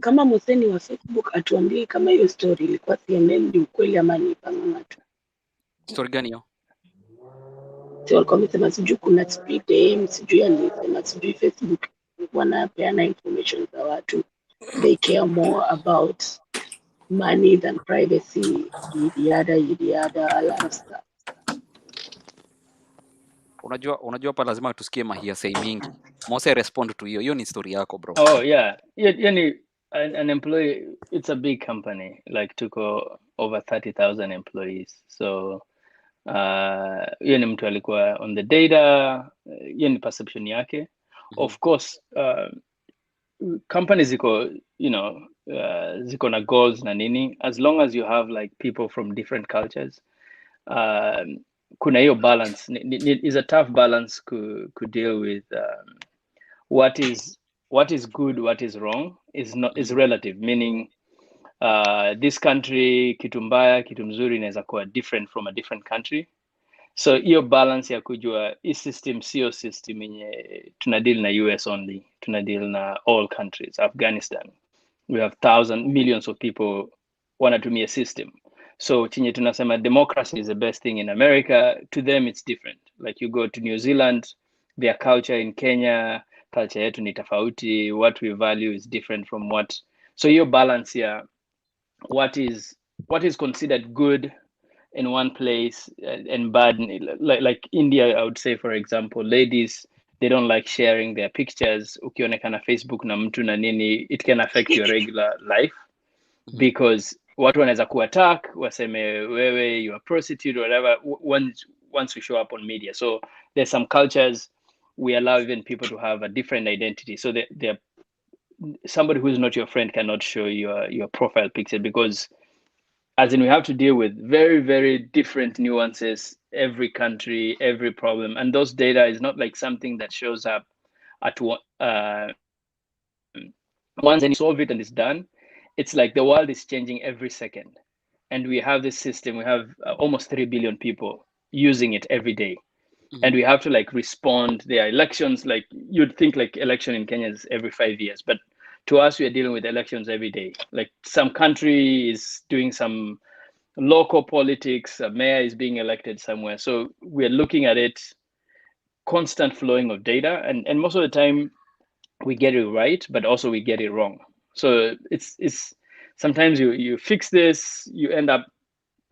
Speaker 8: kama Moseni wa Facebook atuambie kama hiyo story ilikuwa CNN ndio ukweli ama ni panganga tu.
Speaker 1: Story gani hiyo?
Speaker 8: Sio walikuwa wamesema sijui kuna speed aim, sijui alisema sijui Facebook wanapeana information za watu. They care more about money than privacy. Yada, a lot of stuff.
Speaker 1: Unajua hapa lazima tusikie mahiasei mingi. Mose respond to hiyo ni story yako bro.
Speaker 11: Oh yeah. Yani an employee, it's a big company like tuko over 30,000 employees. So hiyo ni mtu alikuwa on the data, hiyo ni perception yake. Of course companies ziko ziko na goals na nini, as long as you have like people from different cultures kuna hiyo balance is a tough balance to deal with. What is good, what is wrong is relative, meaning this country kitu mbaya kitu mzuri inaweza kuwa different from a different country. So hiyo balance ya kujua hii system sio system yenye tuna deal na US only, tuna deal na all countries. Afghanistan, we have millions of people wanatumia system. So chenye tunasema democracy is the best thing in America, to them it's different. Like you go to New Zealand, their culture, in Kenya culture yetu ni tofauti, what we value is different from what. So your balance here, what is considered good in one place and bad, like India, I would say, for example, ladies, they don't like sharing their pictures. Ukionekana Facebook na mtu na nini, it can affect your regular life because watu wanaweza kuattack, waseme wewe you are prostitute or whatever once we show up on media. So there's some cultures we allow even people to have a different identity. So they're somebody who is not your friend cannot show your profile picture because as in we have to deal with very, very different nuances, every country, every problem. And those data is not like something that shows up at once and you solve it and it's done. It's like the world is changing every second. And we have this system, we have almost 3 billion people using it every day. And we have to like respond. There are elections, like you'd think like election in Kenya is every 5 years, but to us, we are dealing with elections every day. Like some country is doing some local politics, a mayor is being elected somewhere. So we're looking at it, constant flowing of data, and most of the time we get it right, but also we get it wrong. So it's sometimes you fix this, you end up,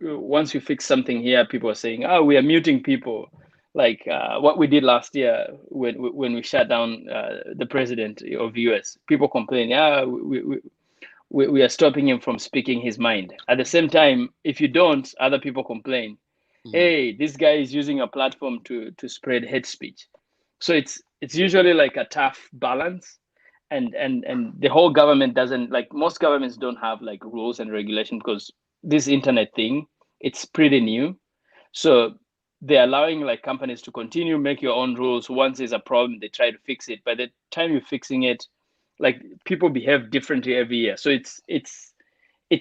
Speaker 11: once you fix something here, people are saying, oh, we are muting people, like what we did last year when we shut down the president of US. People complain, yeah, we are stopping him from speaking his mind. At the same time, if you don't, other people complain, hey, this guy is using a platform to spread hate speech. So it's usually like a tough balance, and the whole government doesn't, like most governments don't have like rules and regulation, because this internet thing, it's pretty new. So they're allowing like companies to continue make your own rules. Once there's a problem, they try to fix it. By the time you're fixing it, like people behave differently every year. So it's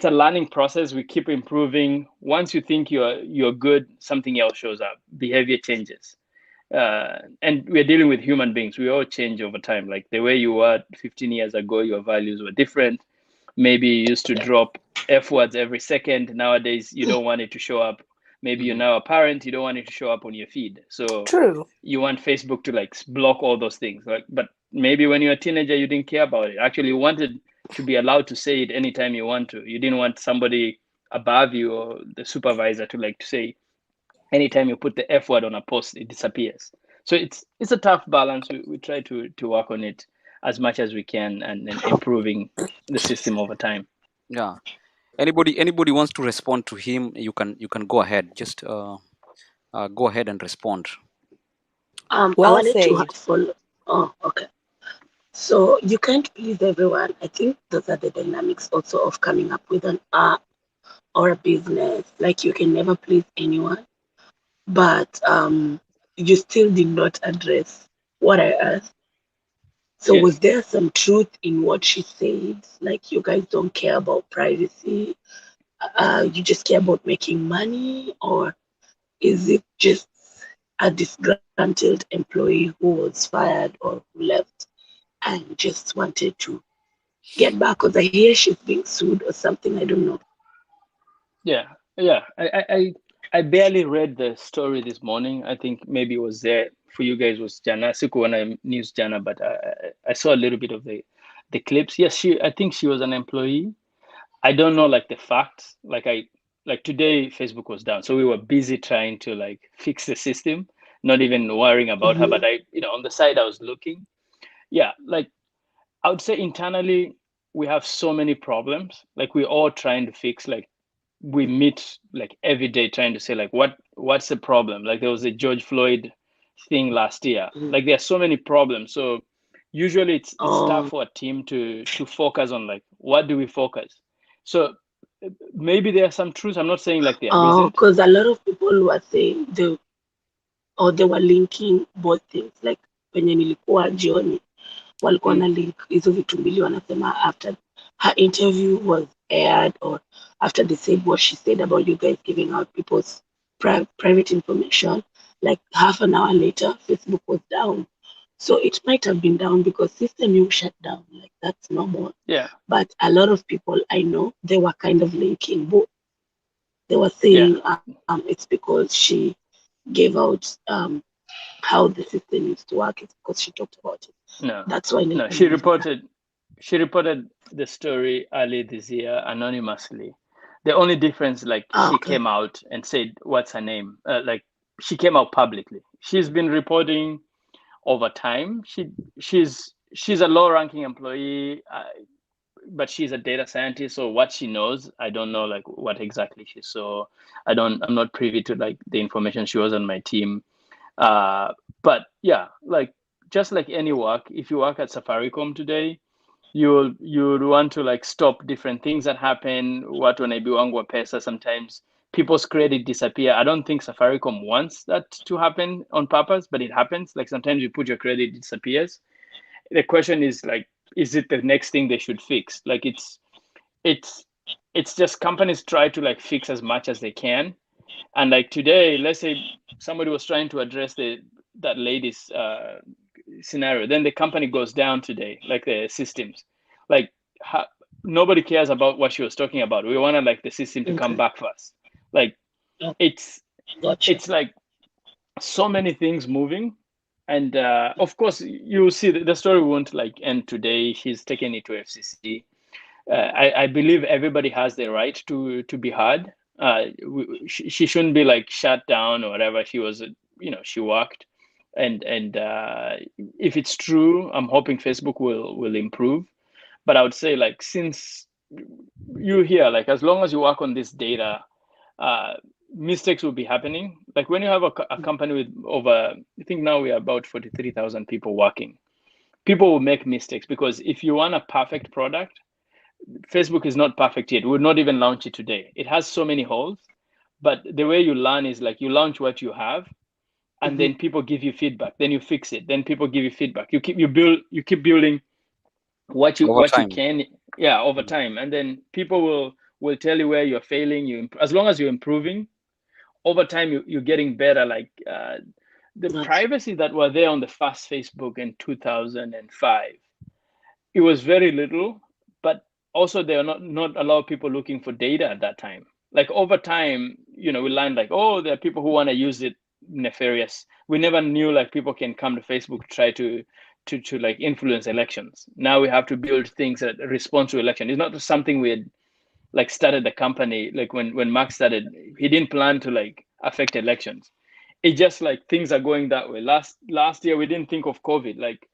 Speaker 11: a learning process. We keep improving. Once you think you're good, something else shows up. Behavior changes. And we're dealing with human beings. We all change over time. Like the way you were 15 years ago, your values were different. Maybe you used to drop F words every second. Nowadays, you don't want it to show up. Maybe you're now a parent, you don't want it to show up on your feed. So
Speaker 9: True.
Speaker 11: you want Facebook to like block all those things. Like, but maybe when you're a teenager, you didn't care about it. Actually, you wanted to be allowed to say it anytime you want to. You didn't want somebody above you or the supervisor to like to say, anytime you put the F word on a post, it disappears. So it's a tough balance. We try to work on it as much as we can, and improving the system over time.
Speaker 1: Yeah. Anybody wants to respond to him, you can go ahead. Just go ahead and respond.
Speaker 8: I
Speaker 9: Well
Speaker 8: wanted to
Speaker 9: said.
Speaker 8: follow. Oh, okay. So you can't please everyone. I think those are the dynamics also of coming up with an app or a business. Like you can never please anyone, but you still did not address what I asked. So
Speaker 11: Yeah.
Speaker 8: was there some truth in what she said? Like you guys don't care about privacy, you just care about making money, or is it just a disgruntled employee who was fired or who left and just wanted to get back? Because I hear she's being sued or something. I don't know.
Speaker 11: Yeah. I barely read the story this morning. I think maybe it was there for you guys was Jana Sikuana News Jana, but I saw a little bit of the clips. Yes, I think she was an employee. I don't know like the facts. Like today Facebook was down, so we were busy trying to like fix the system, not even worrying about her. But on the side I was looking. Yeah, like I would say internally we have so many problems. Like we're all trying to fix. Like we meet like every day trying to say like what's the problem. Like there was a George Floyd thing last year. Like there are so many problems. So usually it's tough for a team to focus on like what do we focus. So maybe there are some truths. I'm not saying like there isn't.
Speaker 8: Because a lot of people were saying they were linking both things, like penye nilikuwa jioni walikuwa na link hizo vitu mbili, wanasema after her interview was aired or after they said what she said about you guys giving out people's private information, like half an hour later Facebook was down. So it might have been down because system you shut down, like that's normal.
Speaker 11: Yeah.
Speaker 8: But a lot of people I know, they were kind of linking both. They were saying it's because she gave out how the system used to work. It's because she talked about it.
Speaker 11: No,
Speaker 8: That's why.
Speaker 11: no. She reported the story early this year anonymously. The only difference, like she came out and said, "What's her name?" Like she came out publicly. She's been reporting over time. She's a low-ranking employee, but she's a data scientist. So what she knows, I don't know, like what exactly she saw. I'm not privy to like the information. She was on my team. But yeah, like just like any work, if you work at Safaricom today, you'll want to like stop different things that happen. What when I do Angwa Pesa, sometimes people's credit disappear. I don't think Safaricom wants that to happen on purpose, but it happens. Like sometimes you put your credit, it disappears. The question is like, is it the next thing they should fix? Like it's just companies try to like fix as much as they can. And like today, let's say somebody was trying to address that lady's scenario, then the company goes down today, like the systems. Like nobody cares about what she was talking about. We wanted like the system to come back fast. Like it's like so many things moving, and of course you see the story won't like end today. She's taken it to FCC. I believe everybody has the right to be heard. She shouldn't be like shut down or whatever. She was, she worked, and if it's true, I'm hoping Facebook will improve. But I would say like since you here, like as long as you work on this data, mistakes will be happening. Like when you have a company with over, I think now we are about 43,000 people working. People will make mistakes because if you want a perfect product, Facebook is not perfect yet. We'll not even launch it today. It has so many holes, but the way you learn is like you launch what you have, and then people give you feedback. Then you fix it. Then people give you feedback. You keep building what you can, over time, and then people will tell you where you're failing. As long as you're improving over time, you're getting better. Like the privacy that were there on the first Facebook in 2005, it was very little, but also there are not a lot of people looking for data at that time. Like over time, we learned like, oh, there are people who want to use it nefarious. We never knew like people can come to Facebook to try to like influence elections. Now we have to build things that respond to election. It's not something we had like started the company. Like when Mark started, he didn't plan to like affect elections. It just like things are going that way. Last year we didn't think of COVID. Like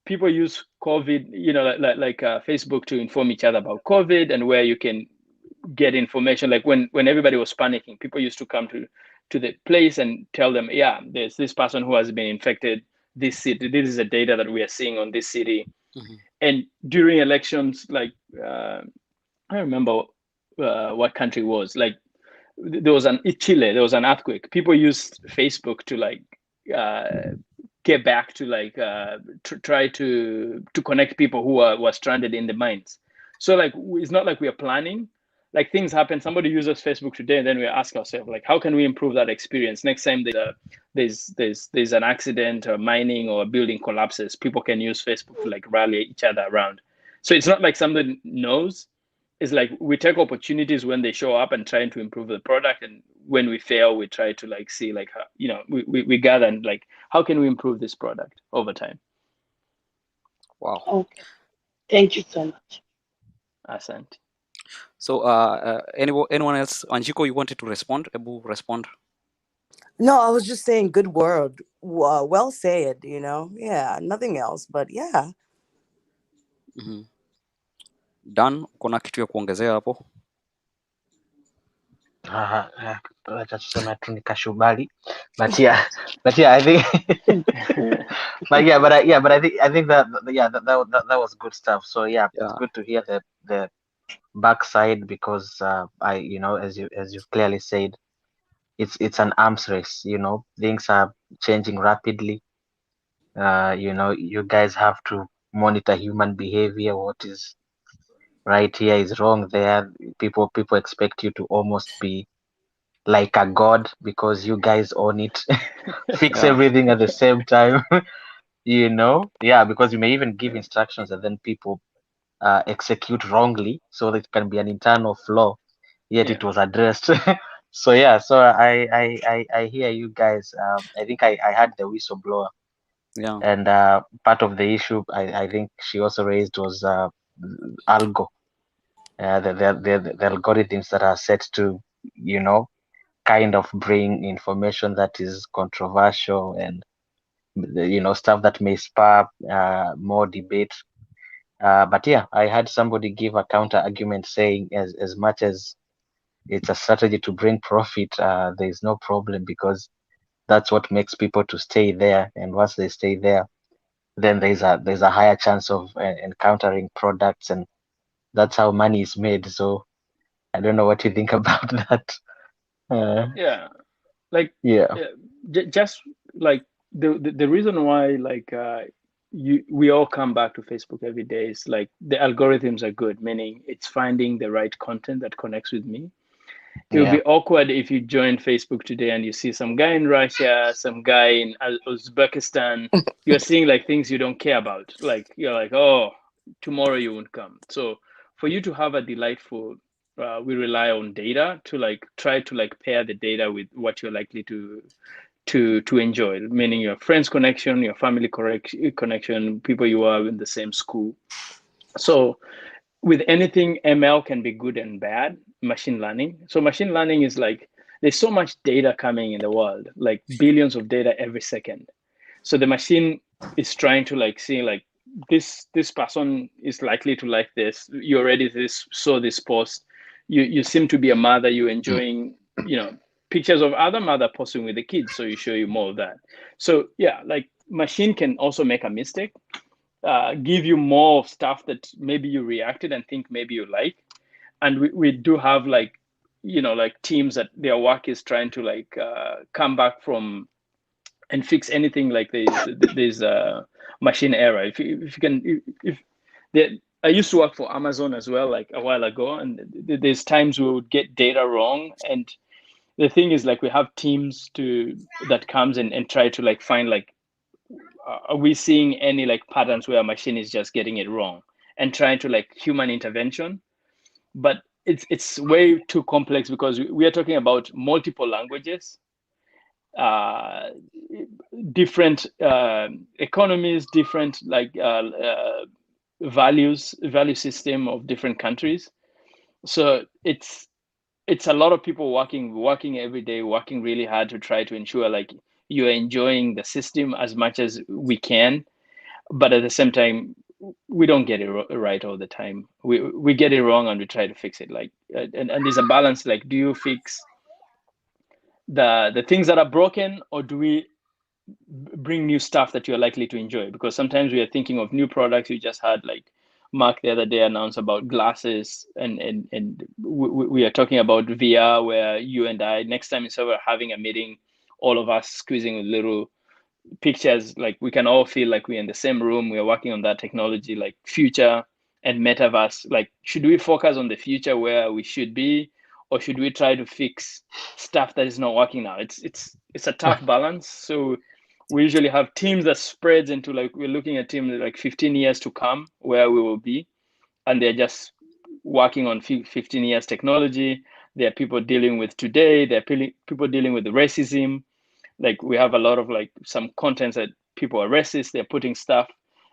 Speaker 11: people use COVID, like Facebook to inform each other about COVID and where you can get information. Like when everybody was panicking, people used to come to the place and tell them, yeah, there's this person who has been infected. This city, this is the data that we are seeing on this city. And during elections, like I remember what country it was. Like there was Chile, there was an earthquake. People used Facebook to like get back to like try to connect people who were stranded in the mines. So like it's not like we are planning. Like things happen. Somebody uses Facebook today, and then we ask ourselves like, how can we improve that experience next time there's an accident or mining or a building collapses? People can use Facebook to like rally each other around. So it's not like somebody knows. It's like we take opportunities when they show up and trying to improve the product, and when we fail, we try to like see like we gather and like how can we improve this product over time.
Speaker 1: Wow.
Speaker 8: Okay. Thank you so much.
Speaker 11: Asante.
Speaker 1: So anyone else? Anjiko, you wanted to respond? Ebu, respond.
Speaker 9: No, I was just saying good word. Well said, Yeah, nothing else, but yeah.
Speaker 1: Dan, kuna kitu ya kuongezea hapo?
Speaker 2: Acha tuseme tu nikashubali, but yeah, I think but I think that was good stuff. So yeah, it's good to hear the backside, because as you've clearly said, it's an arms race. Things are changing rapidly. You guys have to monitor human behavior. What is right here is wrong there. People expect you to almost be like a god because you guys own it. Fix everything at the same time. Because you may even give instructions and then people execute wrongly, so that it can be an internal flaw, yet it was addressed. So I hear you guys. I think I had the whistleblower, and part of the issue I think she also raised was algo, the algorithms that are set to kind of bring information that is controversial and stuff that may spur more debate. But yeah, I had somebody give a counter argument saying as much as it's a strategy to bring profit, there is no problem, because that's what makes people to stay there, and once they stay there, then there's a higher chance of encountering products, and that's how money is made. So I don't know what you think about that.
Speaker 11: Just like the reason why like we all come back to Facebook every day is like the algorithms are good, meaning it's finding the right content that connects with me. It would be awkward if you join Facebook today and you see some guy in Russia, some guy in Uzbekistan. You're seeing like things you don't care about. Like you're like, oh, tomorrow you won't come. So for you to have a delightful, we rely on data to like try to like pair the data with what you're likely to enjoy, meaning your friends connection, your family connection, people you are in the same school. So with anything, ML can be good and bad, machine learning. So machine learning is like, there's so much data coming in the world, like billions of data every second. So the machine is trying to like see like this person is likely to like this. You already saw this post. You seem to be a mother. You're enjoying, pictures of other mother posting with the kids. So you show you more of that. So yeah, like machine can also make a mistake, give you more stuff that maybe you reacted and think maybe you like. And we do have like, like teams that their work is trying to like come back from and fix anything like there's machine error. If you can, if I used to work for Amazon as well, like a while ago, and there's times we would get data wrong. And the thing is, like, we have teams that comes and try to like find like, are we seeing any like patterns where a machine is just getting it wrong, and trying to like human intervention. But it's way too complex because we are talking about multiple languages, different economies, different like value system of different countries. So it's a lot of people working every day, working really hard to try to ensure like you're enjoying the system as much as we can, but at the same time we don't get it right all the time. We get it wrong and we try to fix it, like and there's a balance, like, do you fix the things that are broken, or do we bring new stuff that you're likely to enjoy? Because sometimes we are thinking of new products. We just had like Mark the other day announce about glasses, and we are talking about VR, where you and I, next time instead of having a meeting, all of us squeezing with little pictures, like we can all feel like we're in the same room. We're working on that technology, like future and metaverse. Like, should we focus on the future where we should be, or should we try to fix stuff that is not working now? It's a tough balance. So we usually have teams that spreads into, like, we're looking at teams like 15 years to come where we will be, and they're just working on 15 years technology. There are people dealing with today. There are people dealing with the racism. Like, we have a lot of like some contents that people are racist. They're putting stuff,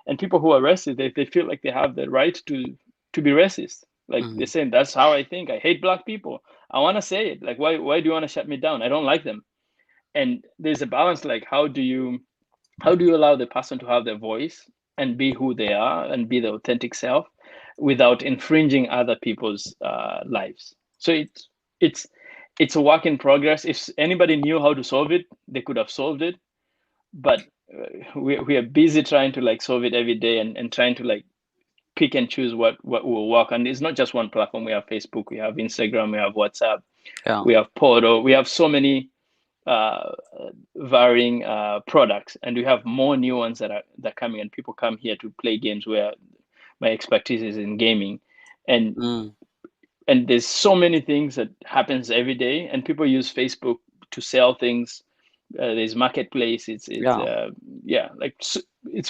Speaker 11: and people who are racist, they feel like they have the right to be racist. Like, they're saying, that's how I think. I hate black people. I want to say it. Like, why do you want to shut me down? I don't like them. And there's a balance. Like, how do you allow the person to have their voice and be who they are and be the authentic self without infringing other people's lives? So it's a work in progress. If anybody knew how to solve it, they could have solved it. But we are busy trying to like solve it every day, and trying to like pick and choose what will work. And it's not just one platform. We have Facebook, we have Instagram, we have WhatsApp, we have Portal, we have so many varying products, and we have more new ones that are coming, and people come here to play games, where my expertise is in gaming. And there's so many things that happens every day, and people use Facebook to sell things. There's marketplace. It's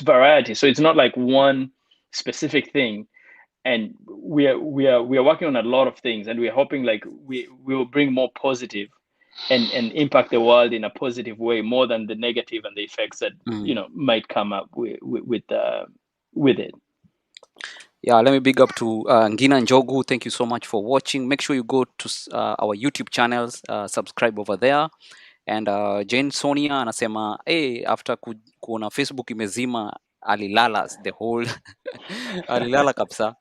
Speaker 11: variety. So it's not like one specific thing. And we are working on a lot of things, and we're hoping like we will bring more positive and impact the world in a positive way, more than the negative and the effects that might come up with it.
Speaker 1: Yeah, let me big up to Ngina Njogu. Thank you so much for watching. Make sure you go to our YouTube channels, subscribe over there. And Jane Sonia anasema after kuona Facebook imezima alilala the whole alilala kabisa.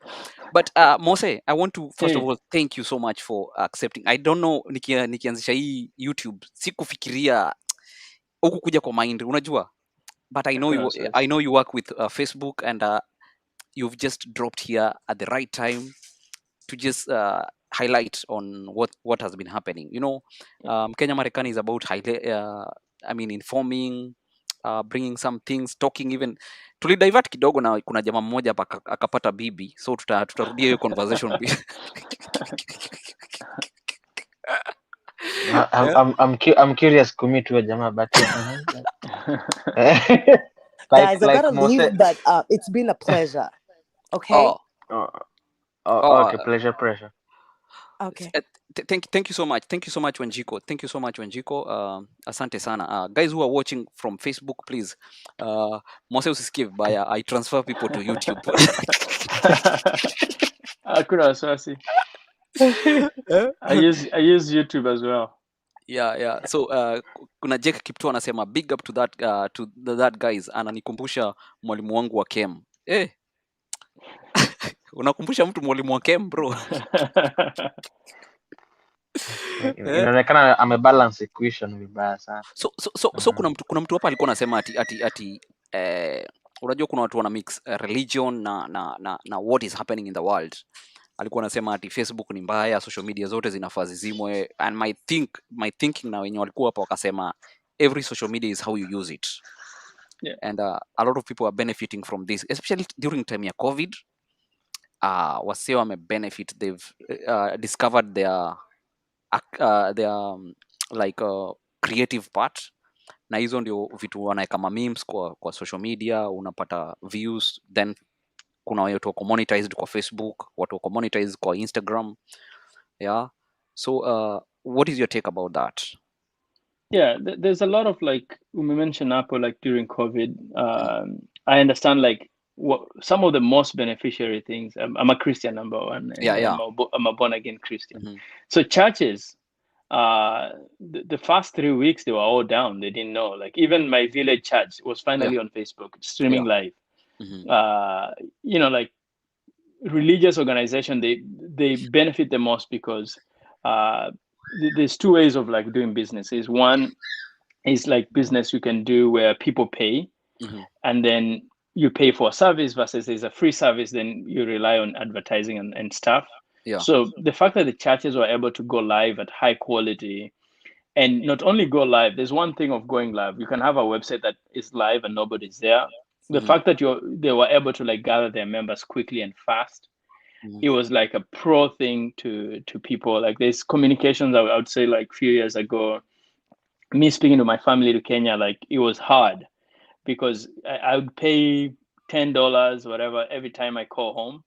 Speaker 1: But Mose, I want to first of all thank you so much for accepting. I don't know, nikianzisha hii YouTube sikufikiria huku kuja kwa mind, unajua, but I know you work with Facebook, and you've just dropped here at the right time to just highlight on what has been happening. Kenya Marekani is about informing, bringing some things, talking. Even tulidivert kidogo na kuna jamaa mmoja hapa akapata bibi, so tutarudia hiyo conversation.
Speaker 2: I'm curious commit to a jamaa, but
Speaker 9: guys, I gotta leave, but it's been a pleasure. Okay.
Speaker 2: Oh,
Speaker 1: Oh,
Speaker 2: okay. Pressure.
Speaker 9: Okay.
Speaker 1: thank you so much. Thank you so much, Wanjiko. Thank you so much, Wanjiko. Asante sana. Guys who are watching from Facebook, please. Mose usisikie vibaya. I transfer people to YouTube.
Speaker 11: Hakuna wasiwasi. I use YouTube as well.
Speaker 1: Yeah. So kuna Jake Kipto anasema big up to that guys. Ananikumbusha mwalimu wangu wa chem. Unakumbusha mtu mwalimu wa chem, bro.
Speaker 2: Inaonekana amebalance equation vibaya sana.
Speaker 1: So kuna mtu hapa alikuwa anasema ati unajua kuna watu wana mix religion na what is happening in the world. Alikuwa anasema ati Facebook ni mbaya, social media zote zinafaa zizimwe, and my thinking na wenye walikuwa hapa wakasema every social media is how you use it.
Speaker 11: Yeah.
Speaker 1: And a lot of people are benefiting from this, especially during time ya COVID. Wasee wame benefit, they've discovered their creative part, na hizo ndio vitu wanaweka ma memes kwa social media, unapata views, then kuna watu wako monetized kwa Facebook, watu wako monetized kwa Instagram. Yeah. So what is your take about that?
Speaker 11: Yeah, there's a lot of like we mentioned Apple like during COVID. I understand like what some of the most beneficiary things. I'm a Christian, number one. And
Speaker 1: Yeah.
Speaker 11: I'm a born again Christian.
Speaker 1: Mm-hmm.
Speaker 11: So churches, the first 3 weeks they were all down. They didn't know. Like even my village church was finally on Facebook streaming live.
Speaker 1: Mm-hmm.
Speaker 11: Like religious organization, they benefit the most because there's two ways of like doing business. Is one is like business you can do where people pay, and then you pay for a service versus there's a free service, then you rely on advertising and stuff.
Speaker 1: Yeah.
Speaker 11: So the fact that the churches were able to go live at high quality, and not only go live, there's one thing of going live. You can have a website that is live and nobody's there. The fact that they were able to like gather their members quickly and fast, it was like a pro thing to people. Like there's communications, I would say like a few years ago, me speaking to my family to Kenya, like it was hard because I would pay $10 whatever every time I call home,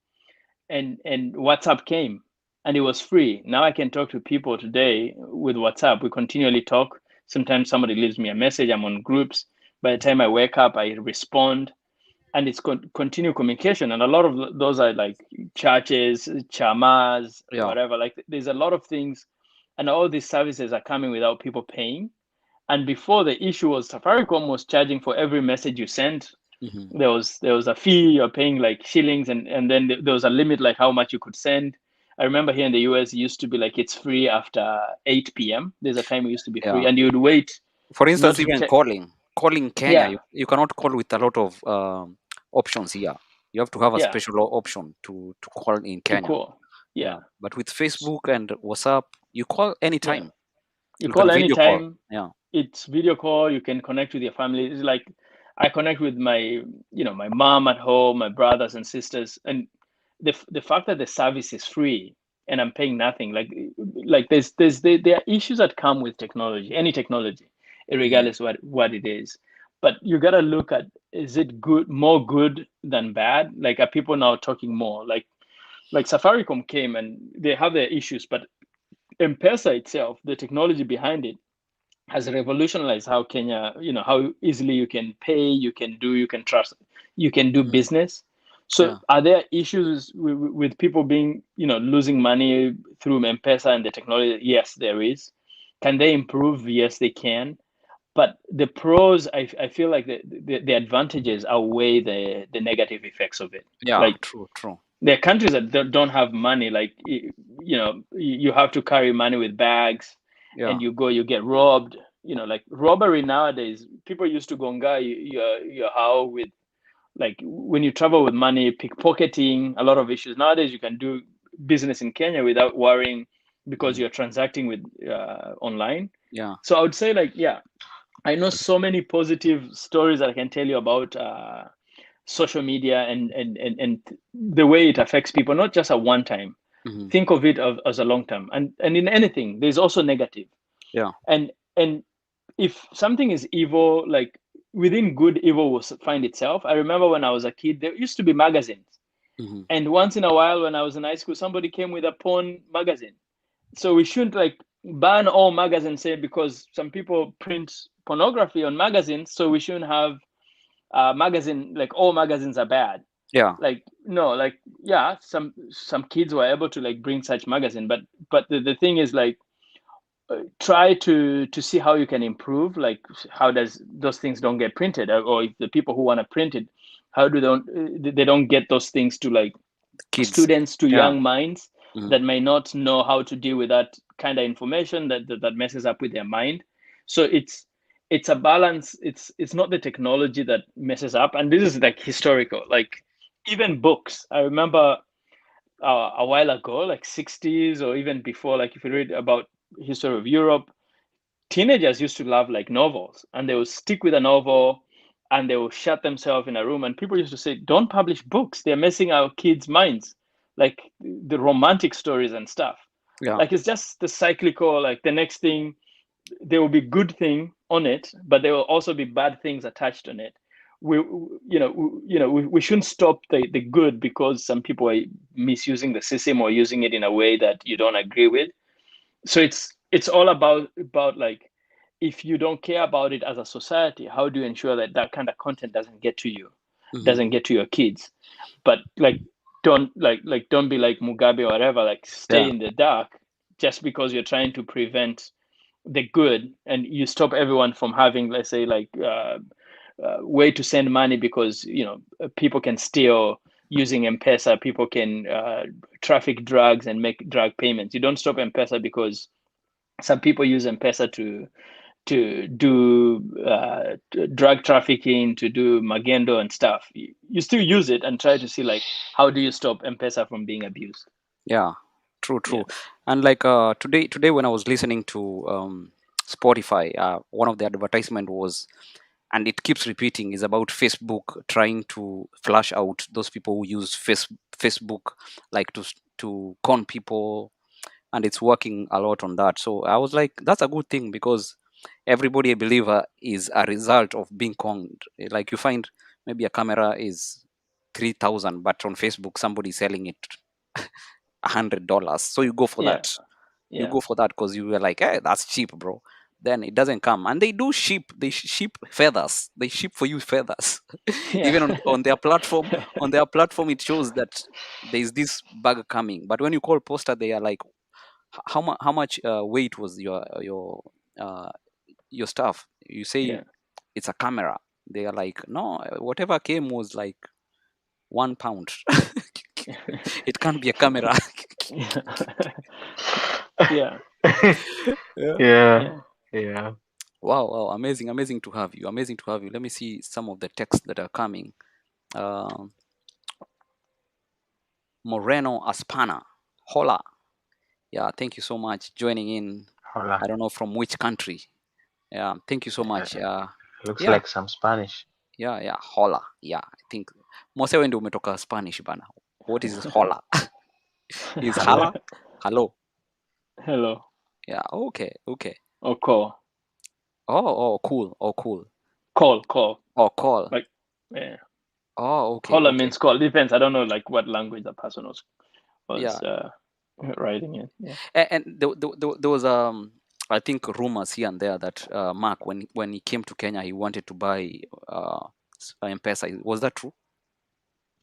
Speaker 11: and WhatsApp came and it was free. Now I can talk to people today with WhatsApp. We continually talk. Sometimes somebody leaves me a message. I'm on groups. By the time I wake up, I respond, and it's continued communication. And a lot of those are like churches, chamas, whatever. Like there's a lot of things, and all these services are coming without people paying. And before, the issue was Safaricom was charging for every message you sent. There was a fee, you're paying like shillings, and then there was a limit like how much you could send. I remember here in the US, it used to be like it's free after 8 p.m. There's a time it used to be free, and you would wait.
Speaker 1: For instance, even calling Kenya, you cannot call with a lot of options here. You have to have a special option to call in Kenya.
Speaker 11: Yeah.
Speaker 1: But with Facebook and WhatsApp, you call anytime.
Speaker 11: You call anytime.
Speaker 1: Yeah.
Speaker 11: It's video call. You can connect with your family. It's like I connect with my mom at home, my brothers and sisters, and the fact that the service is free and I'm paying nothing. Like there are issues that come with technology, any technology, regardless what it is. But you gotta look at, is it more good than bad? Like are people now talking more? Like Safaricom came and they have their issues, but M-Pesa itself, the technology behind it, has revolutionized how Kenya, how easily you can pay, you can trust, you can do business. So are there issues with people being, losing money through M-Pesa and the technology? Yes, there is. Can they improve? Yes, they can. But the pros, I feel like the advantages outweigh the negative effects of it.
Speaker 1: Yeah,
Speaker 11: like,
Speaker 1: true.
Speaker 11: There are countries that don't have money, like, you have to carry money with bags, and you get robbed. Like robbery nowadays, people used to gonga your house with, like when you travel with money, pickpocketing, a lot of issues. Nowadays, you can do business in Kenya without worrying because you're transacting with online.
Speaker 1: Yeah.
Speaker 11: So I would say I know so many positive stories that I can tell you about social media and the way it affects people, not just at one time. Think of it as a long term, and in anything there's also negative.
Speaker 1: Yeah.
Speaker 11: And if something is evil, like within good, evil will find itself. I remember when I was a kid, there used to be magazines, And once in a while, when I was in high school, somebody came with a porn magazine. So we shouldn't like ban all magazines, say because some people print pornography on magazines, so we shouldn't have magazine, like all magazines are bad.
Speaker 1: Yeah.
Speaker 11: Like no, like yeah, some kids were able to like bring such magazine, but the thing is like try to see how you can improve, like how does those things don't get printed, or if the people who want to print it, how do they don't get those things to like
Speaker 1: Kids.
Speaker 11: students, to
Speaker 1: Yeah.
Speaker 11: young minds that may not know how to deal with that kind of information that messes up with their mind. So it's a balance. It's not the technology that messes up, and this is like historical, like even books. I remember a while ago, like 60s or even before, like if you read about history of Europe, teenagers used to love like novels, and they would stick with a novel and they will shut themselves in a room, and people used to say, don't publish books, they're messing our kids' minds, like the romantic stories and stuff.
Speaker 1: Yeah.
Speaker 11: Like it's just the cyclical, like the next thing, there will be good thing on it, but there will also be bad things attached on it. We shouldn't stop the good because some people are misusing the system or using it in a way that you don't agree with. So it's all about like, if you don't care about it as a society, how do you ensure that that kind of content doesn't get to you, doesn't get to your kids? But like don't be like Mugabe or whatever, like stay in the dark just because you're trying to prevent the good, and you stop everyone from having, let's say, like way to send money, because people can steal using M-Pesa, people can traffic drugs and make drug payments. You don't stop M-Pesa because some people use M-Pesa to do drug trafficking, to do magendo and stuff. You still use it and try to see like, how do you stop M-Pesa from being abused?
Speaker 1: Yeah, true. And like today when I was listening to Spotify, one of the advertisement was, and it keeps repeating, is about Facebook trying to flush out those people who use Facebook like to con people, and it's working a lot on that. So I was like, that's a good thing, because everybody, I believe, is a result of being conned. Like you find maybe a camera is 3,000, but on Facebook somebody is selling it $100, so you go for that. You go for that because you were like, hey, that's cheap, bro. Then it doesn't come, and they do ship. They ship feathers. They ship for you feathers. Even on their platform. On their platform, it shows that there is this bag coming. But when you call poster, they are like, how much weight was your stuff? You say it's a camera. They are like, no, whatever came was like 1 pound. It can't be a camera.
Speaker 11: Yeah.
Speaker 2: Yeah.
Speaker 1: Wow, amazing to have you. Let me see some of the texts that are coming. Moreno Aspana, hola. Yeah, thank you so much joining in.
Speaker 2: Hola.
Speaker 1: I don't know from which country. Yeah, thank you so much.
Speaker 2: Looks
Speaker 1: yeah.
Speaker 2: like some Spanish.
Speaker 1: Yeah, hola. Yeah, I think Mose wewe ndio umetoka Spanish bana. What is hola? Is hala? Hello.
Speaker 11: Hello.
Speaker 1: Yeah, okay.
Speaker 11: Or call.
Speaker 1: Oh, cool.
Speaker 11: Call.
Speaker 1: Oh, call.
Speaker 11: Like, yeah.
Speaker 1: Oh, okay.
Speaker 11: Hola means call. Depends. I don't know like what language the person was writing it. Yeah.
Speaker 1: And there was I think rumors here and there that Mark, when he came to Kenya, he wanted to buy M-Pesa. Was that true?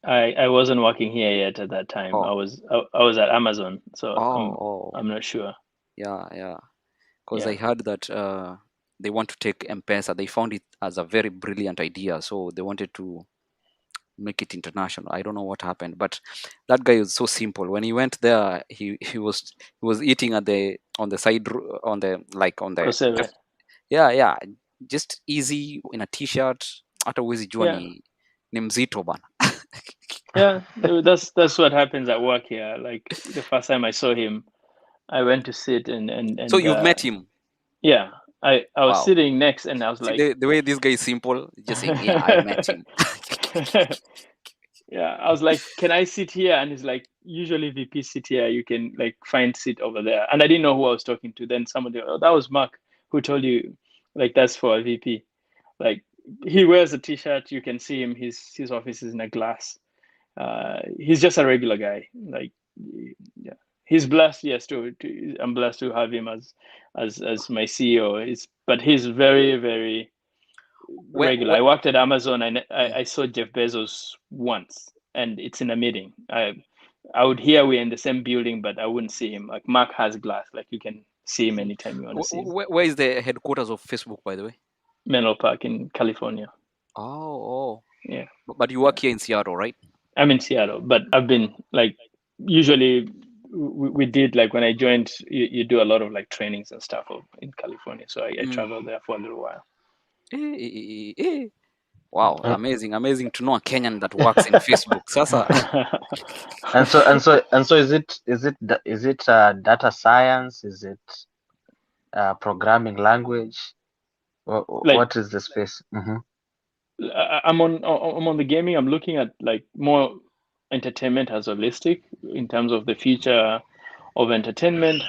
Speaker 11: I wasn't working here yet at that time. I was at Amazon, so I'm not sure.
Speaker 1: Yeah. Because I heard that they want to take M-Pesa. They found it as a very brilliant idea, so they wanted to make it international. I don't know what happened, but that guy was so simple. When he went there, he was eating on the side on the yeah, just easy in a t-shirt. Hata huwezi jua ni mzito bana.
Speaker 11: Yeah, that's what happens at work here. Like the first time I saw him, I went to sit and
Speaker 1: So you've met him?
Speaker 11: Yeah, I was sitting next, and I was like,
Speaker 1: the way this guy is simple, just saying, yeah, I met him.
Speaker 11: Yeah, I was like, can I sit here? And he's like, usually VP sit here, you can like find seat over there. And I didn't know who I was talking to. Then somebody, that was Mark, who told you like that's for a VP. Like he wears a t-shirt, you can see him, his office is in a glass. He's just a regular guy. Like, yeah, he's blessed. Yes, I'm blessed to have him as my CEO. But he's very, very regular.
Speaker 1: Where
Speaker 11: I worked at Amazon, and I saw Jeff Bezos once, and it's in a meeting. I would hear we're in the same building, but I wouldn't see him. Like, Mark has glass, like you can see him anytime you want to see him.
Speaker 1: where is the headquarters of Facebook, by the way?
Speaker 11: Menlo Park in California.
Speaker 1: Oh.
Speaker 11: Yeah.
Speaker 1: But you work here in Seattle, right?
Speaker 11: I'm in Seattle, but I've been like, usually we did, like, when I joined, you do a lot of like trainings and stuff in California. So I traveled there for a little while.
Speaker 1: Wow, amazing to know a Kenyan that works in Facebook. Sasa.
Speaker 2: and so is it data science? Is it programming language? What is the space?
Speaker 11: I'm on the gaming. I'm looking at like more entertainment as holistic in terms of the future of entertainment.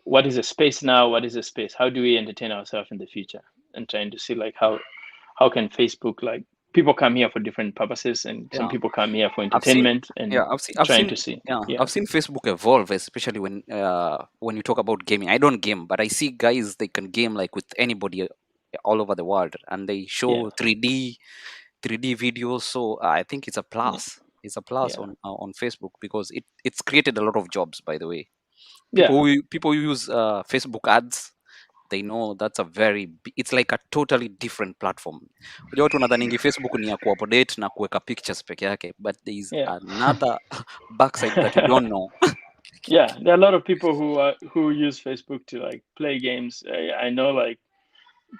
Speaker 11: What is the space now? What is the space? How do we entertain ourselves in the future? And trying to see like how can Facebook, like, people come here for different purposes, and some people come here for entertainment.
Speaker 1: I've seen Facebook evolve, especially when you talk about gaming. I don't game, but I see guys, they can game like with anybody all over the world, and they show 3D videos. So I think it's a plus. It's a plus on Facebook, because it's created a lot of jobs, by the way. People who use Facebook ads, they know that's it's like a totally different platform. Unajua watu nadhaningi Facebook ni ya kuupdate na kuweka pictures peke yake, but there is another backside that you don't know.
Speaker 11: Yeah, there are a lot of people who use Facebook to like play games. I know, like,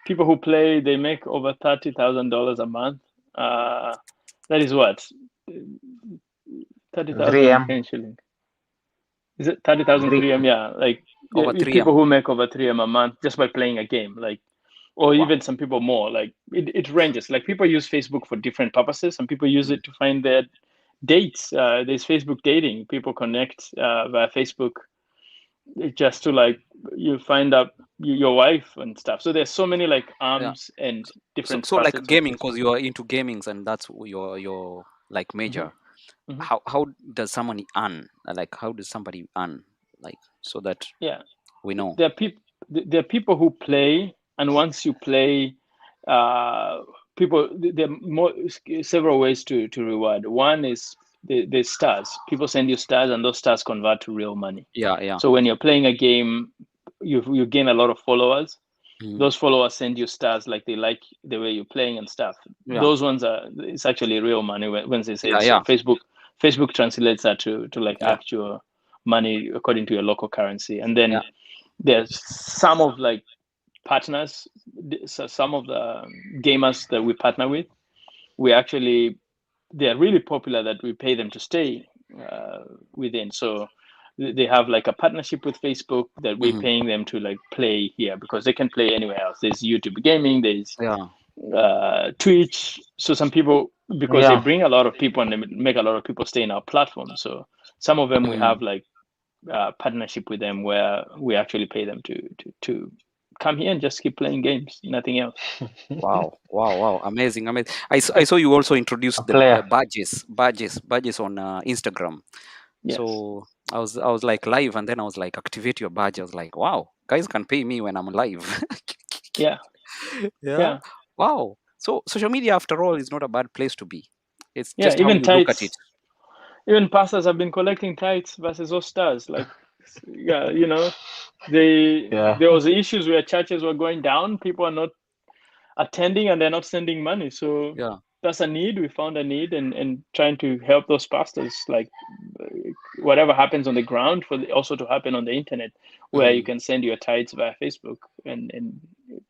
Speaker 11: people who play, they make over $30,000 a month. That is what, 30,000 Kenyan shilling. Is it 30,000 3M? Yeah, like people who make over 3M a month just by playing a game, like, or even some people more. Like, it ranges. Like, people use Facebook for different purposes. Some people use it to find their dates. There's Facebook dating. People connect via Facebook just to, like, you find out your wife and stuff. So there's so many like arms and different.
Speaker 1: So like gaming, because you are into gamings and that's your like major. How does somebody earn? Like, how does somebody earn? Like, so that we know.
Speaker 11: There are people who play, and once you play, there are several ways to reward. One is the stars. People send you stars, and those stars convert to real money.
Speaker 1: Yeah.
Speaker 11: So when you're playing a game, you gain a lot of followers. Those followers send you stars, like they like the way you're playing and stuff. Those ones it's actually real money when they say so. Facebook translates that to like actual money according to your local currency. And then there's some of like partners, some of the gamers that we partner with, they're really popular that we pay them to stay within. So they have like a partnership with Facebook that we're paying them to like play here, because they can play anywhere else. There's YouTube gaming, there's Twitch. So some people, because they bring a lot of people and they make a lot of people stay in our platform. So some of them we have like partnership with them where we actually pay them to come here and just keep playing games, nothing else.
Speaker 1: Wow, amazing. I saw you also introduced the badges on Instagram. So I was like live, and then I was like, activate your badge. I was like, wow, guys can pay me when I'm live.
Speaker 11: Yeah.
Speaker 1: Wow. So social media, after all, is not a bad place to be. It's just
Speaker 11: even
Speaker 1: how you look at it.
Speaker 11: Even pastors have been collecting tithes versus those stars. Like, you know, there was issues where churches were going down. People are not attending and they're not sending money. So that's a need. We found a need, and trying to help those pastors, like, whatever happens on the ground also to happen on the internet, where you can send your tithes via Facebook, and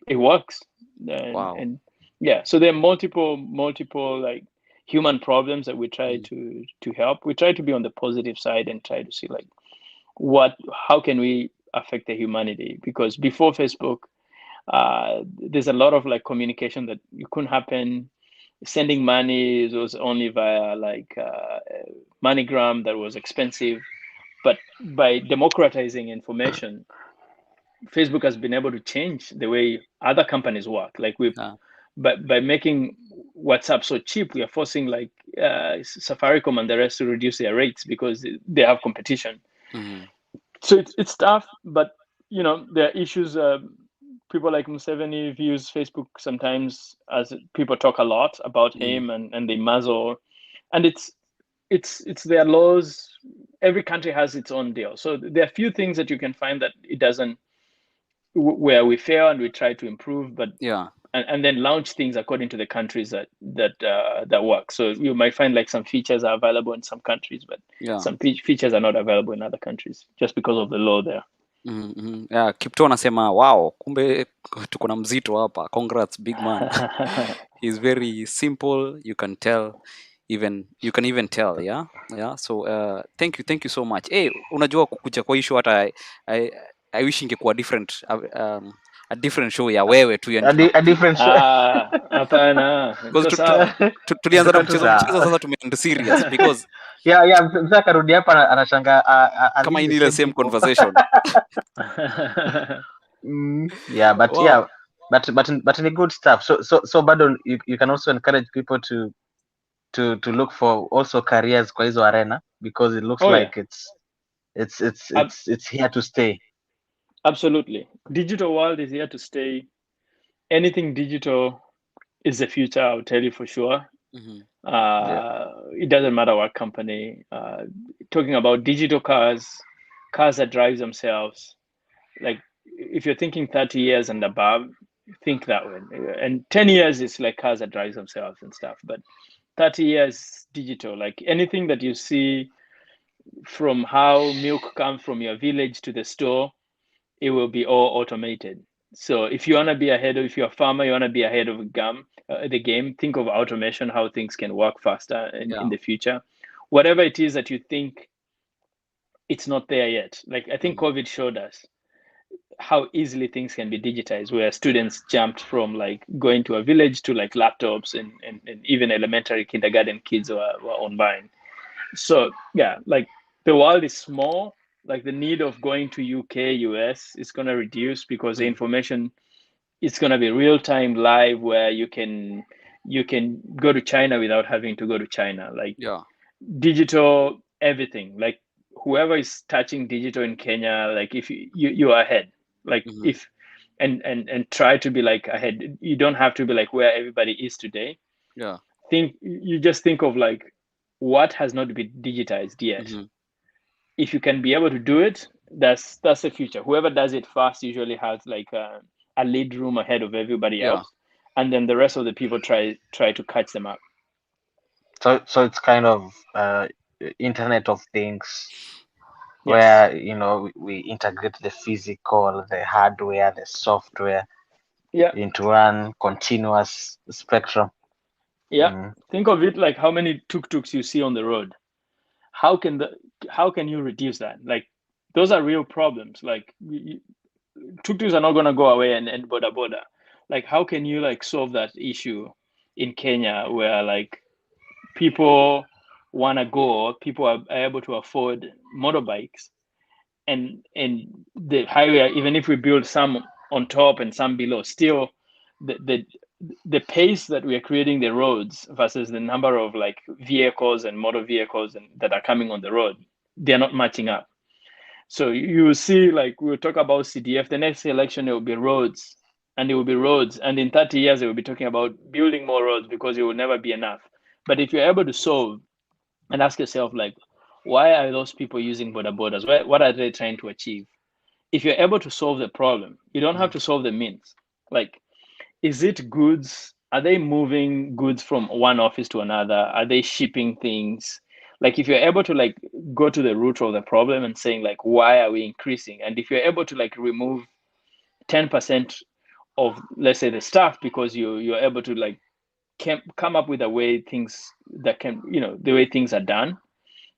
Speaker 11: it works. And so there are multiple like human problems that we try to help. We try to be on the positive side and try to see like how can we affect the humanity, because before Facebook, there's a lot of like communication that you couldn't happen. Sending money was only via like MoneyGram, that was expensive. But by democratizing information, Facebook has been able to change the way other companies work. Like by making WhatsApp so cheap, we are forcing like Safaricom and the rest to reduce their rates because they have competition.
Speaker 1: Mm-hmm.
Speaker 11: So it's tough, but there are issues. People like Museveni views Facebook sometimes as people talk a lot about him and they muzzle, and it's their laws. Every country has its own deal. So there are few things that you can find that it doesn't, where we fail and we try to improve, but
Speaker 1: Yeah.
Speaker 11: and then launch things according to the countries that work. So you might find like some features are available in some countries, but some features are not available in other countries just because of the law there.
Speaker 1: Mm-hmm. Yeah, Kipto anasema wow, kumbe tuko na mzito hapa. Congrats big man. He's very simple, you can even tell, yeah. So thank you so much. Unajua kukuja kwa issue hata I wish ingekuwa different a different show ya wewe tu, yani
Speaker 2: A different show.
Speaker 11: Hapana, iko sawa.
Speaker 1: tulianza na
Speaker 2: Tuko tu
Speaker 1: mchezo
Speaker 2: sawa.
Speaker 1: sasa tumeenda serious because
Speaker 2: mzee akarudi hapa anashanga
Speaker 1: kama hii ni ile same conversation.
Speaker 2: But
Speaker 1: Wow.
Speaker 2: yeah, but in good stuff. So bado you can also encourage people to look for also careers kwa hizo arena because it looks like it's here to stay.
Speaker 11: Absolutely. Digital world is here to stay. Anything digital is the future, I'll tell you for sure. It doesn't matter what company. Talking about digital cars that drive themselves, like if you're thinking 30 years and above, think that way. And 10 years is like cars that drive themselves and stuff, but 30 years digital, like anything that you see, from how milk comes from your village to the store, it will be all automated. So if you want to be ahead, if you're a farmer, you want to be ahead of the game, think of automation, how things can work faster in the future. Whatever it is that you think it's not there yet. Like I think COVID showed us how easily things can be digitized, where students jumped from like going to a village to like laptops and even elementary kindergarten kids were online. So yeah, like the world is small. Like the need of going to UK, US is going to reduce because the information is going to be real time live, where you can go to China without having to go to China. Like digital everything. Like whoever is touching digital in Kenya, like if you are ahead. Like if and try to be like ahead. You don't have to be like where everybody is today. You just think of like what has not been digitized yet. If you can be able to do it, that's the future. Whoever does it fast usually has like a lead room ahead of everybody else, and then the rest of the people try to catch them up.
Speaker 2: So it's kind of Internet of Things, where we integrate the physical, the hardware, the software into one continuous spectrum.
Speaker 11: Think of it like how many tuk-tuks you see on the road. How can you reduce that? Like those are real problems. Like tuk-tuks are not going to go away and boda. Like how can you like solve that issue in Kenya, where like people want to go, people are able to afford motorbikes, and the highway, even if we build some on top and some below, still the pace that we are creating the roads versus the number of like vehicles and motor vehicles that are coming on the road, they're not matching up. So you will see, like we'll talk about CDF, the next election, it will be roads, and it will be roads. And in 30 years, they will be talking about building more roads because it will never be enough. But if you're able to solve and ask yourself, like, why are those people using borders? What are they trying to achieve? If you're able to solve the problem, you don't have to solve the means. Like, is it goods? Are they moving goods from one office to another? Are they shipping things? Like if you're able to like go to the root of the problem and saying like, why are we increasing? And if you're able to like remove 10% of, let's say, the staff, because you're able to like come up with a way things that can, the way things are done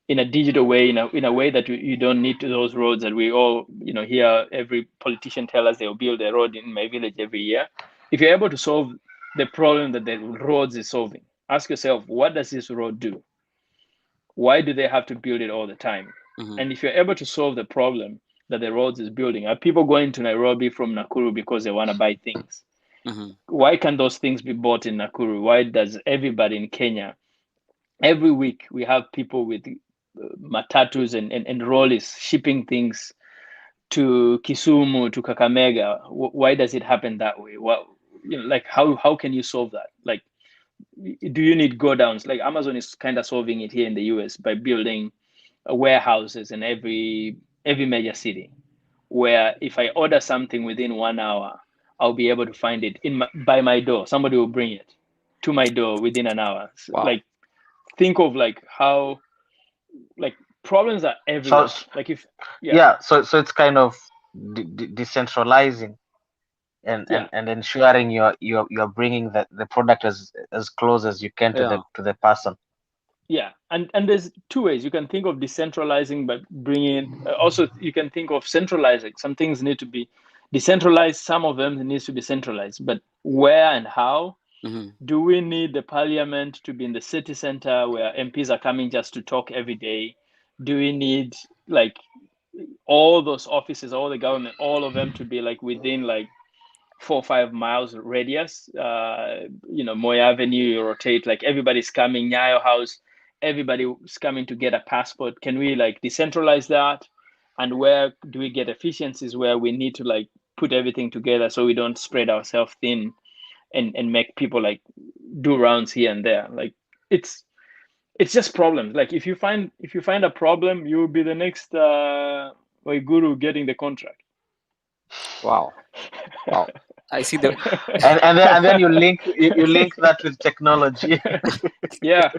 Speaker 11: in a digital way, in a way that you don't need those roads that we all, hear every politician tell us they'll build a road in my village every year. If you're able to solve the problem that the roads is solving, ask yourself, what does this road do? Why do they have to build it all the time? And if you're able to solve the problem that the roads is building, are people going to Nairobi from Nakuru because they want to buy things? Why can't those things be bought in Nakuru? Why does everybody in Kenya every week we have people with matatus and rollies shipping things to Kisumu, to Kakamega. Why does it happen that way? Well, like how can you solve that? Like, do you need go downs? Like Amazon is kind of solving it here in the US by building warehouses in every major city, where if I order something within 1 hour, I'll be able to find it by my door. Somebody will bring it to my door within an hour. So,
Speaker 1: Wow.
Speaker 11: like, think of like how, like, problems are everywhere. Like if
Speaker 2: so it's kind of decentralizing and ensuring you're bringing the product as close as you can to the person.
Speaker 11: Yeah, and there's two ways you can think of decentralizing, but bringing also you can think of centralizing. Some things need to be decentralized, some of them needs to be centralized, but where and how? Do we need the parliament to be in the city center where MPs are coming just to talk every day? Do we need like all those offices, all the government, all of them to be like within like 4 or 5 miles radius? Moy Avenue, you rotate, like everybody's coming, Nyayo House, everybody's coming to get a passport. Can we like decentralize that? And where do we get efficiencies where we need to like put everything together so we don't spread ourselves thin and make people like do rounds here and there? Like it's just problems. Like if you find a problem, you will be the next Waiguru getting the contract.
Speaker 1: Wow. I see the
Speaker 2: and then you link that with technology.
Speaker 11: Yeah.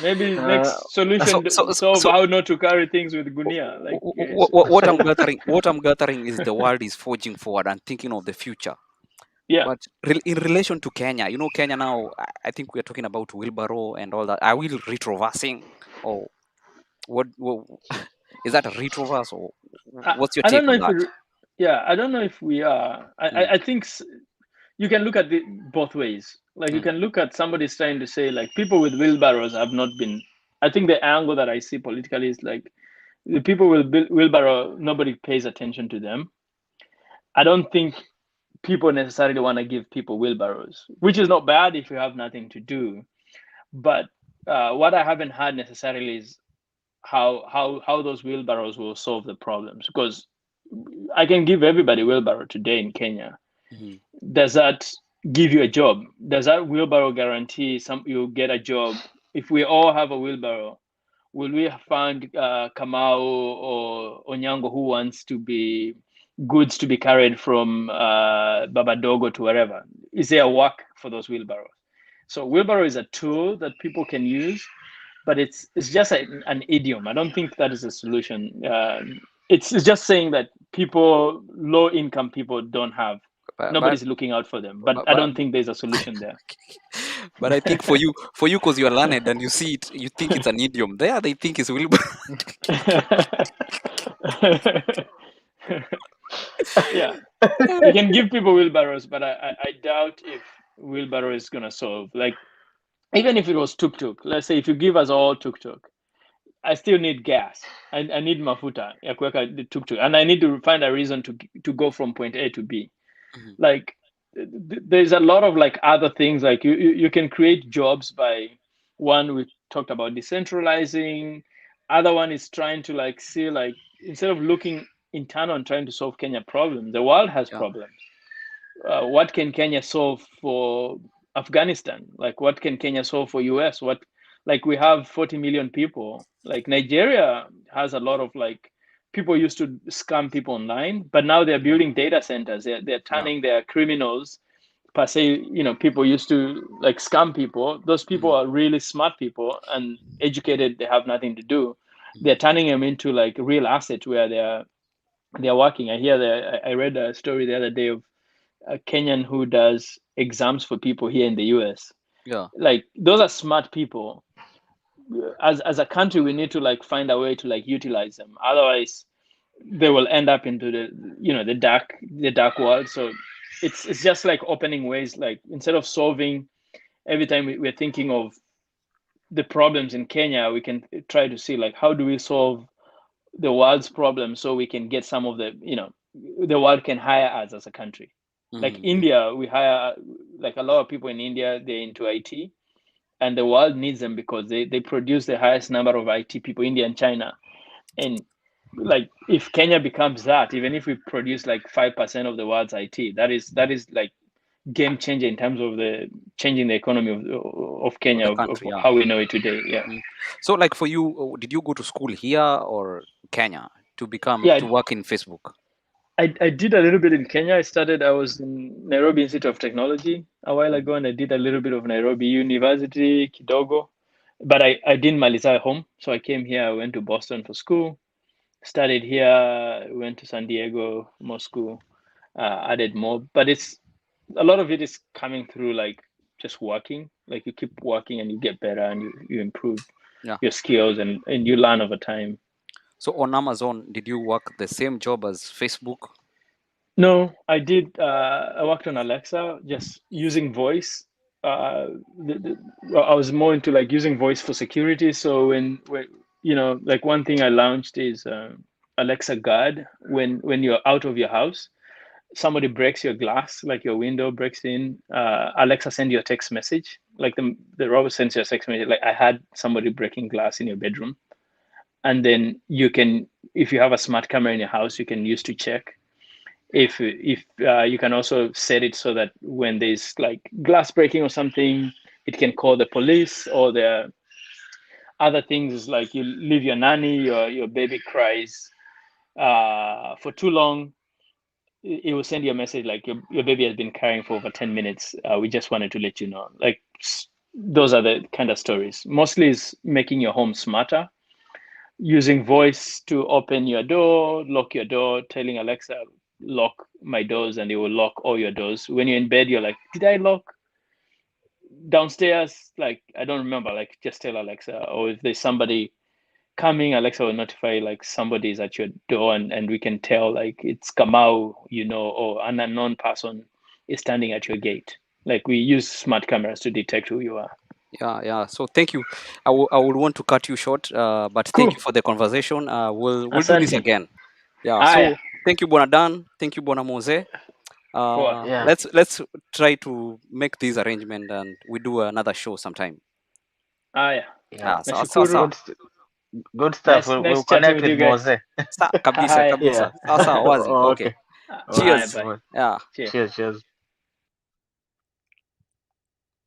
Speaker 11: Maybe next solution solve how not to carry things with gunia. Like
Speaker 1: what I'm gathering is the world is forging forward and thinking of the future.
Speaker 11: Yeah.
Speaker 1: But in relation to Kenya, Kenya now, I think we're talking about wheelbarrow and all that. Are we retroversing, or what is that a retroverse, or what's your take on that?
Speaker 11: I don't know if we are. I think you can look at it both ways. Like you can look at somebody's trying to say like people with wheelbarrows have not been. I think the angle that I see politically is like the people with wheelbarrow, nobody pays attention to them. I don't think people necessarily want to give people wheelbarrows, which is not bad if you have nothing to do. But what I haven't heard necessarily is how those wheelbarrows will solve the problems, because I can give everybody wheelbarrow today in Kenya. Does that give you a job? Does that wheelbarrow guarantee you'll get a job? If we all have a wheelbarrow, will we find Kamau or Onyango who wants to be goods to be carried from Babadogo to wherever? Is there a work for those wheelbarrows? So wheelbarrow is a tool that people can use, but it's just an idiom. I don't think that is a solution. It's just saying that low income people don't have. Nobody's looking out for them. But I don't think there's a solution there.
Speaker 1: But I think for you, because you are learned and you see it, you think it's an idiom. There, they think it's wheelbarrow.
Speaker 11: Yeah, you can give people wheelbarrows, but I doubt if wheelbarrow is gonna solve. Like, even if it was tuk-tuk, let's say if you give us all tuk-tuk, I still need gas. I need mafuta ya kuweka the tuk-tuk, and I need to find a reason to go from point A to B. Like, there's a lot of like other things. Like you can create jobs by, one, we talked about decentralizing. Other one is trying to like see, like, instead of looking internal and trying to solve Kenya problems, the world has problems. What can Kenya solve for Afghanistan? Like, what can Kenya solve for US? Like, we have 40 million people. Like, Nigeria has a lot of like people used to scam people online, but now they're building data centers. They're turning their criminals per se. People used to like scam people. Those people are really smart people and educated. They have nothing to do. They're turning them into like real assets where they're working. I read a story the other day of a Kenyan who does exams for people here in the US.
Speaker 1: Yeah.
Speaker 11: Like, those are smart people. As a country, we need to like find a way to like utilize them. Otherwise, they will end up into the dark world. So it's just like opening ways. Like, instead of solving every time we're thinking of the problems in Kenya, we can try to see like how do we solve the world's problems so we can get some of the world can hire us as a country. Like India, we hire like a lot of people in India, they're into IT, and the world needs them because they produce the highest number of IT people, India and China. And like if Kenya becomes that, even if we produce like 5% of the world's IT, that is like game changer in terms of the changing the economy of Kenya,
Speaker 1: the country,
Speaker 11: of how we know it today. Yeah.
Speaker 1: So like for you, did you go to school here or Kenya to work in Facebook?
Speaker 11: I did a little bit in Kenya. I was in Nairobi Institute of Technology a while ago, and I did a little bit of Nairobi University, kidogo. But I didn't maliza home, so I came here. I went to Boston for school, studied here, went to San Diego, Moscow, added more. But it's a lot of it is coming through like just working. Like you keep working and you get better and you improve your skills and you learn over time.
Speaker 1: So on Amazon, did you work the same job as Facebook?
Speaker 11: No, I did. I worked on Alexa, just using voice. I was more into like using voice for security. So when like one thing I launched is Alexa Guard. When you're out of your house, somebody breaks your glass, like your window breaks in. Alexa send you a text message. Like the robot sends you a text message. Like I had somebody breaking glass in your bedroom, and then you can, if you have a smart camera in your house, you can use to check. If you can also set it so that when there's like glass breaking or something, it can call the police, or the other things like you leave your nanny, your baby cries for too long, it will send you a message like your baby has been crying for over 10 minutes. We just wanted to let you know. Like those are the kind of stories. Mostly is making your home smarter, using voice to open your door, lock your door, telling Alexa, lock my doors, and it will lock all your doors. When you're in bed, you're like, did I lock downstairs? Like, I don't remember. Like, just tell Alexa. Or if there's somebody coming, Alexa will notify like somebody is at your door, and we can tell like it's Kamau, or an unknown person is standing at your gate. Like we use smart cameras to detect who you are.
Speaker 1: Yeah. So thank you. I would want to cut you short, but thank you for the conversation. We'll do this again. Yeah. So thank you, Bonadan. Thank you, Bona Mose. Let's try to make this arrangement and we do another show sometime.
Speaker 2: Good stuff. We'll connect with Mose.
Speaker 1: Kabisa. Sawa, wazi. Okay. Cheers.
Speaker 2: Yeah. Cheers.